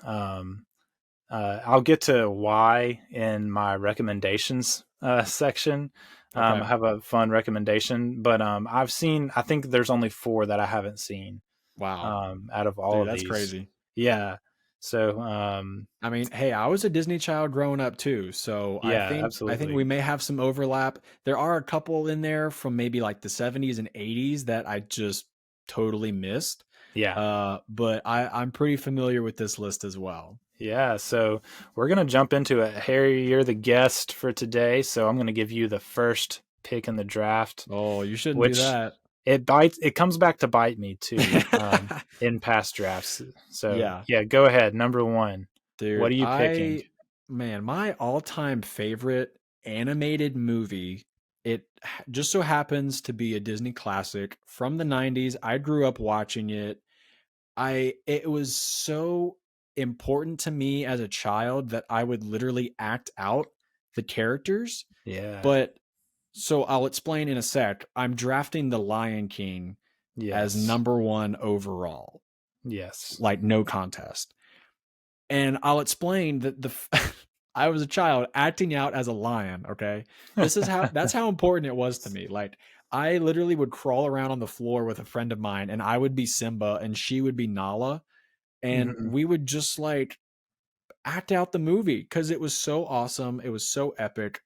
I'll get to why in my recommendations section. I Okay. have a fun recommendation, but I think there's only 4 that I haven't seen, Wow. out of all Dude, of that's these. crazy. Yeah. So, I mean, hey, I was a Disney child growing up too, so yeah, I think absolutely. we may have some overlap. There are a couple in there from maybe like the 70s and 80s that I just totally missed. Yeah. But I'm pretty familiar with this list as well. Yeah, so we're going to jump into it. Harry, you're the guest for today, so I'm going to give you the first pick in the draft, Oh, you shouldn't do which that. it comes back to bite me too, in past drafts. So Yeah, yeah, go ahead. Number one. What dude. are you picking? Man, my all-time favorite animated movie, just so happens to be a Disney classic from the 90s. I grew up watching it. It was so important to me as a child that I would literally act out the characters. Yeah. But so I'll explain in a sec. I'm drafting The Lion King as Yes. number one overall, Yes. like no contest. And I'll explain that I was a child acting out as a lion. Okay, that's how important it was to me. Like I literally would crawl around on the floor with a friend of mine, and I would be Simba, and she would be Nala, and Mhm. we would just like act out the movie because it was so awesome. It was so epic.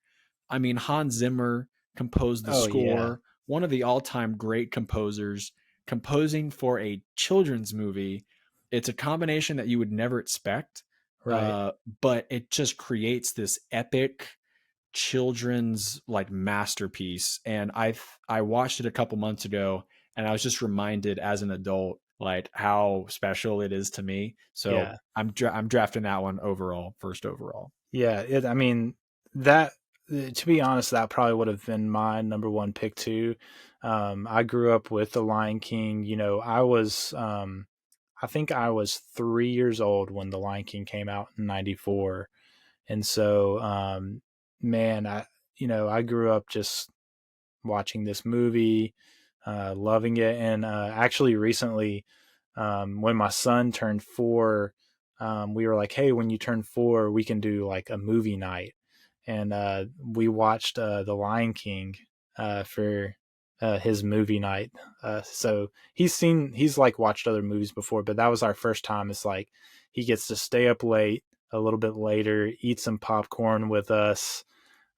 I mean, Hans Zimmer composed the Oh yeah. score, one of the all-time great composers, composing for a children's movie. It's a combination that you would never expect, Right. but it just creates this epic children's like masterpiece. And I watched it a couple months ago, and I was just reminded as an adult like how special it is to me. So Yeah. I'm drafting that one overall, first overall. Yeah, I mean, that to be honest, that probably would have been my number one pick too. I grew up with The Lion King. I think I was 3 years old when The Lion King came out in '94, and so, man, I grew up just watching this movie, loving it, and actually recently, when my son turned 4, we were like, "Hey, when you turn 4, we can do like a movie night," and we watched The Lion King for his movie night. So he's like watched other movies before, but that was our first time. It's like he gets to stay up late a little bit later, eat some popcorn with us,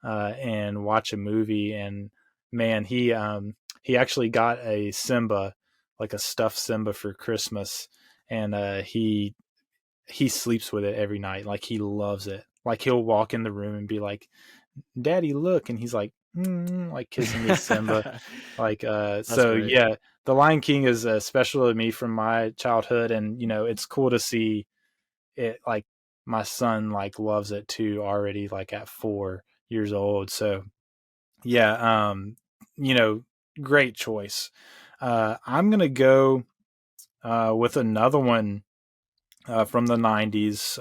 and watch a movie. And man, he actually got a Simba, like a stuffed Simba for Christmas, and he sleeps with it every night. Like he loves it. Like he'll walk in the room and be like, "Daddy, look," and he's like, like kissing his Simba. Like That's so great. yeah, The Lion King is special to me from my childhood, and it's cool to see it. Like my son like loves it too already, like at 4 years old. So yeah, you know, great choice. I'm gonna go with another one from the '90s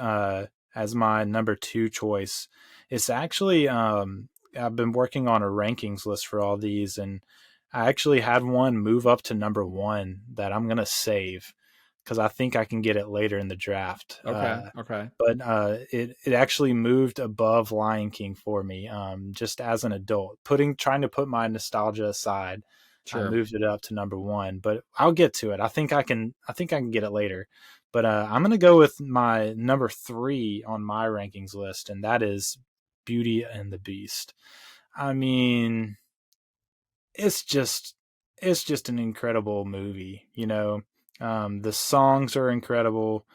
as my number two choice. It's actually I've been working on a rankings list for all these, and I actually had one move up to number one that I'm gonna save because I think I can get it later in the draft. Okay. Okay. But it actually moved above Lion King for me, just as an adult. Trying to put my nostalgia aside, I Sure. moved it up to number one. But I'll get to it. I think I can get it later. But I'm gonna go with my number three on my rankings list, and that is Beauty and the Beast. I mean, it's just it's just an incredible movie. The songs are incredible.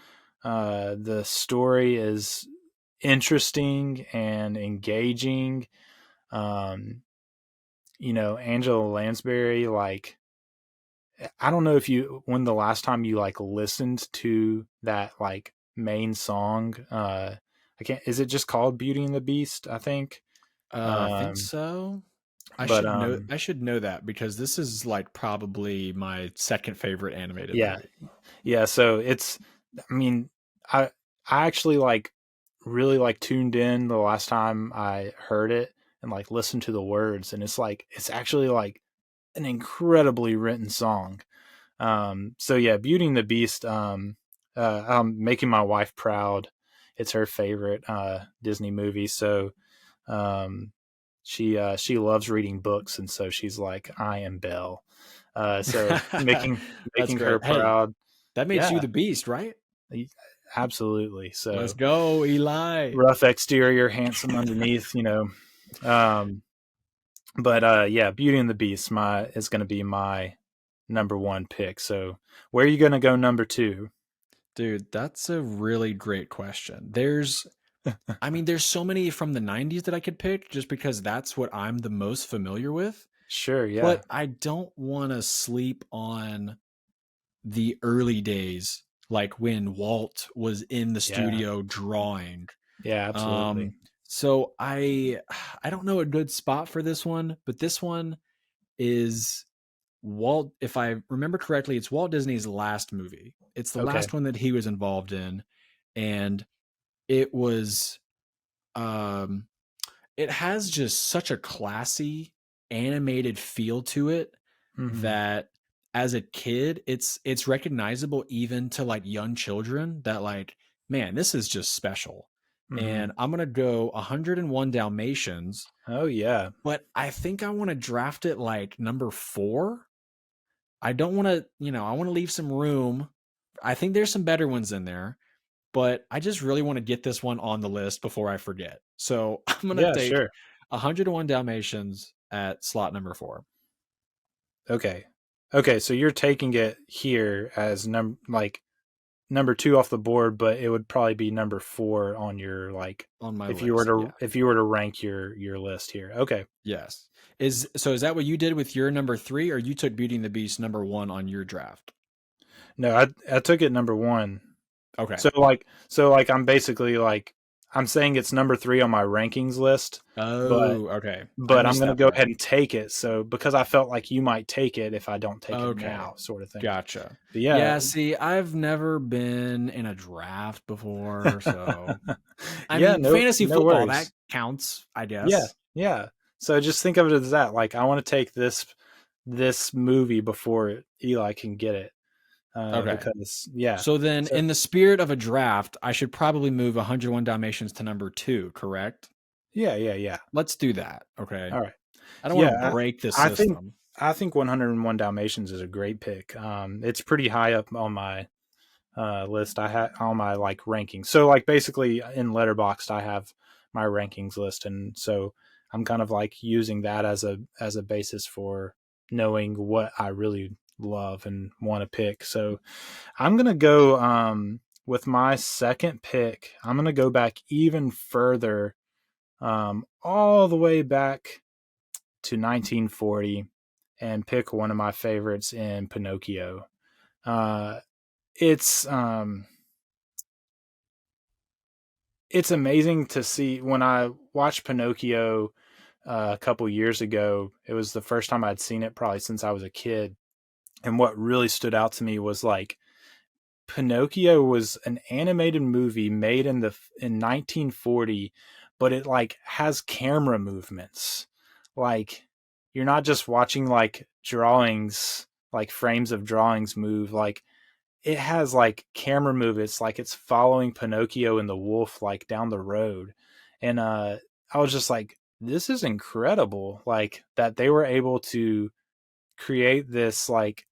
The story is interesting and engaging. Um, Angela Lansbury, like, I don't know when the last time you like listened to that like main song. Is it just called Beauty and the Beast? I think. I think Um, so. I but should know. I should know that because this is like probably my second favorite animated yeah, movie. yeah. So I mean, I, I actually like really like tuned in the last time I heard it and like listened to the words, and it's actually like an incredibly written song. So yeah, Beauty and the Beast. I'm making my wife proud. It's her favorite Disney movie. So um, she loves reading books, and so she's like, "I am Belle." So That's making her great. Hey, proud. that makes you Yeah, the beast, right? absolutely. Let's So go, Eli. rough exterior, handsome underneath. Um, but yeah, Beauty and the Beast is going to be my number one pick. So where are you going to go number two? Dude, that's a really great question. There's so many from the 90s that I could pick just because that's what I'm the most familiar with. Sure, yeah. But I don't want to sleep on the early days, like when Walt was in the Yeah. studio drawing. Yeah, absolutely. So I don't know a good spot for this one, but this one is Walt, if I remember correctly, it's Walt Disney's last movie. It's the Okay. last one that he was involved in, and it was it has just such a classy animated feel to it Mhm. that as a kid it's recognizable even to like young children that like, man, this is just special. And Mhm. I'm going to go 101 Dalmatians, Oh yeah. but I think I want to draft it like number 4. I don't want to, I want to leave some room. I think there's some better ones in there, but I just really want to get this one on the list before I forget. So I'm going to Yeah, take sure. 101 Dalmatians at slot number 4. Okay. Okay, so you're taking it here as number 2 off the board, but it would probably be number 4 on your On my if list. you were to Yeah. if you were to rank your list here. Okay. Yes. Is that what you did with your number 3, or you took Beauty and the Beast number 1 on your draft? No, I took it number 1. Okay. So I'm basically like I'm saying it's number 3 on my rankings list. Okay. But I'm going to go ahead and take it. So because I felt like you might take it if I don't take it now, sort of thing. Gotcha. But yeah. Yeah. See, I've never been in a draft before, so I mean, fantasy football, worries. that counts, I guess. Yeah. Yeah. So just think of it as that. Like I want to take this movie before Eli can get it. Okay. Because yeah. So then, in the spirit of a draft, I should probably move 101 Dalmatians to number 2, correct? Yeah. Let's do that. Okay. All right. I don't want to break the system. I think 101 Dalmatians is a great pick. It's pretty high up on my list. I had all my like rankings. So like basically in Letterboxd, I have my rankings list, and so I'm kind of like using that as a basis for knowing what I really love and want to pick. So I'm gonna go with my second pick. I'm gonna go back even further, all the way back to 1940, and pick one of my favorites in Pinocchio. It's amazing to see. When I watched Pinocchio a couple years ago, it was the first time I'd seen it probably since I was a kid. And what really stood out to me was like Pinocchio was an animated movie made in 1940, but it like has camera movements. Like you're not just watching like drawings, like frames of drawings move. Like it has like camera movements, like it's following Pinocchio and the wolf like down the road. And I was just like, this is incredible. Like that they were able to create this like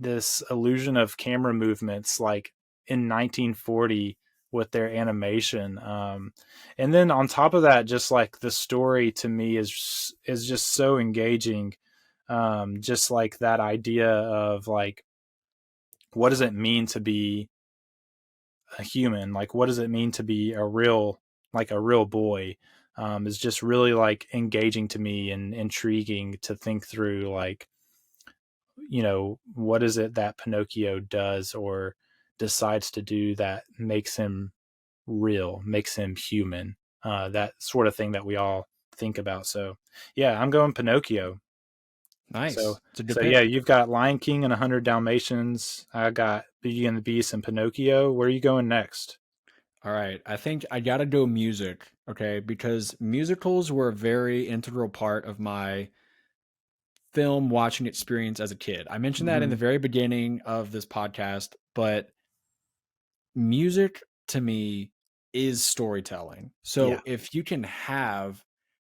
this illusion of camera movements like in 1940 with their animation. And then on top of that, just like the story to me is just so engaging. Just like that idea of like, what does it mean to be a human? Like, what does it mean to be a real boy? Is just really like engaging to me and intriguing to think through, like, what is it that Pinocchio does or decides to do that makes him real, makes him human, that sort of thing that we all think about. So yeah, I'm going Pinocchio. Nice. So, it's a good so pick. yeah, you've got Lion King and 100 Dalmatians. I got Beauty and the Beast and Pinocchio. Where are you going next? All right. I think I got to go music, okay? Because musicals were a very integral part of my film watching experience as a kid. I mentioned that in the very beginning of this podcast, but music to me is storytelling. So if you can have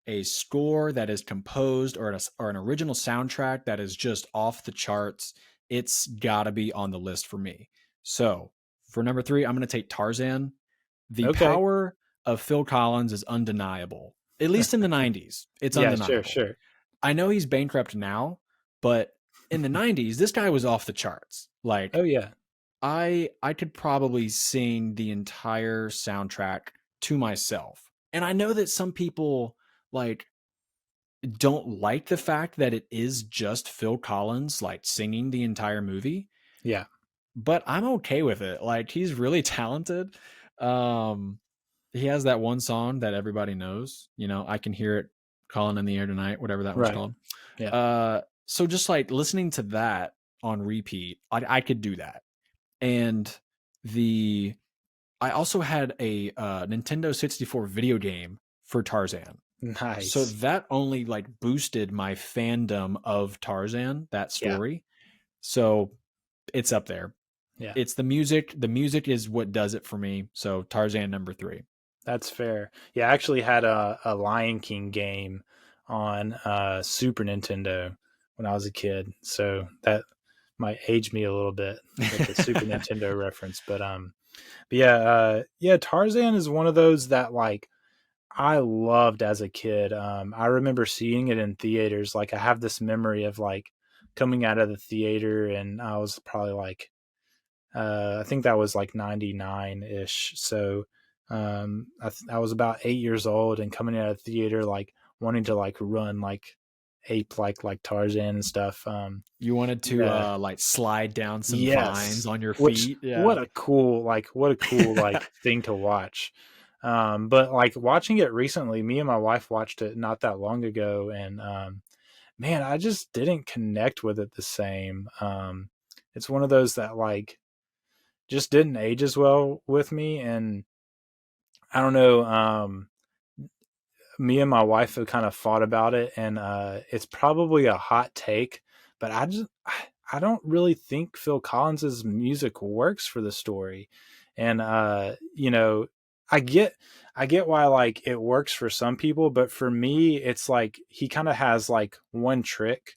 a score that is composed or an original soundtrack that is just off the charts, it's got to be on the list for me. So for number 3, I'm going to take Tarzan. The power of Phil Collins is undeniable, at least in the 90s. It's undeniable. Sure. I know he's bankrupt now, but in the 90s, this guy was off the charts. Like, I could probably sing the entire soundtrack to myself. And I know that some people like don't like the fact that it is just Phil Collins like singing the entire movie, Yeah. but I'm okay with it. Like he's really talented. Um he has that one song that everybody knows, I can hear it calling in the air tonight, whatever that one's Right. called. Yeah. So just like listening to that on repeat, I could do that. And the I also had a Nintendo 64 video game for Tarzan. So Nice. that only like boosted my fandom of Tarzan, that Yeah. story. So it's up there. Yeah. It's the music. The music is what does it for me. So Tarzan number 3. That's fair. Yeah, I actually had a Lion King game on Super Nintendo when I was a kid, so that might age me a little bit with the Super Nintendo reference. But Tarzan is one of those that like I loved as a kid. I remember seeing it in theaters. Like I have this memory of like coming out of the theater, and I was probably like I think that was like 99 ish. So I was about 8 years old and coming out of the theater, like wanting to like run like ape like Tarzan and stuff. You wanted to Yeah. like slide down some vines Yes. on your Which, feet. Yeah. what a cool like thing to watch. But like watching it recently, me and my wife watched it not that long ago, and man, I just didn't connect with it the same. It's one of those that like just didn't age as well with me, and I don't know. Me and my wife have kind of fought about it, and it's probably a hot take, but I don't really think Phil Collins's music works for the story, and I get why like it works for some people, but for me, it's like he kind of has like one trick,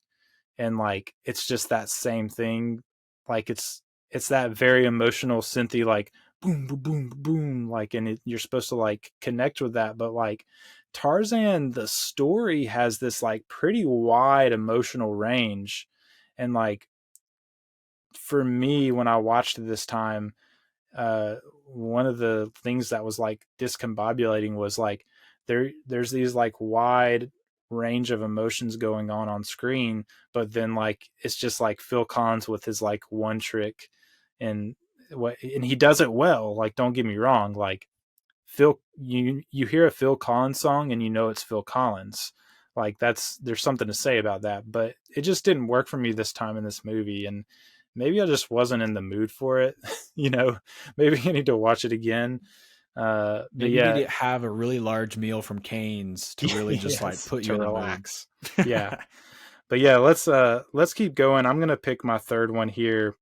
and like it's just that same thing, like it's that very emotional synthy like boom boom boom boom like, and you're supposed to like connect with that, but like Tarzan the story has this like pretty wide emotional range, and like for me when I watched it this time, one of the things that was like discombobulating was like there's these like wide range of emotions going on screen, but then like it's just like Phil Collins with his like one trick, and and he does it well, like don't get me wrong, like you hear a Phil Collins song and you know it's Phil Collins, like there's something to say about that, but it just didn't work for me this time in this movie, and maybe I just wasn't in the mood for it. Maybe I need to watch it again. But Maybe you yeah, need to have a really large meal from Cane's to really just like yes, put to you in the relax. mood. Yeah, but yeah, let's keep going. I'm gonna pick my third one here,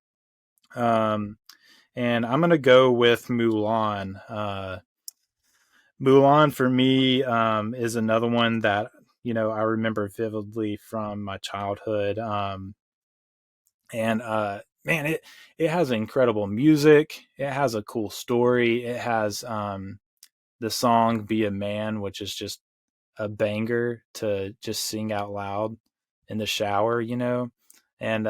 and I'm gonna go with Mulan. Mulan for me is another one that I remember vividly from my childhood. And man, it has incredible music. It has a cool story. It has the song "Be a Man," which is just a banger to just sing out loud in the shower. And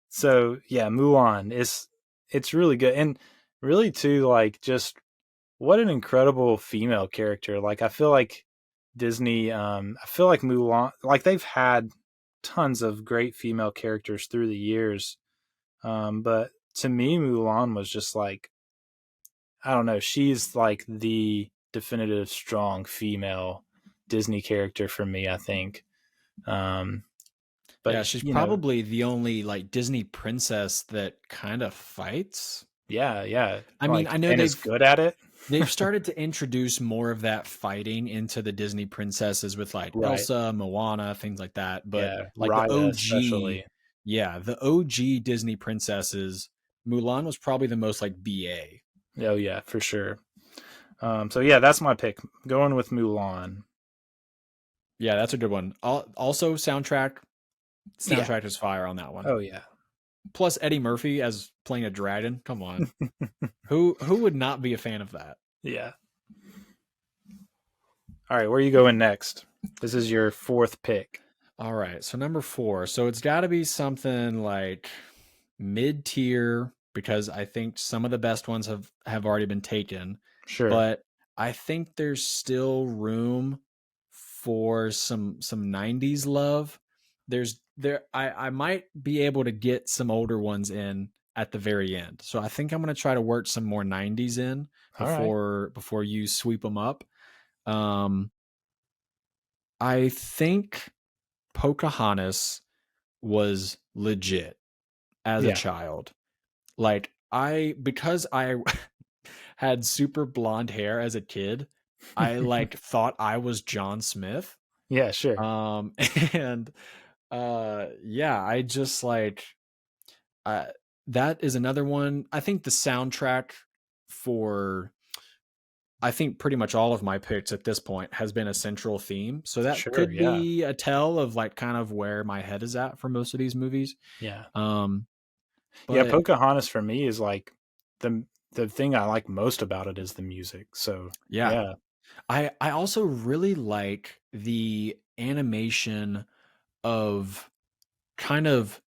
so yeah, Mulan is it's really good, and really too like just what an incredible female character. Like I feel like Disney, I feel like Mulan, like they've had tons of great female characters through the years. But to me, Mulan was just like, I don't know, she's like the definitive strong female Disney character for me, I think. Um, but Yeah, she's probably the only like Disney princess that kind of fights. yeah, I mean, like, I know and is good at it. they've started to introduce more of that fighting into the Disney princesses with like Right. Elsa, Moana, things like that. But Yeah. like the Raya, OG, especially. yeah, the OG Disney princesses, Mulan was probably the most like BA. Oh, yeah, for sure. So yeah, that's my pick. Going with Mulan. Yeah, that's a good one. Also, soundtrack Yeah. is fire on that one. Oh, yeah. Plus Eddie Murphy as playing a dragon. Come on, who would not be a fan of that? Yeah. All right, where are you going next? This is your fourth pick. All right, so number 4. So it's got to be something like mid-tier because I think some of the best ones have already been taken, Sure. but I think there's still room for some 90s love. I might be able to get some older ones in at the very end. So I think I'm going to try to work some more 90s in All right. before you sweep them up. Um I think Pocahontas was legit as a Yeah. child. Like because I had super blonde hair as a kid, I like thought I was John Smith. Yeah, sure. Um and yeah, I just like uh that is another one. I think the soundtrack for I think pretty much all of my picks at this point has been a central theme. So that Sure. could Yeah. be a tell of like kind of where my head is at for most of these movies. Yeah. Um Yeah, but Pocahontas for me is like the thing I like most about it is the music. So, yeah, yeah. I also really like the animation of kind of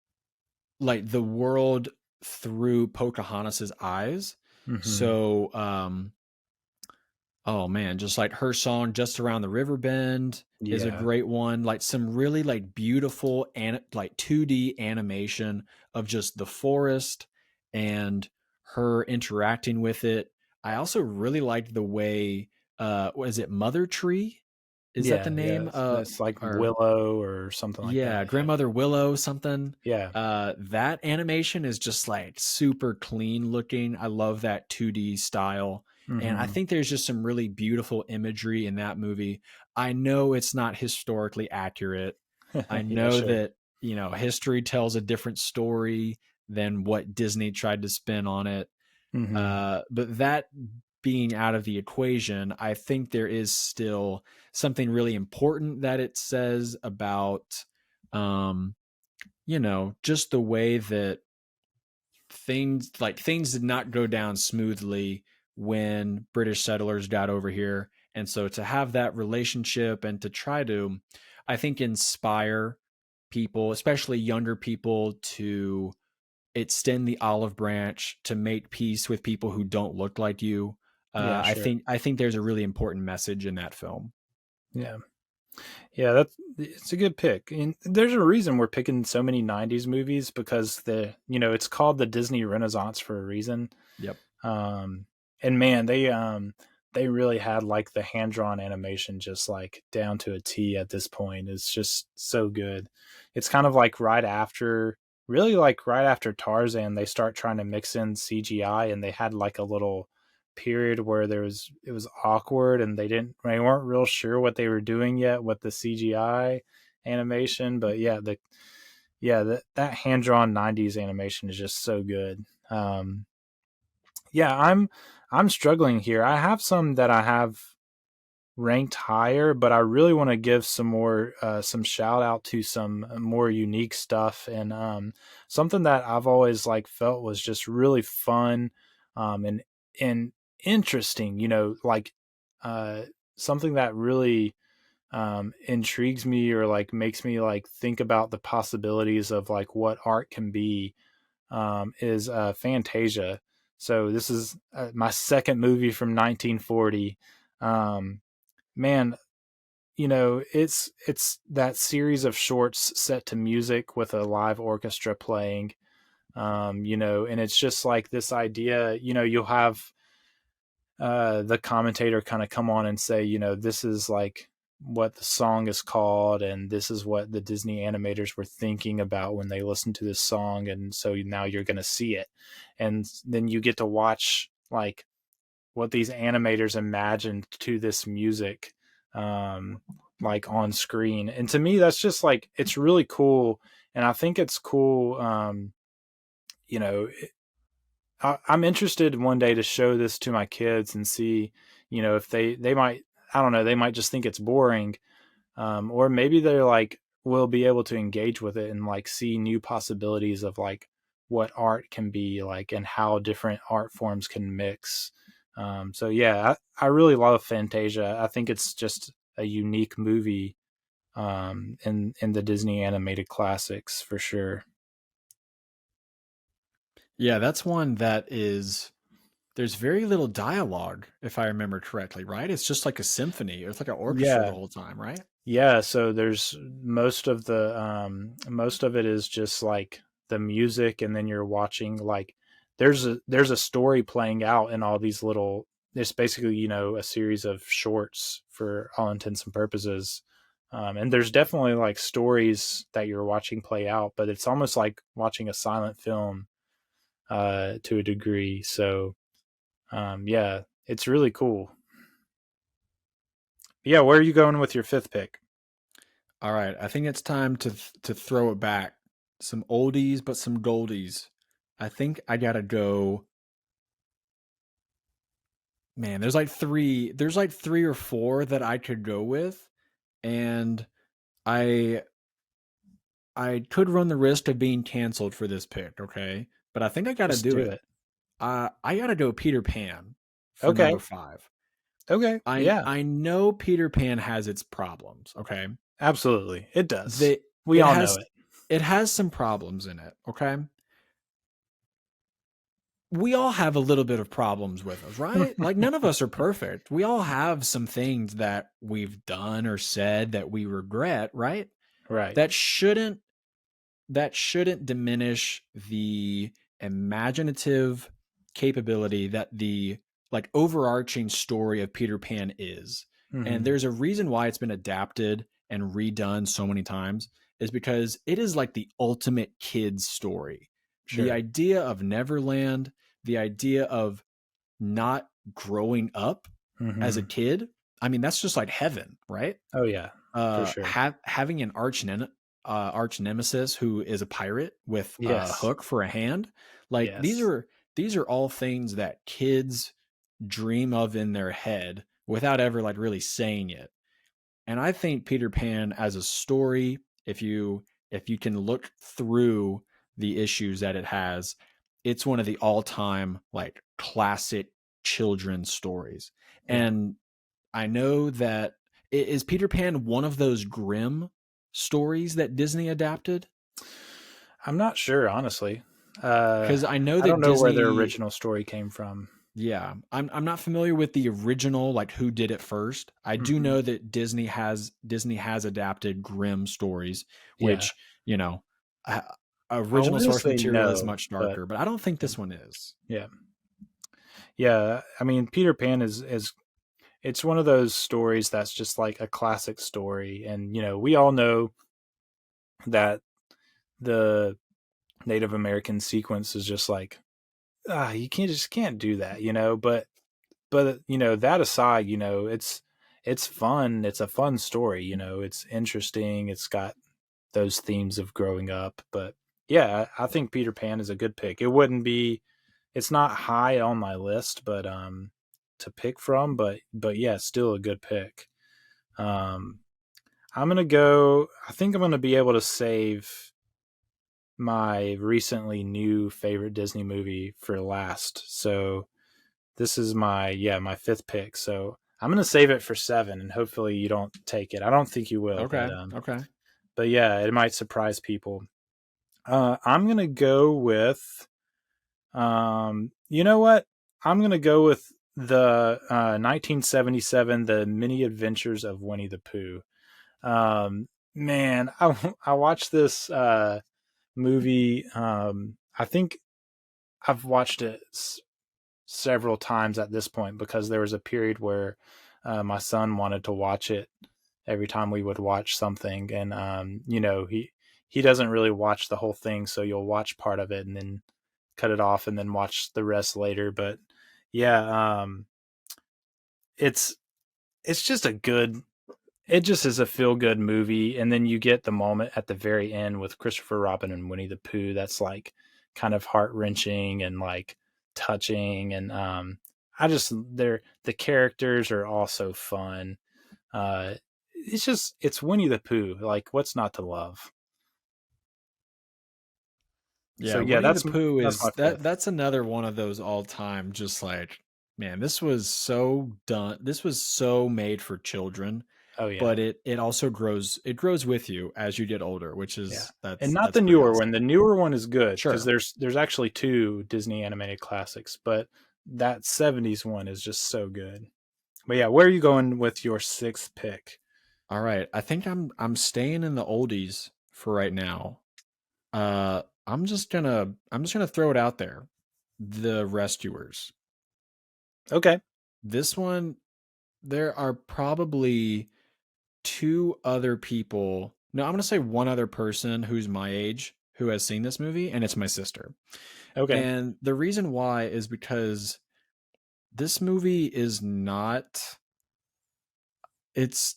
like the world through Pocahontas's eyes. Mhm. So oh man, just like her song "Just Around the River Bend" is a Yeah. great one. Like some really like beautiful and like 2D animation of just the forest and her interacting with it. I also really liked the way was it Mother Tree? Is that the Yeah, yeah. name? That's like Or Willow or something like yeah, that. Yeah. Grandmother Willow something. Yeah. That animation is just like super clean looking. I love that 2D style. And I Mhm. think there's just some really beautiful imagery in that movie. I know it's not historically accurate. I Yeah, know sure. that, history tells a different story than what Disney tried to spin on it. Mhm. But that being out of the equation, I think there is still something really important that it says about, um, just the way that things did not go down smoothly when British settlers got over here. And so to have that relationship and to try to, I think, inspire people, especially younger people, to extend the olive branch to make peace with people who don't look like you. Yeah, I sure. think I think there's a really important message in that film. Yeah. Yeah, it's a good pick. And there's a reason we're picking so many 90s movies because it's called the Disney Renaissance for a reason. Yep. Um and man, they really had like the hand-drawn animation just like down to a T at this point. It's just so good. It's kind of like right after Tarzan, they start trying to mix in CGI and they had like a little period where it was awkward and they weren't real sure what they were doing yet with the CGI animation, but that hand drawn 90s animation is just so good. Yeah, I'm struggling here. I have some that I have ranked higher, but I really want to give some shout out to some more unique stuff and something that I've always like felt was just really fun and interesting, like uh something that really intrigues me or like makes me like think about the possibilities of like what art can be is Fantasia. So this is my second movie from 1940. Um, Man, it's that series of shorts set to music with a live orchestra playing. And it's just like this idea. You'll have the commentator kind of come on and say, this is like what the song is called, and this is what the Disney animators were thinking about when they listened to this song, and so now you're going to see it, and then you get to watch like what these animators imagined to this music like on screen. And to me that's just like it's really cool, and I think it's cool. You know I'm interested one day to show this to my kids and see, if they might, I don't know, they might just think it's boring, or maybe they're like will be able to engage with it and like see new possibilities of like what art can be like and how different art forms can mix. So yeah, I really love Fantasia. I think it's just a unique movie in the Disney animated classics for sure. Yeah, that's one that is there's very little dialogue, if I remember correctly, right? It's just like a symphony. It's like an orchestra the Yeah. whole time, right? Yeah, so there's most of it is just like the music, and then you're watching like there's a story playing out in all these little, it's basically, a series of shorts for all intents and purposes. And there's definitely like stories that you're watching play out, but it's almost like watching a silent film to a degree. So yeah, it's really cool. Yeah, where are you going with your fifth pick? All right, I think it's time to throw it back. Some oldies, but some goldies. I think I gotta go. Man, There's like three or four that I could go with, and I I could run the risk of being canceled for this pick. Okay, but I think I gotta Just do do it. it. I gotta go Peter Pan for number Okay. 5. Okay. Yeah. I know Peter Pan has its problems. Okay, Absolutely. It does. they We all know it. it has some problems in it. Okay, we all have a little bit of problems with us, right? Like none of us are perfect. We all have some things that we've done or said that we regret, right? Right. That shouldn't diminish the imaginative capability that the like overarching story of Peter Pan is. And Mm-hmm. there's a reason why it's been adapted and redone so many times is because it is like the ultimate kids story. The Sure. idea of Neverland, the idea of not growing up as a Mm-hmm. kid, I mean that's just like heaven, right? Oh yeah, for sure. Having an arch nemesis who is a pirate with a Yes. hook for a hand, like Yes. these are all things that kids dream of in their head without ever like really saying it. And I think Peter Pan as a story, if you can look through the issues that it has, it's one of the all-time like classic children's stories. Yeah. And I know that is Peter Pan one of those grim stories that Disney adapted? I'm not sure, honestly. Because I know I don't that know where their Disney, original story came from. yeah, I'm not familiar with the original, like who did it first. I do Mm-hmm. know that Disney has adapted grim stories, Yeah. which you know, uh, I original want to source say material is no, much but darker, but I don't think this one is. yeah. Yeah. I mean, Peter Pan is it's one of those stories that's just like a classic story, and we all know that the Native American sequence is just like, you can't do that, but that aside, it's fun. It's a fun story, it's interesting. It's got those themes of growing up. But yeah, I think Peter Pan is a good pick. It's not high on my list, but to pick from, but yeah, still a good pick. Um I think I'm gonna be able to save my recently new favorite Disney movie for last. So this is my fifth pick. So I'm gonna save it for 7, and hopefully you don't take it. I don't think you will, Okay, okay. but yeah, it might surprise people. I'm gonna go with you know what? I'm gonna go with the 1977 The Many Adventures of Winnie the Pooh. Man, I watched this movie. I think I've watched it several times at this point, because there was a period where my son wanted to watch it every time we would watch something, and he doesn't really watch the whole thing, so you'll watch part of it and then cut it off and then watch the rest later. But yeah, it's it's just a good it just is a feel good movie. And then you get the moment at the very end with Christopher Robin and Winnie the Pooh that's like kind of heart wrenching and like touching. And the characters are also fun. It's Winnie the Pooh. Like, what's not to love? So Yeah, yeah, Winnie the that's Pooh that's is my fifth. that's another one of those all time just like man, this was so done. This was so made for children. Oh yeah. but it also grows with you as you get older, which Yeah. is And not that's the pretty newer awesome. one. The newer one is good because Sure. there's actually 2 Disney animated classics, but that 70s one is just so good. But yeah, where are you going with your 6th pick? All right. I think I'm staying in the oldies for right now. I'm just gonna throw it out there. The Rescuers. Okay. This one, there are probably 2 other people. No, I'm gonna say one other person who's my age who has seen this movie, and it's my sister. Okay. And the reason why is because this movie is not it's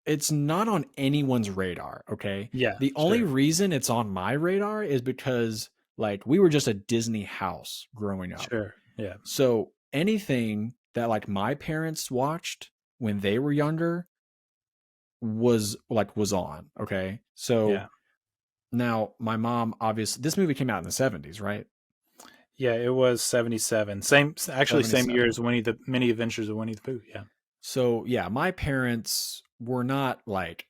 it's not on anyone's radar, okay? Yeah, The only sure. reason it's on my radar is because like we were just a Disney house growing up. Sure. Yeah. So anything that like my parents watched when they were younger was on, okay? So Yeah. now my mom, obviously this movie came out in the 70s, right? Yeah, it was 77. Same year 77. as Many Adventures of Winnie the Pooh. Yeah. So yeah, my parents were not like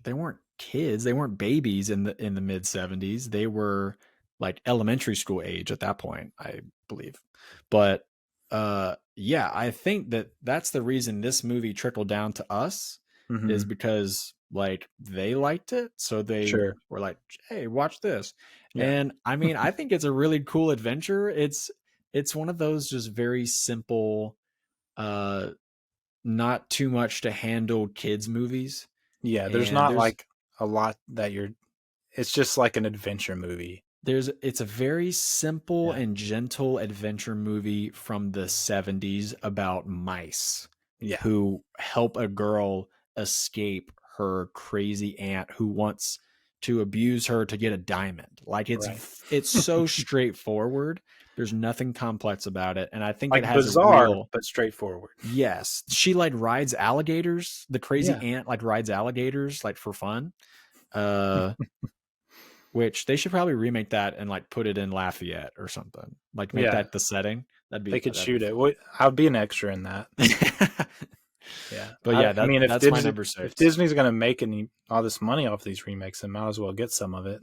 they weren't kids, they weren't babies in the mid 70s. They were like elementary school age at that point, I believe. But yeah, I think that's the reason this movie trickled down to us is Mhm. because like they liked it, so they Sure. were like, "Hey, watch this." Yeah. And I mean, I think it's a really cool adventure. It's one of those just very simple uh not too much to handle kids movies, Yeah, there's and not like a lot that it's just like an adventure movie. it's a very simple Yeah. and gentle adventure movie from the 70s about mice Yeah. who help a girl escape her crazy aunt who wants to abuse her to get a diamond. Like Right. it's so straightforward. There's nothing complex about it, and I think it Like has a bizarre real but straightforward. yes. She like rides alligators. The crazy Yeah. aunt like rides alligators like for fun. Uh which they should probably remake that and like put it in Lafayette or something. Like make Yeah. that the setting. They could That'd be shoot it. fun. I'll be an extra in that. Yeah. But yeah, I mean, that's my number if 6. Disney's going to make all this money off these remakes, then might as well get some of it.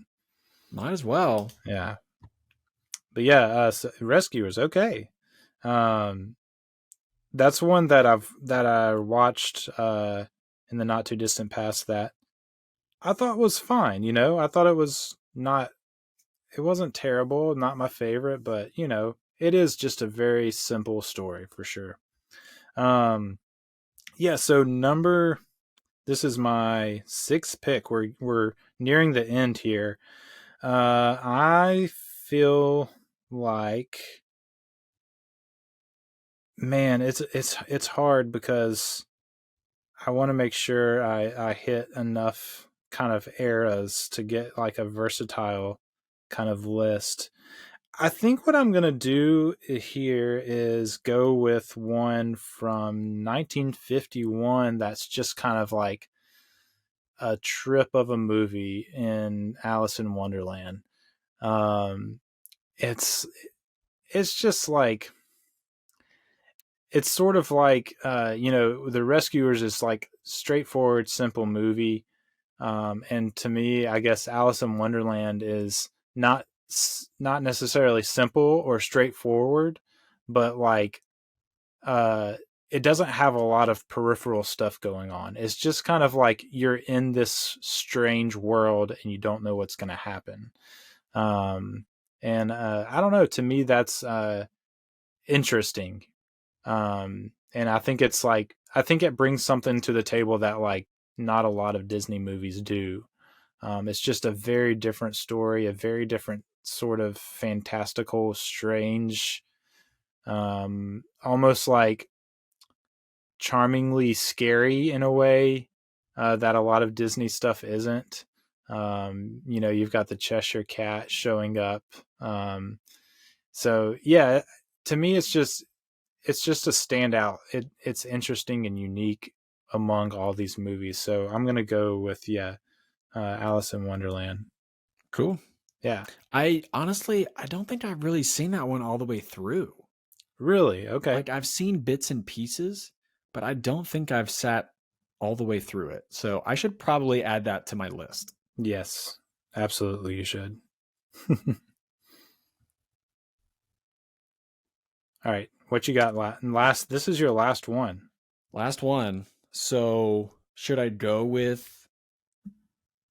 Might as well. Yeah. But yeah, so Rescuers, okay. Um, that's one that I watched in the not too distant past that I thought was fine. I thought it wasn't terrible, not my favorite, but it is just a very simple story for sure. Yeah. So this is my 6th pick. We're nearing the end here. I feel like, man, it's hard because I want to make sure I hit enough kind of eras to get like a versatile kind of list. I think what I'm going to do here is go with one from 1951 that's just kind of like a trip of a movie in Alice in Wonderland. Um, it's it's just like it's sort of like The Rescuers is like straightforward, simple movie. And to me, I guess Alice in Wonderland is not necessarily simple or straightforward, but like uh, it doesn't have a lot of peripheral stuff going on. It's just kind of like you're in this strange world and you don't know what's going to happen. And I don't know. To me, that's interesting. And I think I think it brings something to the table that like not a lot of Disney movies do. It's just a very different story, a very different sort of fantastical, strange, almost like charmingly scary in a way that a lot of Disney stuff isn't. You've got the Cheshire Cat showing up. So yeah, to me, it's just a standout. It's interesting and unique among all these movies. So I'm gonna go with Alice in Wonderland. Cool. Yeah, I honestly I don't think I've really seen that one all the way through. really. Okay. Like I've seen bits and pieces, but I don't think I've sat all the way through it. So I should probably add that to my list. Yes, absolutely, you should. All right, what you got last? This is your last one. Last one. So should I go with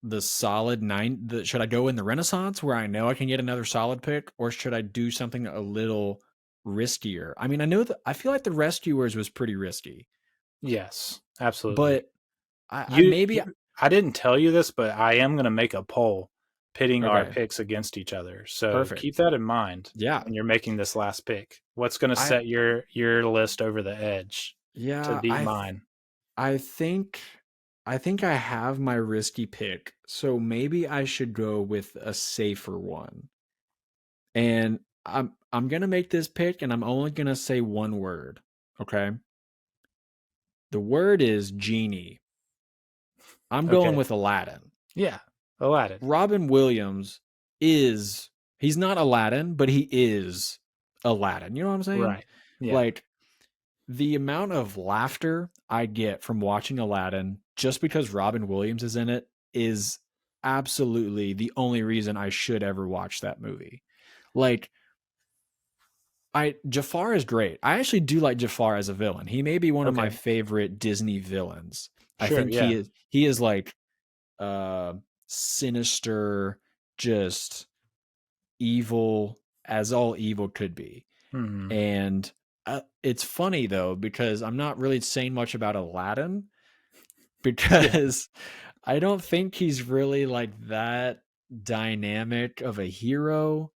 the solid nine? Should I go in the Renaissance where I know I can get another solid pick, or should I do something a little riskier? I mean, I feel like the Rescuers was pretty risky, Yes, absolutely. but maybe I didn't tell you this, but I am going to make a poll pitting our okay, picks against each other. So keep perfect. that in mind Yeah, when you're making this last pick. What's going to I set your list over the edge to yeah beat mine? I think I have my risky pick, so maybe I should go with a safer one. And I'm gonna make this pick, and I'm only gonna say one word. Okay, the word is genie. I'm going Okay. with Aladdin. Yeah, Aladdin. Robin Williams he's not Aladdin, but he is Aladdin. You know what I'm saying? Right. Yeah. Like the amount of laughter I get from watching Aladdin just because Robin Williams is in it is absolutely the only reason I should ever watch that movie. Like Jafar is great. I actually do like Jafar as a villain. He may be one of my Okay. favorite Disney villains. I Sure. think Yeah. he is like sinister, just evil as all evil could be. Hmm. And it's funny though because I'm not really saying much about Aladdin because I don't think he's really like that dynamic of a hero.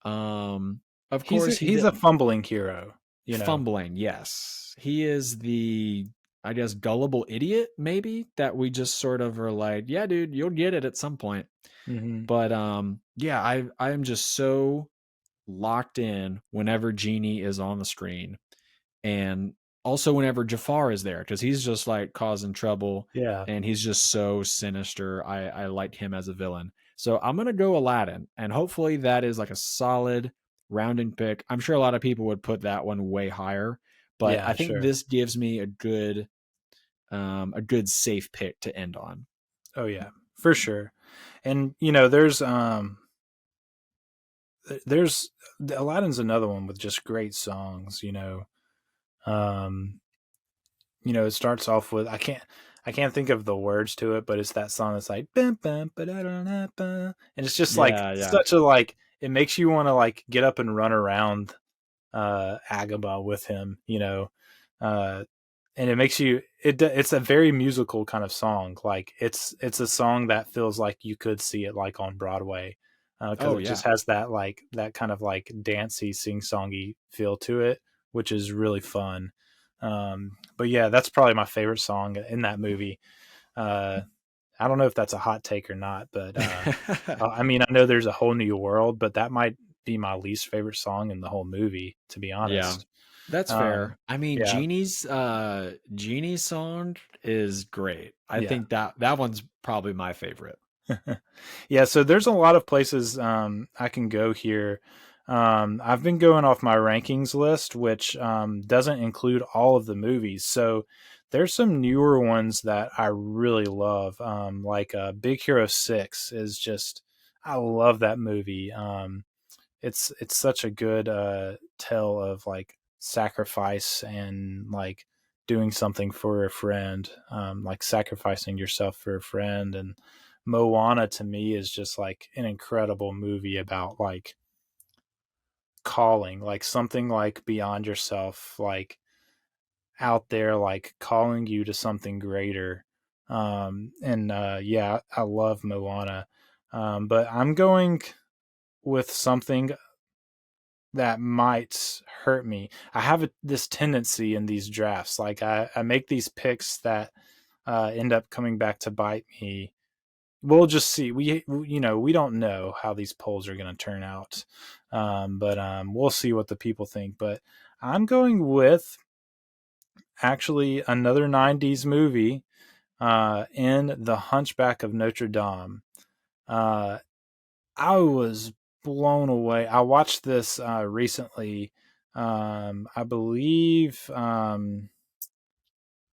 Of course He's a fumbling hero. You know. fumbling, yes. He is the I guess gullible idiot maybe that we just sort of are like, yeah, dude, you'll get it at some point. Mm-hmm. But yeah, I am just so locked in whenever Genie is on the screen, and also whenever Jafar is there because he's just like causing trouble, Yeah. and he's just so sinister. I like him as a villain, so I'm gonna go Aladdin, and hopefully that is like a solid rounding pick. I'm sure a lot of people would put that one way higher, but I Yeah. think Sure. this gives me a good safe pick to end on. Oh yeah, for sure. And there's Aladdin's another one with just great songs. Um, it starts off with I can't think of the words to it, but it's that song that's like bum, bum, ba-da-da-da-ba. And it's just like Yeah. such a like it makes you want to like get up and run around Agaba with him, uh, and it makes you it's a very musical kind of song. Like it's a song that feels like you could see it like on Broadway because Oh it yeah. just has that kind of like dancey sing-songy feel to it, which is really fun. But yeah, that's probably my favorite song in that movie. uh I don't know if that's a hot take or not, but I mean, I know there's a whole new world, but that might be my least favorite song in the whole movie, to be Yeah. honest. That's fair. I mean, Yeah, Genie's song is great. I yeah. think that one's probably my favorite. Yeah, so there's a lot of places I can go here. I've been going off my rankings list, which doesn't include all of the movies. So there's some newer ones that I really love. Like Big Hero 6 is just, I love that movie. It's such a good tale of like sacrifice and like doing something for a friend, like sacrificing yourself for a friend. And Moana to me is just like an incredible movie about like calling, like something like beyond yourself, like out there, like calling you to something greater. And yeah, I love Moana. But I'm going with something that might hurt me. I have this tendency in these drafts. Like I make these picks that end up coming back to bite me. We'll just see. We don't know how these polls are going to turn out, but we'll see what the people think. But I'm going with actually another '90s movie in The Hunchback of Notre Dame. Uh, I was blown away. I watched this recently. I believe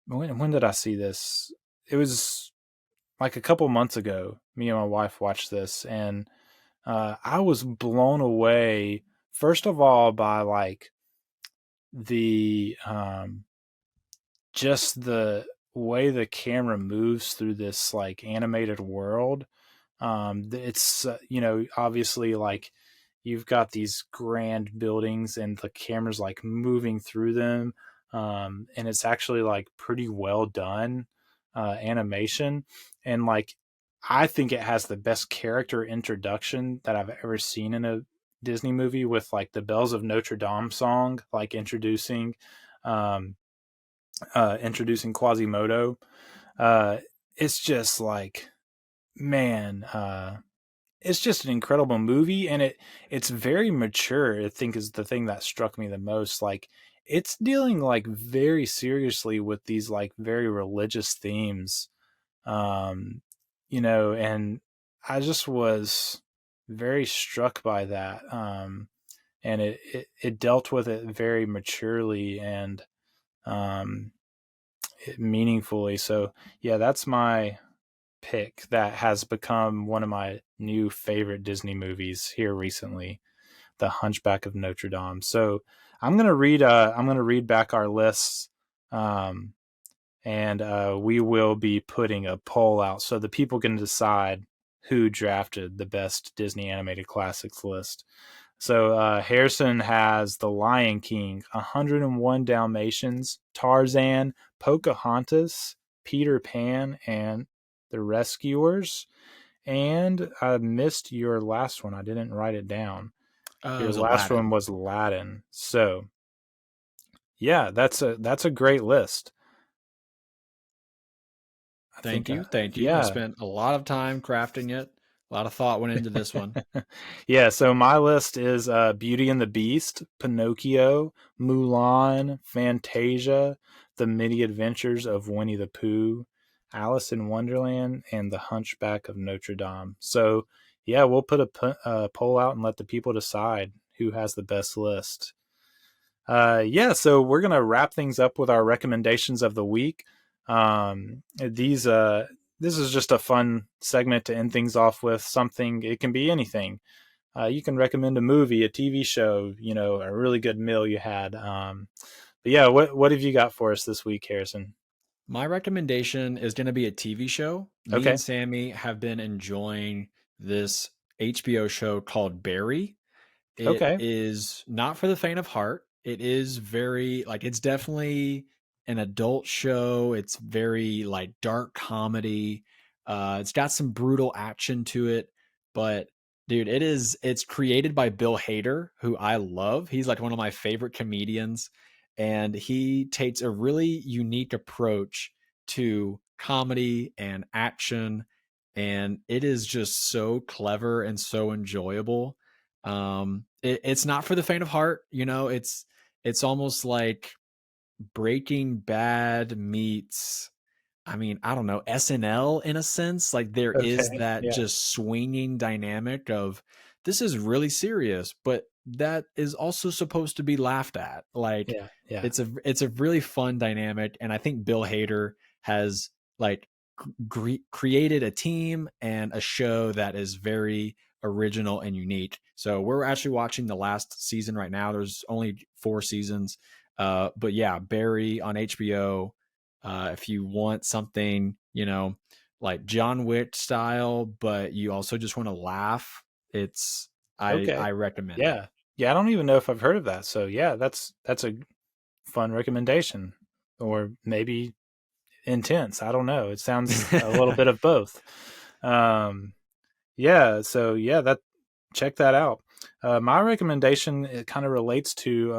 when did I see this? It was like a couple months ago. Me and my wife watched this, and I was blown away. First of all, by like the just the way the camera moves through this like animated world. It's obviously like you've got these grand buildings and the camera's like moving through them, and it's actually like pretty well done animation, and like I think it has the best character introduction that I've ever seen in a Disney movie, with like the Bells of Notre Dame song, like um, introducing Quasimodo. It's just like, man, it's just an incredible movie, and it's very mature. I think is the thing that struck me the most. Like, it's dealing like very seriously with these like very religious themes, um, and I just was very struck by that. And it dealt with it very maturely and um, meaningfully. So yeah, that's my pick that has become one of my new favorite Disney movies here recently, The Hunchback of Notre Dame. So I'm gonna read back our lists, um, and we will be putting a poll out so the people can decide who drafted the best Disney animated classics list. So Harrison has The Lion King, 101 Dalmatians, Tarzan, Pocahontas, Peter Pan, and The Rescuers. And I missed your last one. I didn't write it down. It Your was last one Aladdin. was Aladdin. So yeah, that's a great list. I Thank think, you. Thank you. I yeah. spent a lot of time crafting it. A lot of thought went into this one. Yeah, so my list is Beauty and the Beast, Pinocchio, Mulan, Fantasia, The Many Adventures of Winnie the Pooh, Alice in Wonderland, and The Hunchback of Notre Dame. So, yeah, we'll put a poll out and let the people decide who has the best list. Yeah, so we're going to wrap things up with our recommendations of the week. This is just a fun segment to end things off with. Something, it can be anything. You can recommend a movie, a TV show, a really good meal you had. But yeah, what have you got for us this week, Harrison? My recommendation is going to be a TV show. Me and Okay. Sammy have been enjoying this HBO show called Barry. It Okay. is not for the faint of heart. It is very like it's definitely an adult show. It's very like dark comedy. It's got some brutal action to it, but dude, it's created by Bill Hader, who I love. He's like one of my favorite comedians, and he takes a really unique approach to comedy and action, and it is just so clever and so enjoyable. It's not for the faint of heart. It's almost like Breaking Bad meets, I mean, I don't know, SNL in a sense. Like there is Okay. that Yeah. just swinging dynamic of this is really serious, but that is also supposed to be laughed at. Like Yeah. Yeah. it's a really fun dynamic, and I think Bill Hader has like created a team and a show that is very original and unique. So we're actually watching the last season right now. There's only 4 seasons. But yeah, Barry on HBO. If you want something, like John Wick style, but you also just want to laugh, it's I Okay. recommend it. Yeah. Yeah. I don't even know if I've heard of that. So yeah, that's a fun recommendation, or maybe intense. I don't know. It sounds a little bit of both. Um, yeah. So yeah, that check that out. My recommendation, it kind of relates to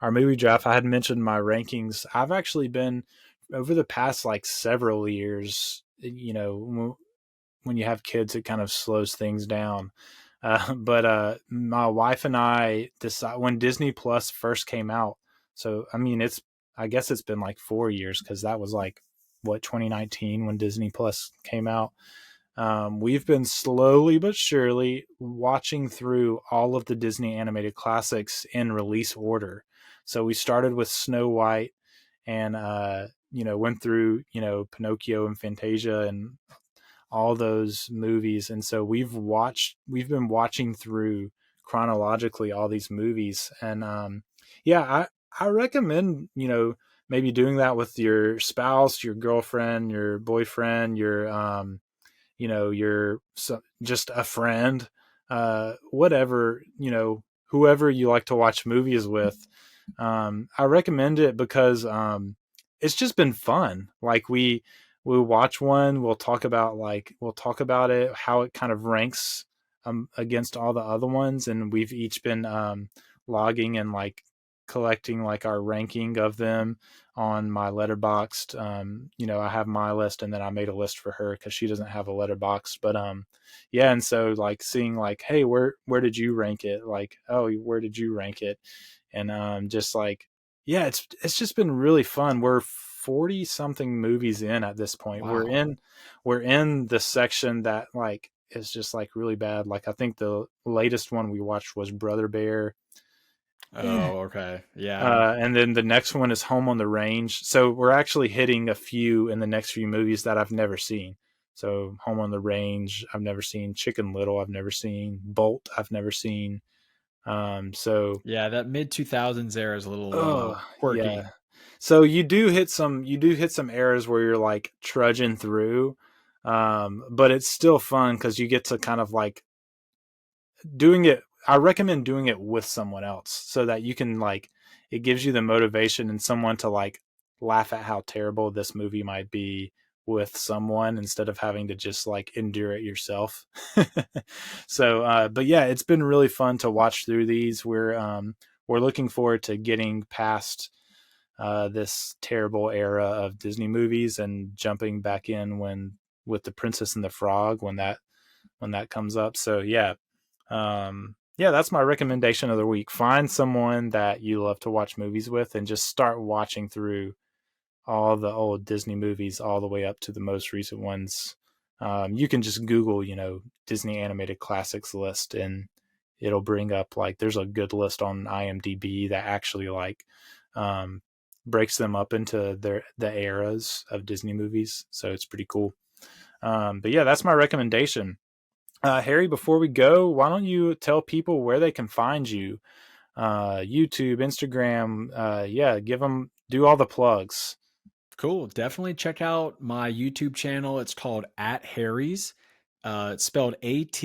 our movie draft. I had mentioned my rankings. I've actually been over the past like several years. When you have kids, it kind of slows things down. But my wife and I decided when Disney Plus first came out. So I mean, I guess it's been like 4 years, because that was like what, 2019 when Disney Plus came out. We've been slowly but surely watching through all of the Disney animated classics in release order. So we started with Snow White, and went through, Pinocchio and Fantasia and all those movies. And so we've been watching through chronologically all these movies. And I recommend, maybe doing that with your spouse, your girlfriend, your boyfriend, just a friend, whatever, whoever you like to watch movies with. I recommend it because it's just been fun. Like we'll watch one, we'll talk about it, how it kind of ranks against all the other ones, and we've each been logging and like collecting like our ranking of them on my Letterboxd. I have my list, and then I made a list for her because she doesn't have a Letterboxd. But and so like seeing like, hey, where did you rank it? Like, oh, where did you rank it? And just like, yeah, it's just been really fun. We're 40 something movies in at this point. Wow. We're in the section that like is just like really bad. Like I think the latest one we watched was Brother Bear. Oh, okay. Yeah. And then the next one is Home on the Range. So we're actually hitting a few in the next few movies that I've never seen. So Home on the Range, I've never seen. Chicken Little, I've never seen. Bolt, I've never seen. So Yeah, that mid 2000s era is a little quirky. yeah. So you do hit some errors where you're like trudging through. But it's still fun because you get to kind of like doing it. I recommend doing it with someone else so that you can like, it gives you the motivation and someone to like laugh at how terrible this movie might be with someone instead of having to just like endure it yourself. So, but yeah, it's been really fun to watch through these. We're looking forward to getting past this terrible era of Disney movies and jumping back in with The Princess and the Frog when that comes up. So yeah. That's my recommendation of the week. Find someone that you love to watch movies with and just start watching through all the old Disney movies all the way up to the most recent ones. You can just Google, Disney animated classics list, and it'll bring up like there's a good list on IMDb that actually like breaks them up into the eras of Disney movies. So it's pretty cool. But yeah, that's my recommendation. Harry, before we go, why don't you tell people where they can find you? YouTube, Instagram, do all the plugs. Cool. Definitely check out my YouTube channel. It's called @Harry's. It's spelled AT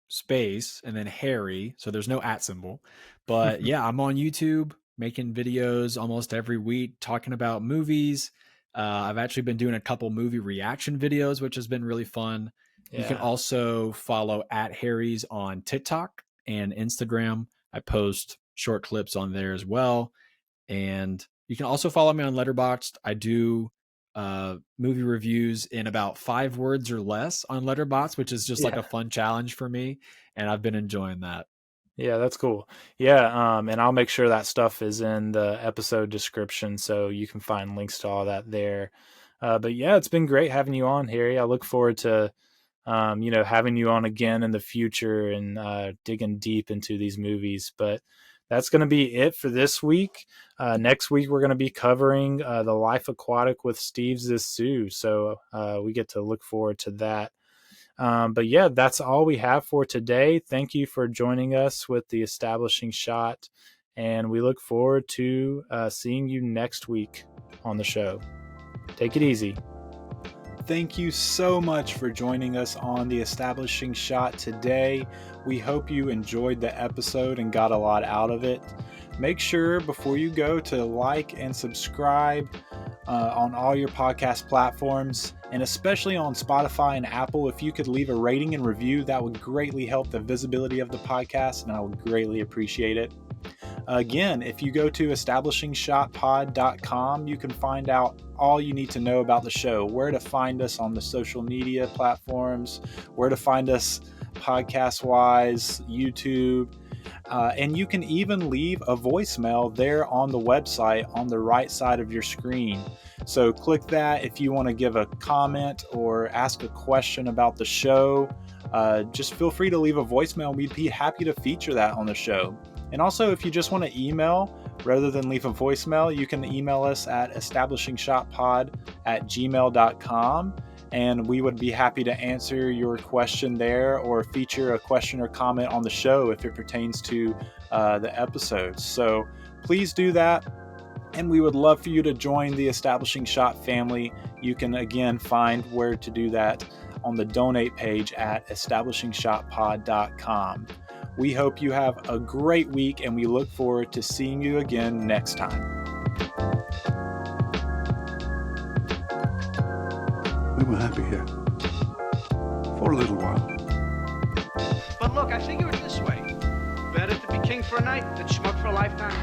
space and then Harry. So there's no @ symbol. But yeah, I'm on YouTube making videos almost every week talking about movies. I've actually been doing a couple movie reaction videos, which has been really fun. Yeah. You can also follow @Harry's on TikTok and Instagram. I post short clips on there as well. And you can also follow me on Letterboxd. I do movie reviews in about 5 words or less on Letterboxd, which is just like a fun challenge for me. And I've been enjoying that. Yeah, that's cool. Yeah, and I'll make sure that stuff is in the episode description so you can find links to all that there. But yeah, it's been great having you on, Harry. I look forward to having you on again in the future and digging deep into these movies. But that's going to be it for this week. Next week, we're going to be covering The Life Aquatic with Steve Zissou. So we get to look forward to that. But yeah, that's all we have for today. Thank you for joining us with the Establishing Shot. And we look forward to seeing you next week on the show. Take it easy. Thank you so much for joining us on the Establishing Shot today. We hope you enjoyed the episode and got a lot out of it. Make sure before you go to like and subscribe on all your podcast platforms, and especially on Spotify and Apple. If you could leave a rating and review, that would greatly help the visibility of the podcast, and I would greatly appreciate it. Again, if you go to establishingshotpod.com, you can find out all you need to know about the show, where to find us on the social media platforms, where to find us podcast-wise, YouTube, and you can even leave a voicemail there on the website on the right side of your screen. So click that if you want to give a comment or ask a question about the show. Just feel free to leave a voicemail. We'd be happy to feature that on the show. And also, if you just want to email, rather than leave a voicemail, you can email us at establishingshotpod@gmail.com, and we would be happy to answer your question there or feature a question or comment on the show if it pertains to the episodes. So please do that, and we would love for you to join the Establishing Shot family. You can again find where to do that on the donate page at establishingshotpod.com. We hope you have a great week, and we look forward to seeing you again next time. We were happy here. For a little while. But look, I figure it this way. Better to be king for a night than schmuck for a lifetime.